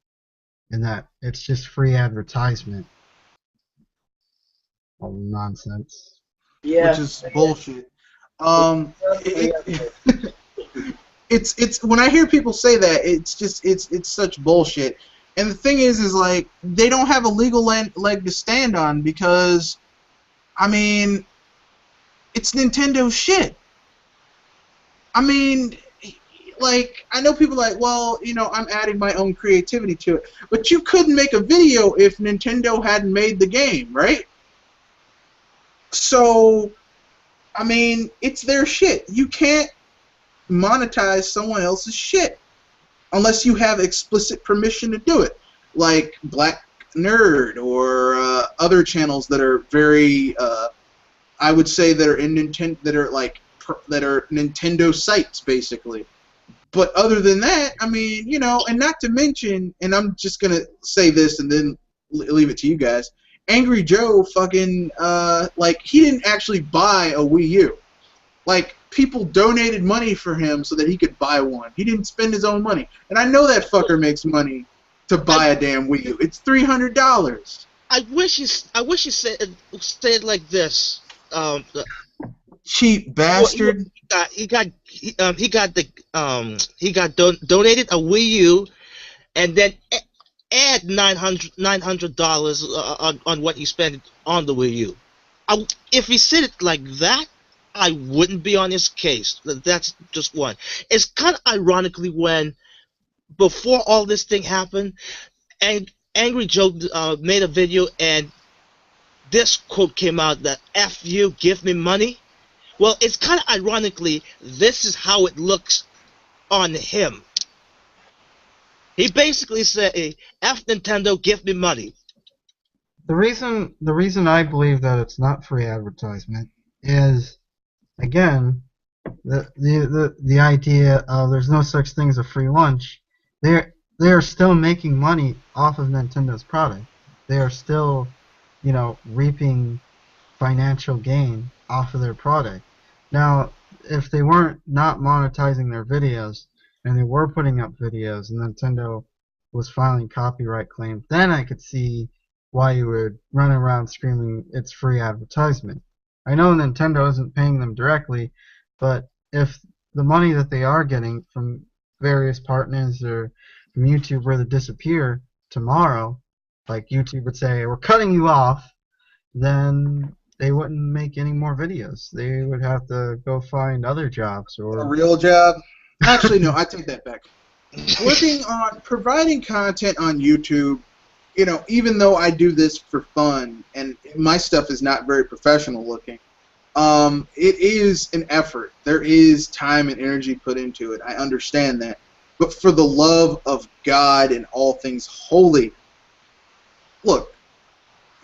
and that it's just free advertisement. All nonsense. which Yeah, is I guess. bullshit. It's Um, not free it, advertising. it's when I hear people say that, it's just it's such bullshit. And the thing is like they don't have a legal leg to stand on because I mean it's Nintendo shit. I mean, like I know people are like, well, you know, I'm adding my own creativity to it, but you couldn't make a video if Nintendo hadn't made the game, right? So I mean, it's their shit. You can't monetize someone else's shit unless you have explicit permission to do it, like Black Nerd or other channels that are very, I would say, that are in Nintendo, that are like that are Nintendo sites basically. But other than that, I mean, you know, and not to mention, and I'm just gonna say this and then leave it to you guys. Angry Joe fucking like he didn't actually buy a Wii U. Like, people donated money for him so that he could buy one. He didn't spend his own money. And I know that fucker makes money to buy a damn Wii U. It's $300. I wish he said it like this. Um, Cheap bastard. he got donated a Wii U, and then add $900 on what he spent on the Wii U. If he said it like that, I wouldn't be on his case. That's just one. It's kind of ironically when before all this thing happened, and Angry Joe made a video and this quote came out that "F you, give me money." Well, it's kind of ironically this is how it looks on him. He basically said, "F Nintendo, give me money." The reason I believe that it's not free advertisement is again the idea of there's no such thing as a free lunch. They are still making money off of Nintendo's product. They are still, reaping financial gain off of their product. Now, if they weren't not monetizing their videos and they were putting up videos and Nintendo was filing copyright claims, then I could see why you would run around screaming it's free advertisement. I know Nintendo isn't paying them directly, but if the money that they are getting from various partners or from YouTube were to disappear tomorrow, like YouTube would say, we're cutting you off, then they wouldn't make any more videos. They would have to go find other jobs A or real job. Actually, no, I take that back. Working on providing content on YouTube, you know, even though I do this for fun and my stuff is not very professional looking, it is an effort. There is time and energy put into it. I understand that. But for the love of God and all things holy, look,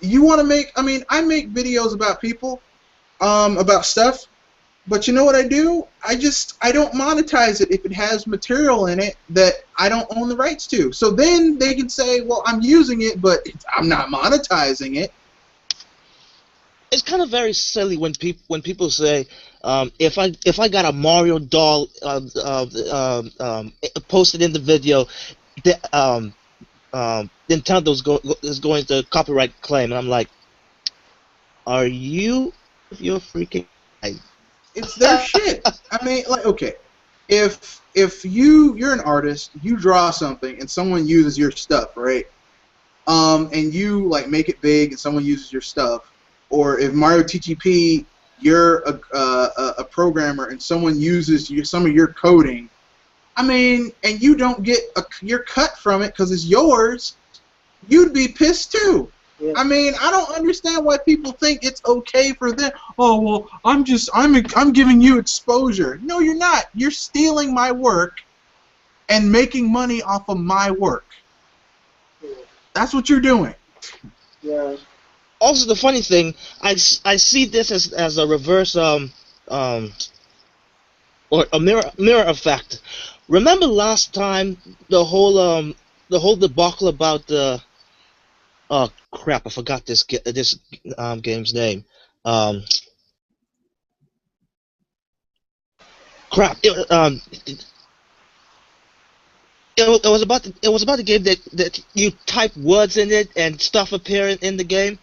you want to make, I mean, I make videos about people, about stuff, but you know what I do? I don't monetize it if it has material in it that I don't own the rights to. So then they can say, well, I'm using it, but I'm not monetizing it. It's kind of very silly when people say, if I got a Mario doll posted in the video, the, is going to copyright claim, and I'm like, are you your freaking mind? It's their shit. I mean, like, okay, if you're an artist, you draw something, and someone uses your stuff, right? and you like make it big and someone uses your stuff, or if Mario TGP, you're a programmer and someone uses some of your coding, I mean, and you don't get your cut from it because it's yours, you'd be pissed too. Yeah. I mean, I don't understand why people think it's okay for them. Oh well, I'm giving you exposure. No, you're not. You're stealing my work and making money off of my work. That's what you're doing. Yeah. Also, the funny thing, I see this as a reverse or a mirror effect. Remember last time the whole debacle about the crap, I forgot this game's name. Crap. It was about the game that you type words in it and stuff appear in the game.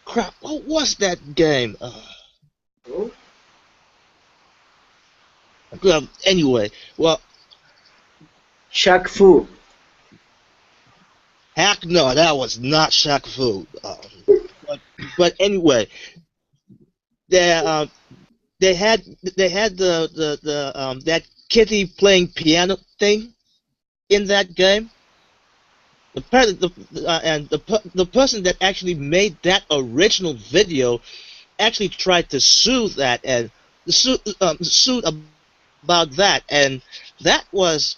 Crap. What was that game? Anyway, well, Shaq Fu. heck no, that was not Shaq Fu. But anyway, they had the that kitty playing piano thing in that game. The person that actually made that original video actually tried to sue that and sued about that, and that was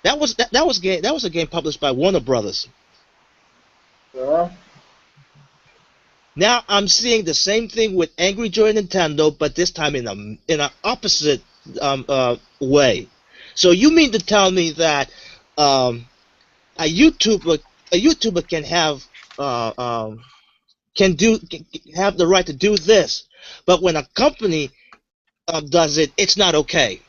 a game published by Warner Brothers. Now I'm seeing the same thing with Angry Joe Nintendo, but this time in an opposite way. So you mean to tell me that a YouTuber can have have the right to do this, but when a company does it, it's not okay.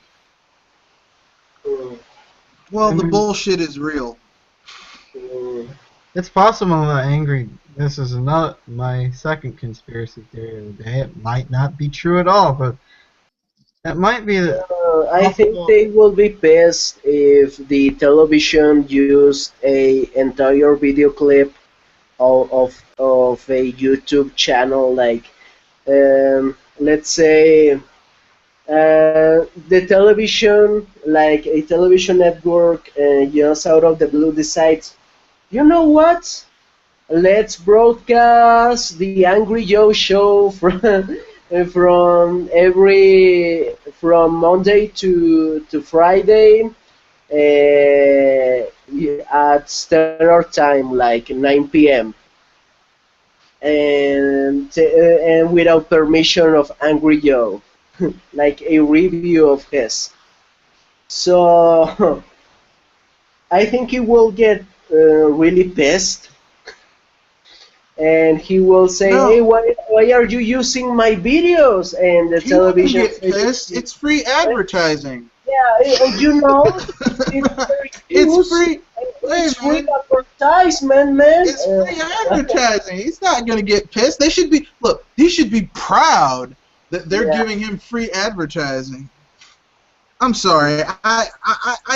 Well, the bullshit is real. It's possible that angry. This is not my second conspiracy theory of the day. It might not be true at all, but that might be. I think they will be pissed if the television used a entire video clip of a YouTube channel, like let's say the television, like a television network, just out of the blue decides, you know what? Let's broadcast the Angry Joe show from from Monday to Friday at standard time, like 9 p.m. And without permission of Angry Joe, like a review of his. So I think he will get really pissed, and he will say, No. "Hey, why are you using my videos?" And the He television wouldn't get pissed. It's free advertising. Yeah, and you know, it's very It's free. It's Hey, free man. advertisement, man. It's free advertising. He's not gonna get pissed. They should be. Look, he should be proud that they're giving him free advertising. I'm sorry. I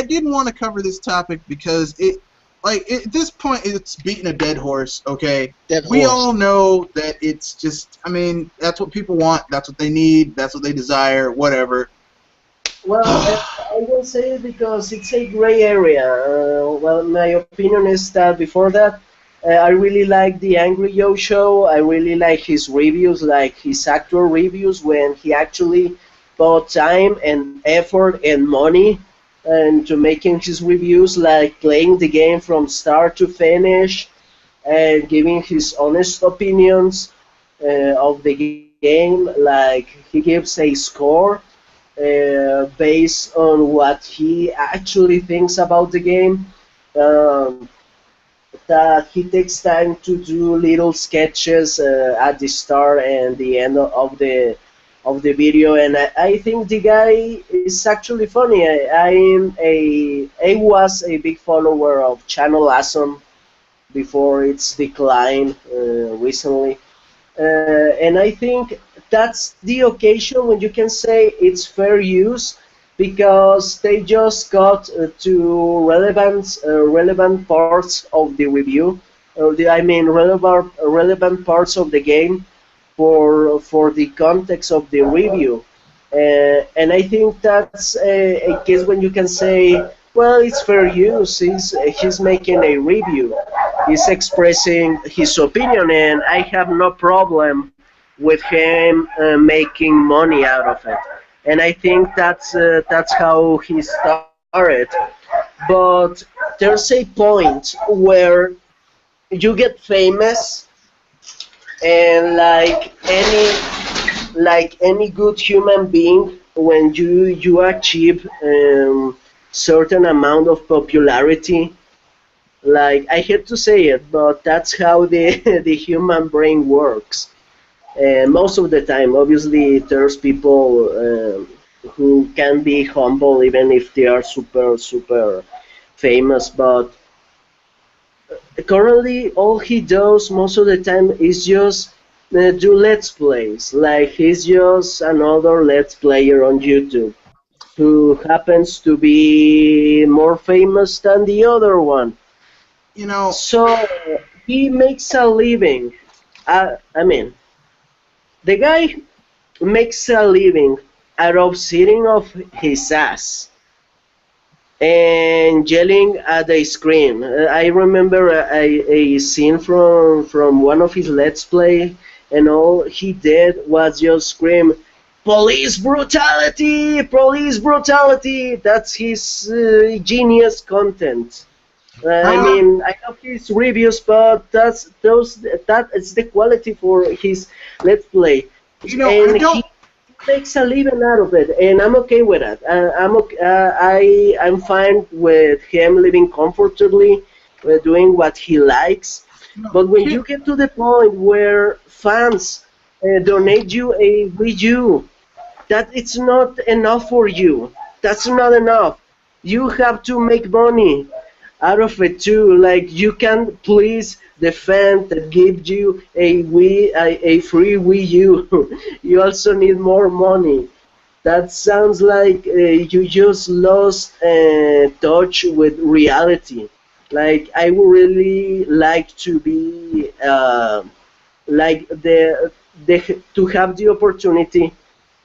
didn't want to cover this topic because at this point it's beating a dead horse. Okay, we all know that it's just. I mean, that's what people want. That's what they need. That's what they desire. Whatever. Well, I will say it because it's a gray area. Well, my opinion is that before that, I really like the Angry Joe show. I really like his reviews, like his actual reviews, when he actually put time and effort and money into making his reviews, like playing the game from start to finish and giving his honest opinions of the game. Like he gives a score based on what he actually thinks about the game. That he takes time to do little sketches at the start and the end of the video, and I think the guy is actually funny. I was a big follower of Channel Awesome before its decline recently. And I think that's the occasion when you can say it's fair use, because they just got to relevant parts of the review, I mean relevant parts of the game for the context of the review. And I think that's a case when you can say, well, it's fair use. He's making a review. He's expressing his opinion, and I have no problem with him making money out of it. And I think that's how he started. But there's a point where you get famous, and like any good human being, when you achieve certain amount of popularity, like I hate to say it, but that's how the the human brain works. And most of the time, obviously, there's people who can be humble even if they are super famous. But currently, all he does most of the time is just do let's plays. Like he's just another let's player on YouTube who happens to be more famous than the other one. You know, So he makes a living. I mean, the guy makes a living out of sitting off his ass and yelling at the screen. I remember a scene from one of his Let's Play, and all he did was just scream, "Police brutality! Police brutality!" That's his genius content. I uh, mean, I love his reviews, but that is the quality for his Let's Play, I and he don't. makes a living out of it, and I'm okay with that. I'm okay, I'm fine with him living comfortably, doing what he likes. No, But when you get to the point where fans donate you a Wii U, that it's not enough for you. That's not enough. You have to make money out of it too. Like you can please the fan that gave you a free Wii U. You also need more money. That sounds like you just lost touch with reality. Like I would really like to be like to have the opportunity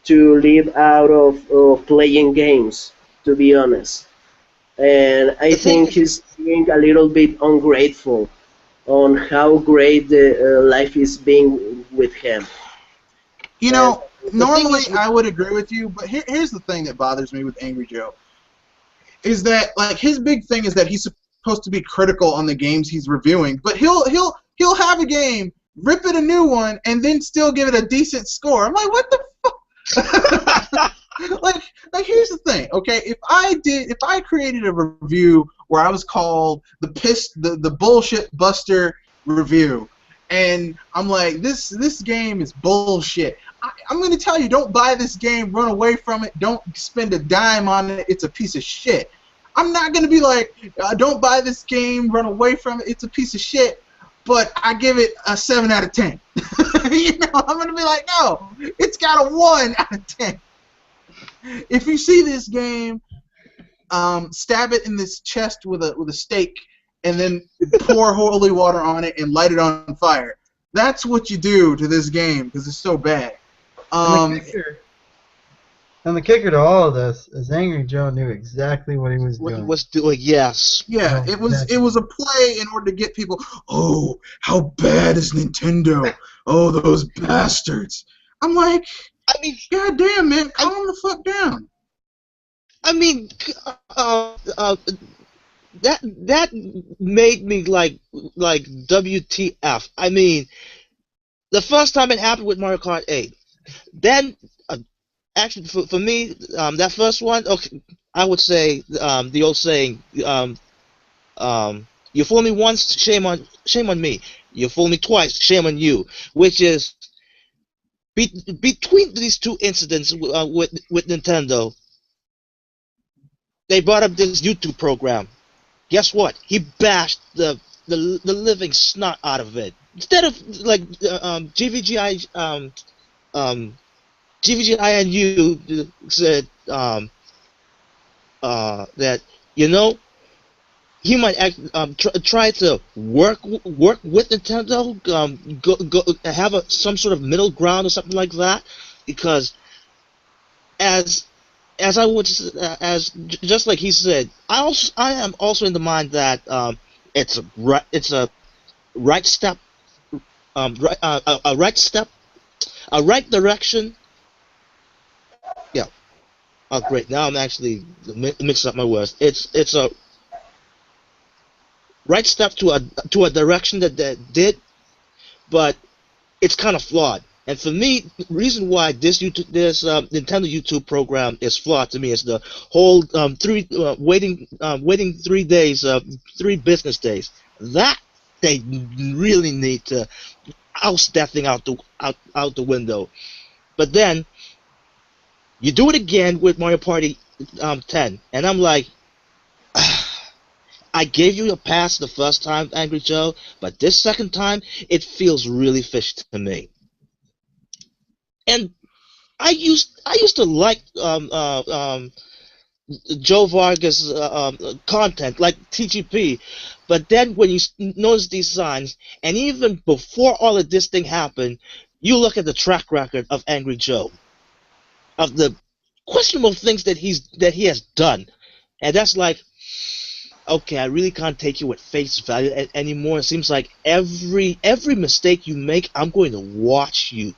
to live out of playing games. To be honest, and I The thing think is, he's being a little bit ungrateful on how great the life is being with him. You And know, the thing normally is, I would agree with you, but here's the thing that bothers me with Angry Joe is that like his big thing is that he's supposed to be critical on the games he's reviewing, but he'll have a game, rip it a new one, and then still give it a decent score. I'm like, what the fuck? like here's the thing, okay? If I created a review where I was called the bullshit buster review, and I'm like, this game is bullshit. I'm gonna tell you, don't buy this game, run away from it, don't spend a dime on it, it's a piece of shit. I'm not gonna be like, don't buy this game, run away from it, it's a piece of shit, but I give it a 7 out of 10. You know, I'm gonna be like, no, it's got a 1 out of 10. If you see this game, stab it in this chest with a stake, and then pour holy water on it and light it on fire. That's what you do to this game because it's so bad. And the kicker, and the kicker to all of this is Angry Joe knew exactly what he was what he doing. was doing, yes. Yeah, Oh, it was exactly. a play in order to get people. Oh, how bad is Nintendo? Oh, those bastards! I'm like, I mean, God damn, man, I, calm the fuck down. I mean, that made me like WTF. I mean, the first time it happened with Mario Kart 8, then actually for me, that first one, okay, I would say the old saying, you fool me once, shame on me. You fool me twice, shame on you. Which is between these two incidents with Nintendo, they brought up this YouTube program. Guess what? He bashed the living snot out of it. Instead of like GVGI GVGI and you said that you know he might try to work with Nintendo, go have some sort of middle ground or something like that, because as as I would just like he said, I am also in the mind that it's a right step, a right step, a right direction. Yeah. Oh, great. Now I'm actually mixing up my words. It's a right step to a direction that did, but it's kind of flawed. And for me, the reason why this Nintendo YouTube program is flawed to me is the whole waiting 3 days, 3 business days. That they really need to oust that thing out the window. But then you do it again with Mario Party 10, and I'm like, I gave you a pass the first time, Angry Joe, but this second time it feels really fishy to me. And I used to like Joe Vargas content like TGP, but then when you notice these signs, and even before all of this thing happened, you look at the track record of Angry Joe, of the questionable things that he has done, and that's like, okay, I really can't take you at face value anymore. It seems like every mistake you make, I'm going to watch you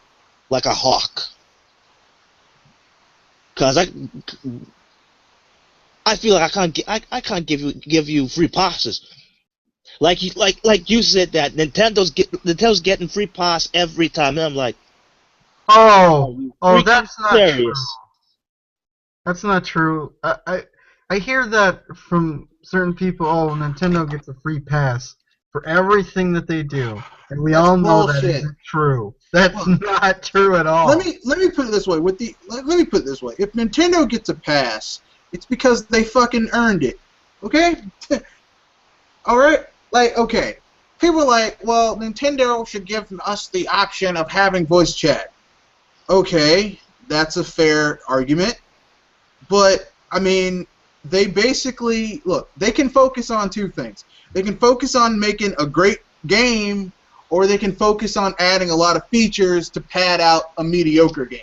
like a hawk. Cause I feel like I can't give you free passes. Like you said that Nintendo's getting free pass every time, and I'm like, Oh, that's not true. serious? That's not true. I hear that from certain people. Oh, Nintendo gets a free pass for everything that they do, and we That's all know that bullshit. isn't true. That's Look, not true at all. let me put it this way. Let me put it this way. If Nintendo gets a pass, it's because they fucking earned it. Okay? All right? Like, okay. People are like, well, Nintendo should give us the option of having voice chat. Okay, that's a fair argument. But, I mean, they basically, look, they can focus on two things. They can focus on making a great game, or they can focus on adding a lot of features to pad out a mediocre game.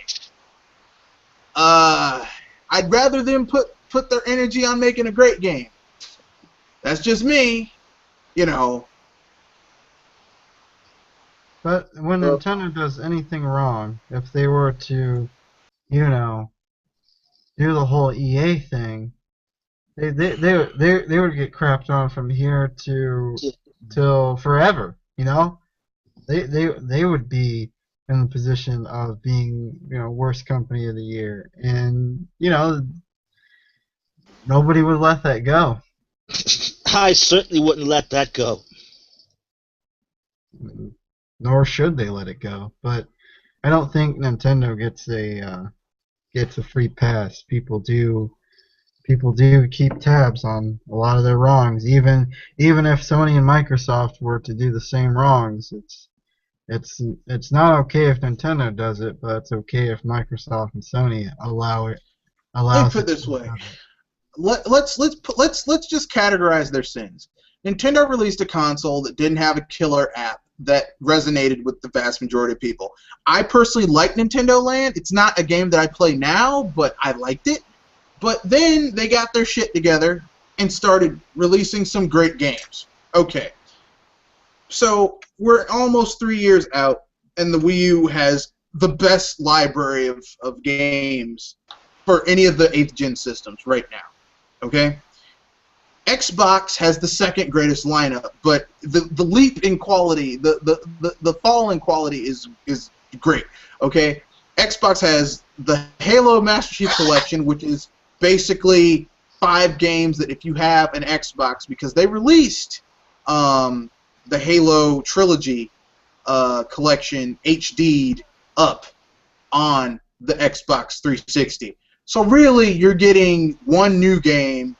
I'd rather them put their energy on making a great game. That's just me, you know. But when Nintendo does anything wrong, if they were to, you know, do the whole EA thing, they would get crapped on from here to till forever. You know, they would be in the position of being, you know, worst company of the year, and you know, nobody would let that go. I certainly wouldn't let that go. Nor should they let it go. But I don't think Nintendo gets a free pass. People do keep tabs on a lot of their wrongs. Even if Sony and Microsoft were to do the same wrongs, it's not okay if Nintendo does it, but it's okay if Microsoft and Sony allow it. Let me put it this way. Let's just categorize their sins. Nintendo released a console that didn't have a killer app that resonated with the vast majority of people. I personally like Nintendo Land. It's not a game that I play now, but I liked it. But then they got their shit together and started releasing some great games. Okay. So we're almost 3 years out, and the Wii U has the best library of games for any of the 8th gen systems right now. Okay? Xbox has the second greatest lineup, but the leap in quality, the fall in quality is great. Okay? Xbox has the Halo Master Chief Collection, which is basically 5 games that if you have an Xbox, because they released the Halo Trilogy collection HD'd up on the Xbox 360. So really, you're getting one new game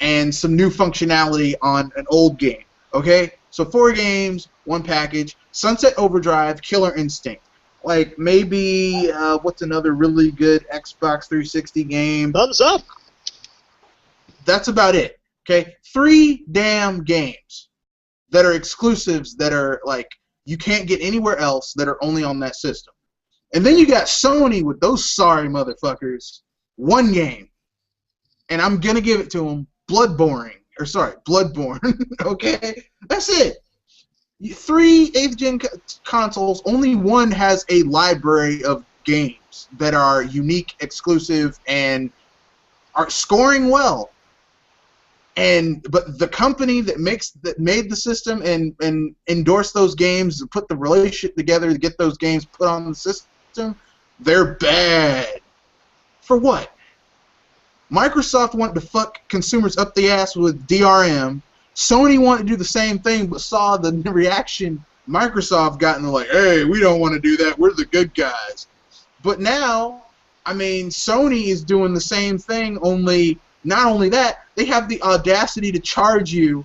and some new functionality on an old game. Okay? So 4 games, 1 package. Sunset Overdrive, Killer Instinct. Like, maybe, what's another really good Xbox 360 game? Thumbs up! That's about it. Okay, 3 damn games that are exclusives that are like you can't get anywhere else that are only on that system. And then you got Sony with those sorry motherfuckers. 1 game, and I'm gonna give it to them. Bloodborne. Okay, that's it. 3 8th-gen consoles. Only one has a library of games that are unique, exclusive, and are scoring well. But the company that made the system and endorsed those games, put the relationship together to get those games put on the system, they're bad. For what? Microsoft wanted to fuck consumers up the ass with DRM. Sony wanted to do the same thing, but saw the reaction Microsoft got, and they're like, hey, we don't want to do that. We're the good guys. But now, I mean, Sony is doing the same thing, only not only that, they have the audacity to charge you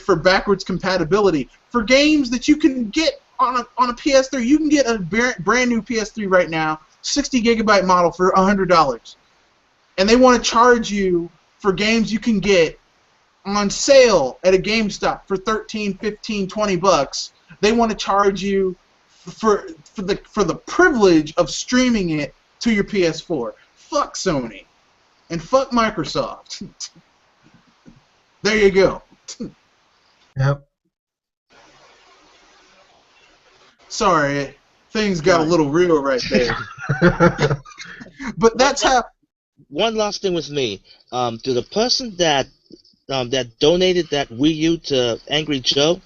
for backwards compatibility for games that you can get on a PS3. You can get a brand new PS3 right now, 60 gigabyte model for $100. And they want to charge you for games you can get on sale at a GameStop for 13, 15, 20 bucks. They want to charge you for the privilege of streaming it to your PS4. Fuck Sony. And fuck Microsoft. There you go. Yep. Sorry, things got a little real right there. But that's how... One last thing with me. To the person that donated that Wii U to Angry Joe,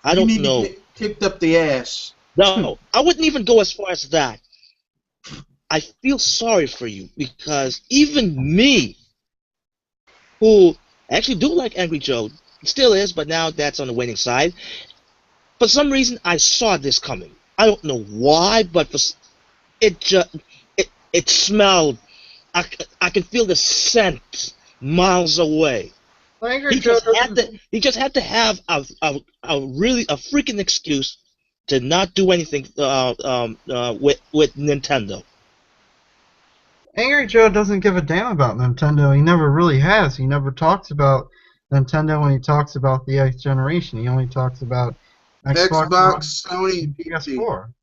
I don't know. You need to get kicked up the ass. No, I wouldn't even go as far as that. I feel sorry for you because even me, who actually do like Angry Joe, still is, but now that's on the winning side. For some reason, I saw this coming. I don't know why, but it smelled. I can feel the scent miles away. He just had to have a freaking excuse to not do anything with Nintendo. Angry Joe doesn't give a damn about Nintendo. He never really has. He never talks about Nintendo when he talks about the 8th generation. He only talks about Xbox, Sony, and PS4.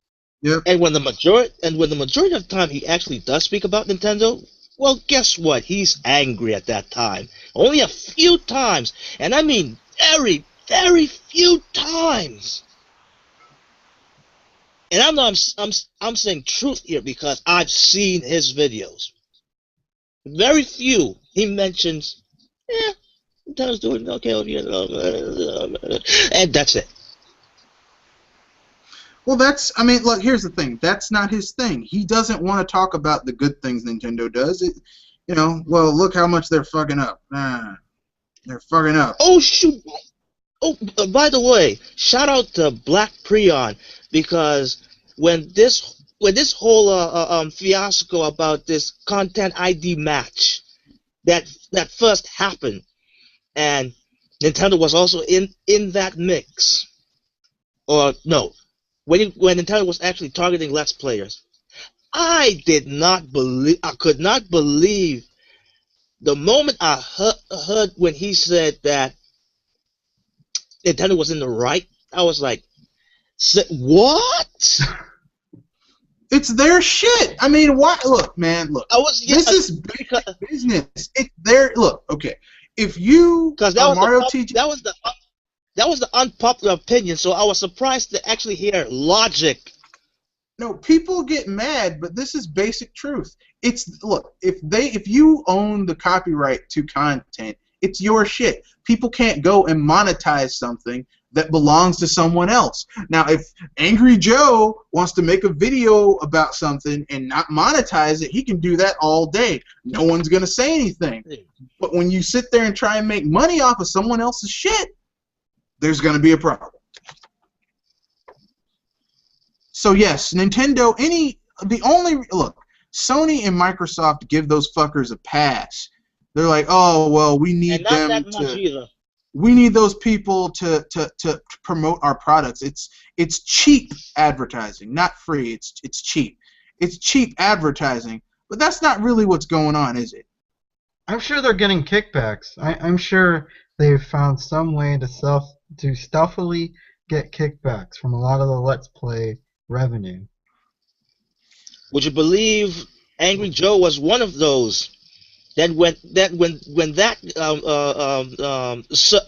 Yep. And when the majority of the time he actually does speak about Nintendo, well, guess what? He's angry at that time. Only a few times, and I mean very, very few times. And I'm saying truth here because I've seen his videos. Very few he mentions, Nintendo's doing okay, and that's it. Well, look, here's the thing. That's not his thing. He doesn't want to talk about the good things Nintendo does. Well, look how much they're fucking up. They're fucking up. Oh, shoot. Oh, by the way, shout out to Black Prion, because when this whole fiasco about this content ID match that first happened, and Nintendo was also in that mix, or no, when Nintendo was actually targeting Let's Players, I could not believe the moment I heard when he said that Nintendo was in the right. I was like, what? It's their shit. I mean, why? Look, man, look. This is business. It's their look. Okay, if you that was the unpopular opinion. So I was surprised to actually hear logic. No, people get mad, but this is basic truth. Look, if you own the copyright to content, it's your shit. People can't go and monetize something that belongs to someone else. Now, if Angry Joe wants to make a video about something and not monetize it, he can do that all day. No one's going to say anything. But when you sit there and try and make money off of someone else's shit, there's going to be a problem. So yes, Nintendo, Sony and Microsoft give those fuckers a pass. They're like, oh, well, we need we need those people to promote our products. It's cheap advertising, not free. It's cheap. It's cheap advertising, but that's not really what's going on, is it? I'm sure they're getting kickbacks. I'm sure they've found some way to stealthily get kickbacks from a lot of the Let's Play revenue. Would you believe Angry Joe was one of those? Then when that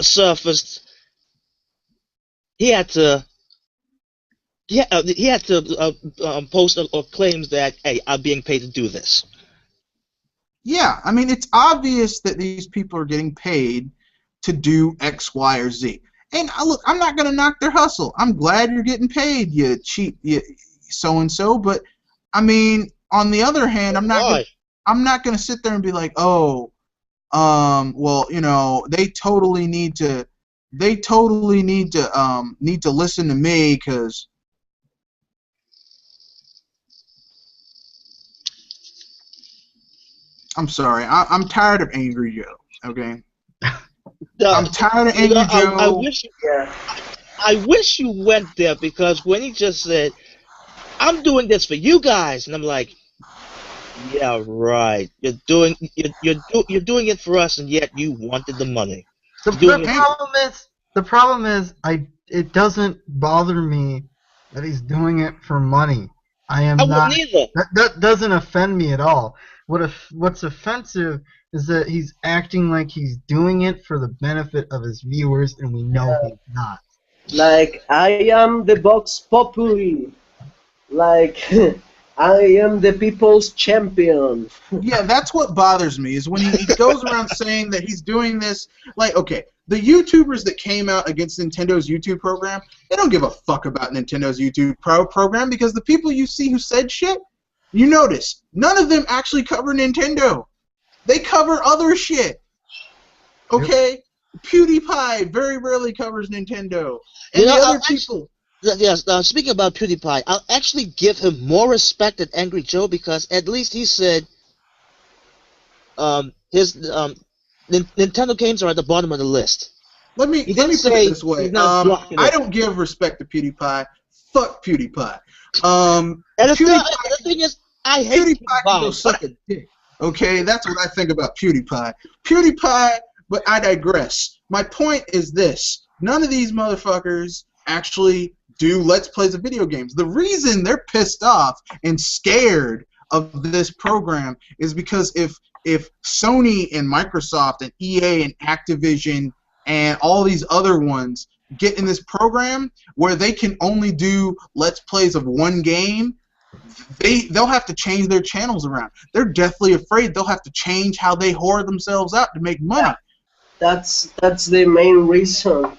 surfaced, he had to he had to post or claims that, hey, I'm being paid to do this. Yeah, I mean, it's obvious that these people are getting paid to do X, Y, or Z. And look, I'm not gonna knock their hustle. I'm glad you're getting paid, you cheap, you so and so. But I mean, on the other hand, Why? I'm not gonna sit there and be like, oh, well, you know, they totally need to listen to me because. I'm sorry. I'm tired of Angry Joe. Okay. I'm tired of Angry I Joe. wish Yeah. I wish you went there, because when he just said, "I'm doing this for you guys," and I'm like, "Yeah, right. You're doing it for us, and yet you wanted the money. The, You're the doing it for." problem is the problem is it doesn't bother me that he's doing it for money. I I am wouldn't not either. that doesn't offend me at all. What's offensive is that he's acting like he's doing it for the benefit of his viewers, and we know he's not. Like I am the Vox Populi. Like I am the people's champion. Yeah, that's what bothers me is when he goes around saying that he's doing this. Like, okay, the YouTubers that came out against Nintendo's YouTube program, they don't give a fuck about Nintendo's YouTube program because the people you see who said shit, you notice, none of them actually cover Nintendo. They cover other shit. Okay? PewDiePie very rarely covers Nintendo. And You know, the other people. Yes. Speaking about PewDiePie, I'll actually give him more respect than Angry Joe, because at least he said his Nintendo games are at the bottom of the list. Let me He put didn't it say this way. he's not blocking I it. don't give respect to PewDiePie. Fuck PewDiePie. And the thing is, I hate PewDiePie can go PewDiePie, suck a dick. Okay, that's what I think about PewDiePie. PewDiePie, but I digress. My point is this: none of these motherfuckers actually do Let's Plays of video games. The reason they're pissed off and scared of this program is because if Sony and Microsoft and EA and Activision and all these other ones get in this program where they can only do Let's Plays of one game, they'll have to change their channels around. They're deathly afraid they'll have to change how they whore themselves out to make money. That's the main reason.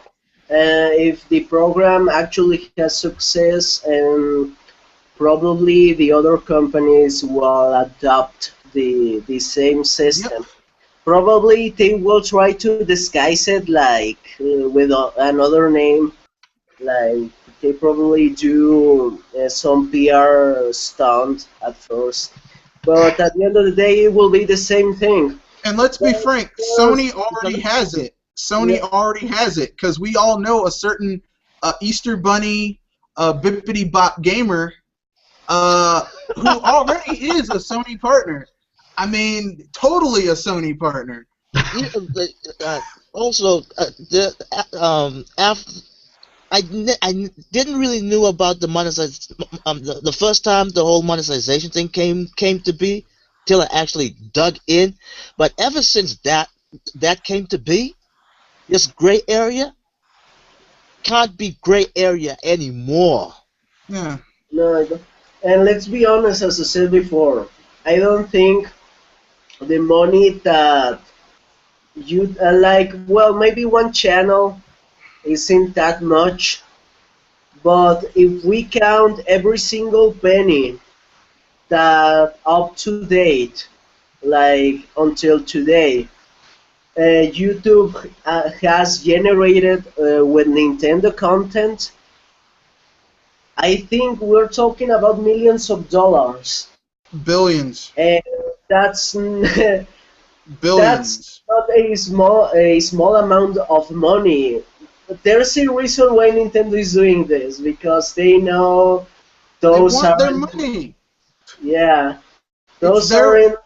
If the program actually has success, and probably the other companies will adopt the same system. Yep. Probably they will try to disguise it like with another name. Like they probably do some PR stunt at first, but at the end of the day, it will be the same thing. And let's be frank, Sony already Because- has it. Sony already has it because we all know a certain Easter Bunny bippity bop gamer who already is a Sony partner. I mean, totally a Sony partner. Also, after I didn't really knew about the monetization. The first time the whole monetization thing came to be, till I actually dug in. But ever since that came to be, this gray area can't be gray area anymore. Yeah. No, I don't. And let's be honest, as I said before, I don't think the money that you like. Well, maybe one channel isn't that much, but if we count every single penny that up to date, like until today, YouTube has generated with Nintendo content, I think we're talking about millions of dollars. Billions. And that's Billions. not a small amount of money. There's a reason why Nintendo is doing this, because they know They those want their aren't, money. yeah, It's those their aren't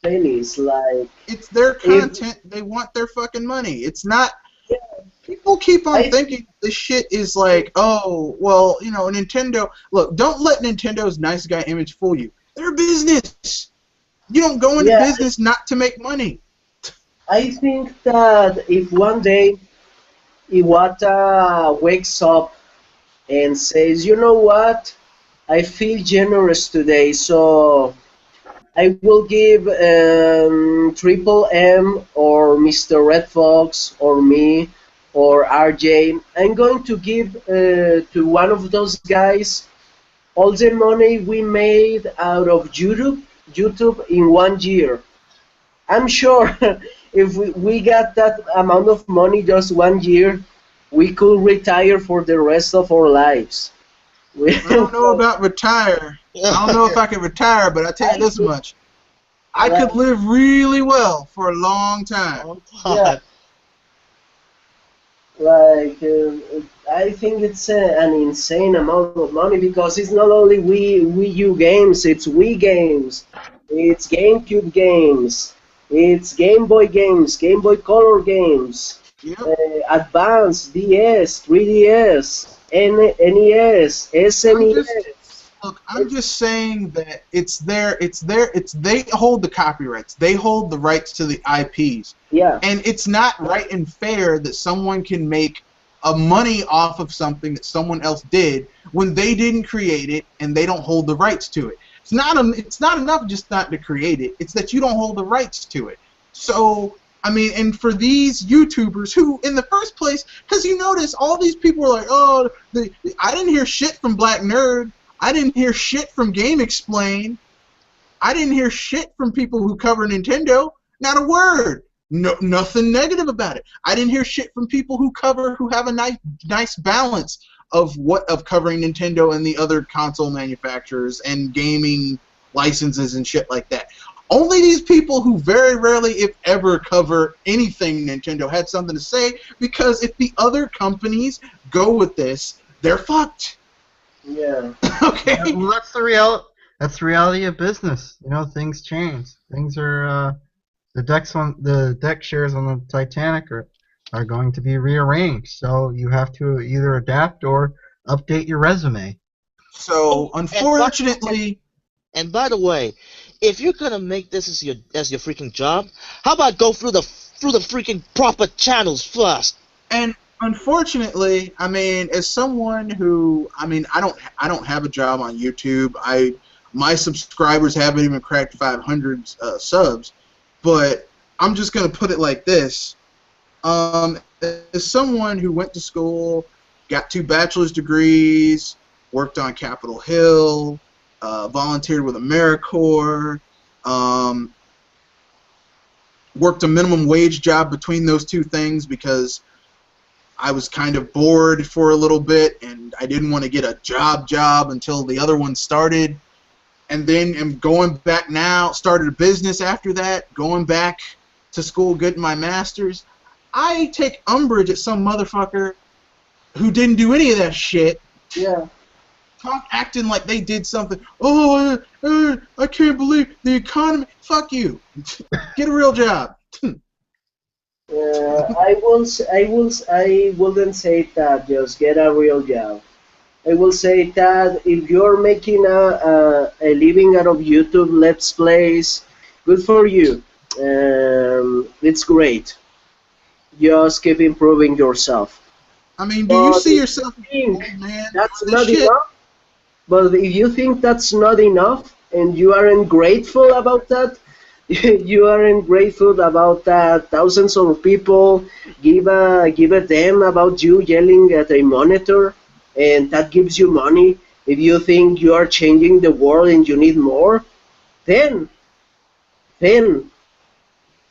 pennies. Like It's their if content. They want their fucking money. It's not. People keep on I thinking this shit is like, oh, well, you know, Nintendo. Look, don't let Nintendo's nice guy image fool you. They're a business. You don't go into yeah, business not to make money. I think that if one day Iwata wakes up and says, you know what, I feel generous today, so I will give Triple M or Mr. Red Fox or me or RJ. I'm going to give to one of those guys all the money we made out of YouTube in 1 year. I'm sure if we got that amount of money just 1 year, we could retire for the rest of our lives. I don't know about retire. I don't know if I can retire, but I tell you this much. I could live really well for a long time. Oh, Yeah, God. like I think it's an insane amount of money because it's not only Wii U games, it's Wii games, it's GameCube games, it's Game Boy games, Game Boy Color games, Yep. Advance, DS, 3DS, NES, I'm just SNES. look. I'm just saying that they hold the copyrights. They hold the rights to the IPs, Yeah, and it's not right and fair that someone can make a money off of something that someone else did when they didn't create it and they don't hold the rights to it. It's not enough just not to create it. It's that you don't hold the rights to it. So I mean, and for these YouTubers who, in the first place, because you notice all these people are like, oh, I didn't hear shit from Black Nerd. I didn't hear shit from Game Explain. I didn't hear shit from people who cover Nintendo. Not a word. No, nothing negative about it. I didn't hear shit from people who have a nice balance of covering Nintendo and the other console manufacturers and gaming licenses and shit like that. Only these people who very rarely, if ever, cover anything Nintendo had something to say, because if the other companies go with this, they're fucked. yeah. Okay? Yeah, well, that's the real. That's the reality of business. You know, things change. Things are the deck shares on the Titanic are going to be rearranged. So you have to either adapt or update your resume. So, Oh, unfortunately, and by the way, if you're gonna make this as your freaking job, how about go through the freaking proper channels first? and unfortunately, I mean, as someone who, I mean, I don't have a job on YouTube. My subscribers haven't even cracked 500 subs, but I'm just gonna put it like this: as someone who went to school, got 2 bachelor's degrees, worked on Capitol Hill, volunteered with AmeriCorps, um, worked a minimum wage job between those two things because I was kind of bored for a little bit and I didn't want to get a job until the other one started. And then am going back now, started a business after that, going back to school, getting my master's. I take umbrage at some motherfucker who didn't do any of that shit, Yeah. acting like they did something. Oh, I can't believe the economy. Fuck you. Get a real job. I wouldn't say that. Just get a real job. I will say that if you're making a living out of YouTube Let's Plays, good for you. It's great. Just keep improving yourself. I mean, do you But see if yourself you as an think old man that's doing this not shit? enough, but if you think that's not enough and you aren't grateful about that, you aren't grateful about that thousands of people give a damn about you yelling at a monitor, and that gives you money. If you think you are changing the world and you need more, then then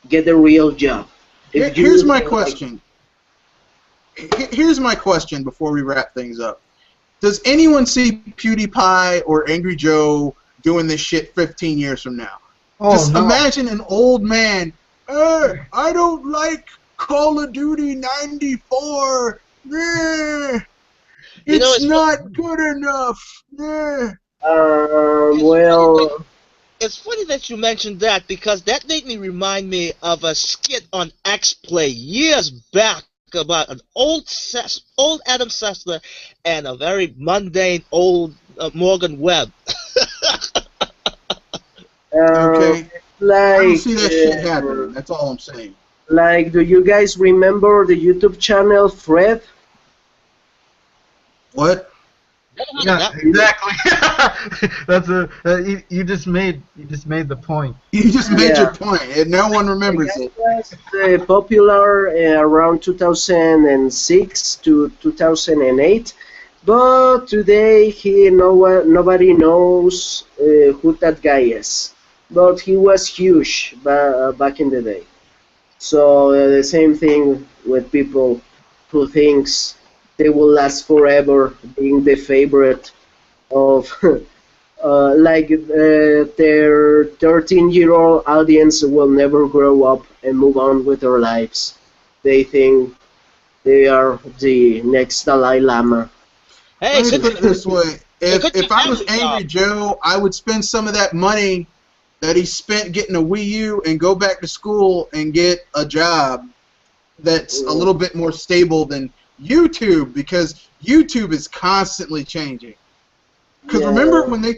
get a real job. If Here's you my think like question. Here's my question before we wrap things up. Does anyone see PewDiePie or Angry Joe doing this shit 15 years from now? Oh Just no! imagine an old man. I don't like Call of Duty 94. You know, It's not good enough. it's funny, well, it's funny that you mentioned that because that made me remind me of a skit on X Play years back about an old Adam Sessler and a very mundane old Morgan Webb. Okay, I don't Like, see that shit happening. That's all I'm saying. do you guys remember the YouTube channel Fred? What? Yeah, exactly. That's you just made the point. You just made your Yeah. point, and no one The remembers guy it. was popular around 2006 to 2008, but today nobody knows who that guy is. But he was huge back in the day. So the same thing with people who thinks they will last forever, being the favorite of their 13-year-old audience will never grow up and move on with their lives. They think they are the next Dalai Lama. Hey, Let me good put it this way: it could be if I was family job. Angry Joe, I would spend some of that money that he spent getting a Wii U and go back to school and get a job that's a little bit more stable than YouTube, because YouTube is constantly changing. Because remember when they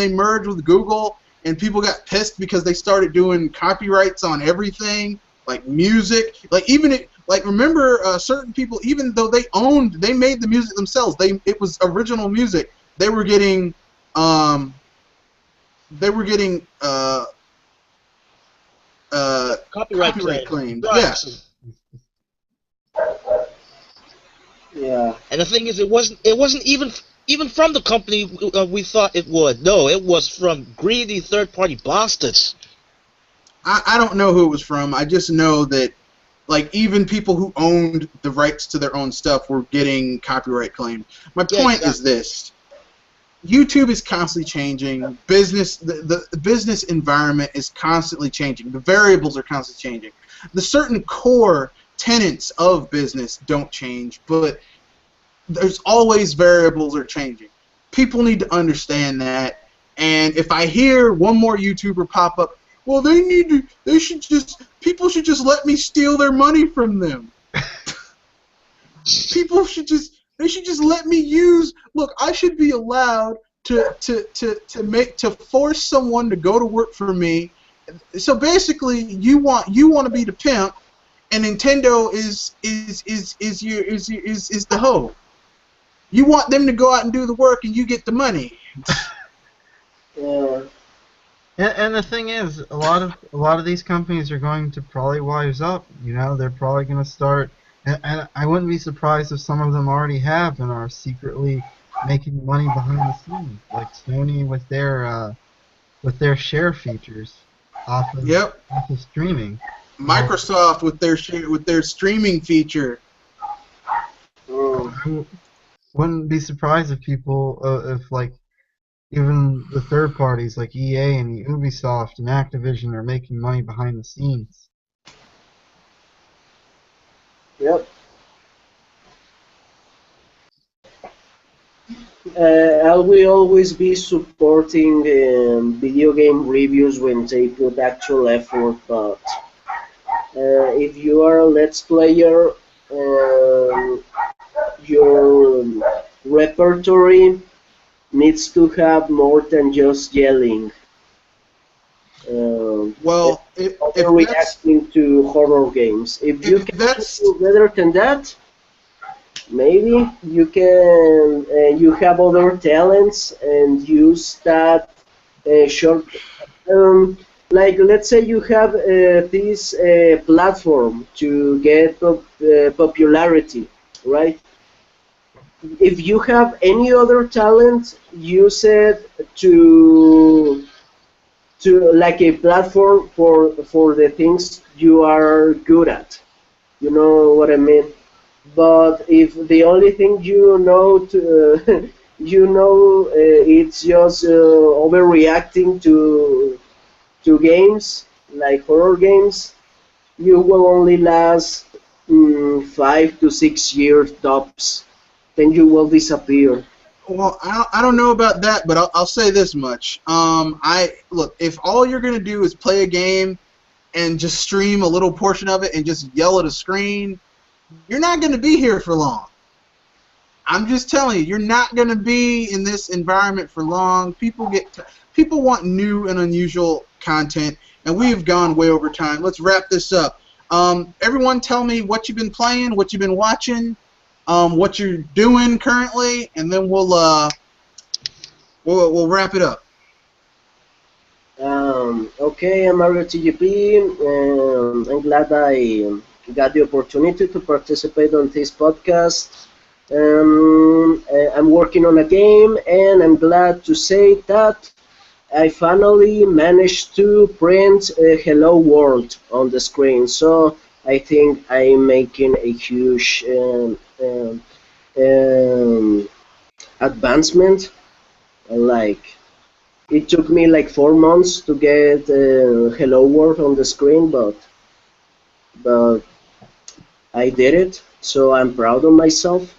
merged with Google and people got pissed because they started doing copyrights on everything, like music, like even remember certain people, even though they made the music themselves, it was original music, they were getting copyright claims. Yeah. Yeah. And the thing is, it wasn't even from the company we thought it would. No, it was from greedy third-party bastards. I don't know who it was from. I just know that, like, even people who owned the rights to their own stuff were getting copyright claimed. My point is this: YouTube is constantly changing. The business environment is constantly changing. The variables are constantly changing. The certain core tenets of business don't change, but there's always variables are changing. People need to understand that. And if I hear one more YouTuber pop up, well, people should just let me steal their money from them. They should just let me use. Look, I should be allowed to force someone to go to work for me. So basically, you want to be the pimp, and Nintendo is the hoe. You want them to go out and do the work, and you get the money. Yeah. And the thing is, a lot of these companies are going to probably wise up. You know, they're probably going to start, and I wouldn't be surprised if some of them already have and are secretly making money behind the scenes, like Sony with their share features off of streaming. Microsoft with their streaming feature. I wouldn't be surprised if people, if like even the third parties like EA and Ubisoft and Activision are making money behind the scenes. Yep. I will always be supporting video game reviews when they put actual effort, but if you are a Let's Player, your repertory needs to have more than just yelling. Well, if that's Reacting to horror games. If you can do better than that, maybe you can. You have other talents and use that short. Like let's say you have this platform to get popularity, right? If you have any other talent, use it to like a platform for the things you are good at. You know what I mean? But if the only thing you know it's just overreacting to games like horror games, you will only last 5 to 6 years tops. Then you will disappear. Well, I don't know about that, but I'll say this much. Look, if all you're gonna do is play a game and just stream a little portion of it and just yell at a screen, you're not gonna be here for long. I'm just telling you, you're not gonna be in this environment for long. People want new and unusual content, and we've gone way over time. Let's wrap this up. Everyone, tell me what you've been playing, what you've been watching, what you're doing currently, and then we'll wrap it up. Okay, I'm Mario TGP. I'm glad I got the opportunity to participate on this podcast. I'm working on a game, and I'm glad to say that I finally managed to print a Hello World on the screen. So I think I'm making a huge advancement. Like, it took me like 4 months to get Hello World on the screen, but I did it. So I'm proud of myself.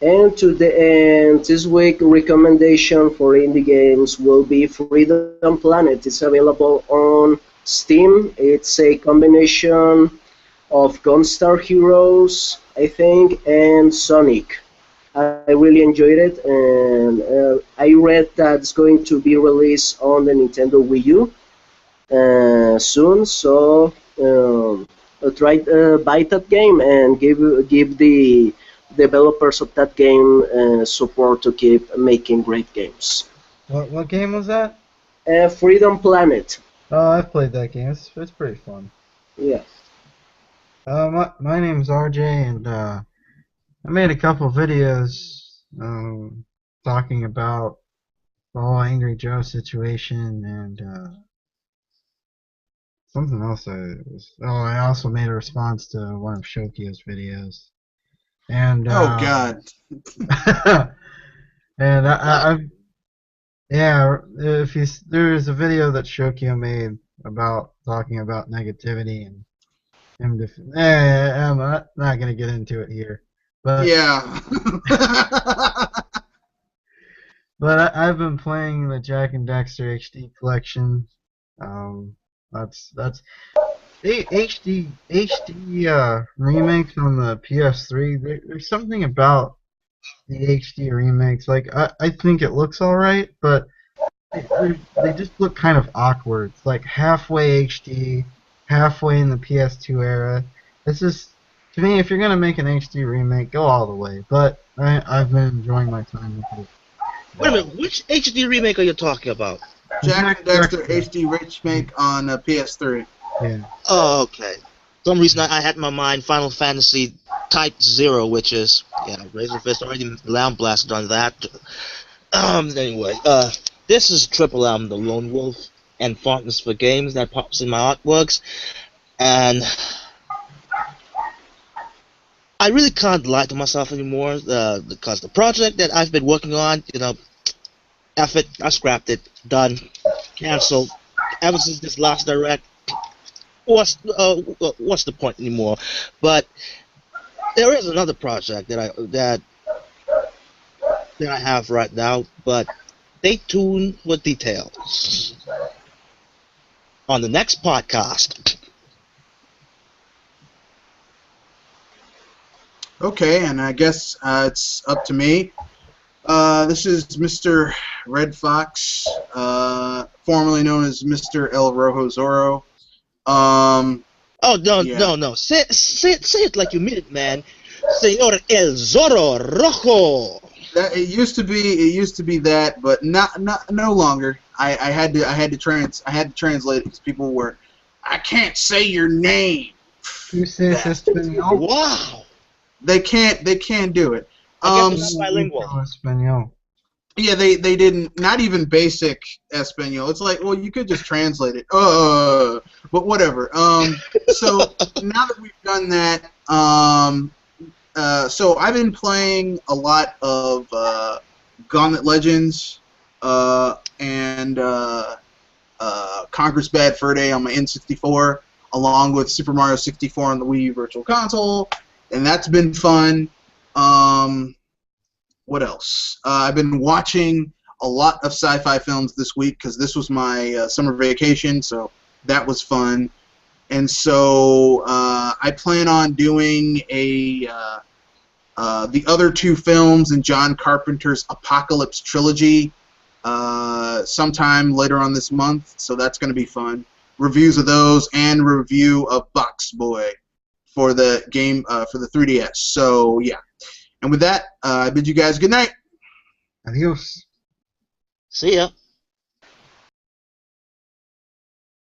And this week recommendation for indie games will be Freedom Planet. It's available on Steam. It's a combination of Gunstar Heroes, I think, and Sonic. I really enjoyed it, and I read that it's going to be released on the Nintendo Wii U soon. So try buy that game and give the developers of that game support to keep making great games. What game was that? Freedom Planet. Oh, I've played that game. It's pretty fun. Yeah. My name's RJ, and I made a couple videos talking about the whole Angry Joe situation and something else. I also made a response to one of Shokio's videos. And Oh God. and there's a video that Shokio made about talking about negativity and him. I'm not gonna get into it here, but Yeah. but I've been playing the Jack and Dexter HD collection. That's HD remakes on the PS3. There's something about the HD remakes. Like I think it looks alright, but they just look kind of awkward. It's like halfway HD, halfway in the PS2 era. It's just, to me, if you're gonna make an HD remake, go all the way. But I've been enjoying my time with it. Wait a minute, which HD remake are you talking about? Jack and Dexter HD remake on PS3. Yeah. Oh, okay. For some reason I had in my mind Final Fantasy Type 0, which is, Razor Fist already Lamb blasted on that. Anyway, this is Triple M, the Lone Wolf, and Fondness for Games that pops in my artworks, and I really can't lie to myself anymore, because the project that I've been working on, F it, I scrapped it, done, canceled, ever since this last direct. What's the point anymore? But there is another project that I have right now, but stay tuned for details on the next podcast. Okay, and I guess it's up to me. This is Mr. Red Fox, formerly known as Mr. El Rojo Zorro. Oh, no. Say it like you mean it, man. Señor El Zorro Rojo. It used to be that, but no longer. I had to translate it because people were, I can't say your name. You say Espanol? Wow. They can't do it. I guess it's bilingual. Espanol. Yeah, they didn't, not even basic Espanol. It's like, well, you could just translate it. But whatever. So now that we've done that, so I've been playing a lot of Gauntlet Legends and Congress Bad Fur Day on my N64, along with Super Mario 64 on the Wii U Virtual Console, and that's been fun. What else? I've been watching a lot of sci-fi films this week because this was my summer vacation, so that was fun. And so I plan on doing the other two films in John Carpenter's Apocalypse trilogy sometime later on this month, so that's going to be fun. Reviews of those and review of Box Boy for the game for the 3DS. So yeah, and with that, I bid you guys good night. Adios. See ya.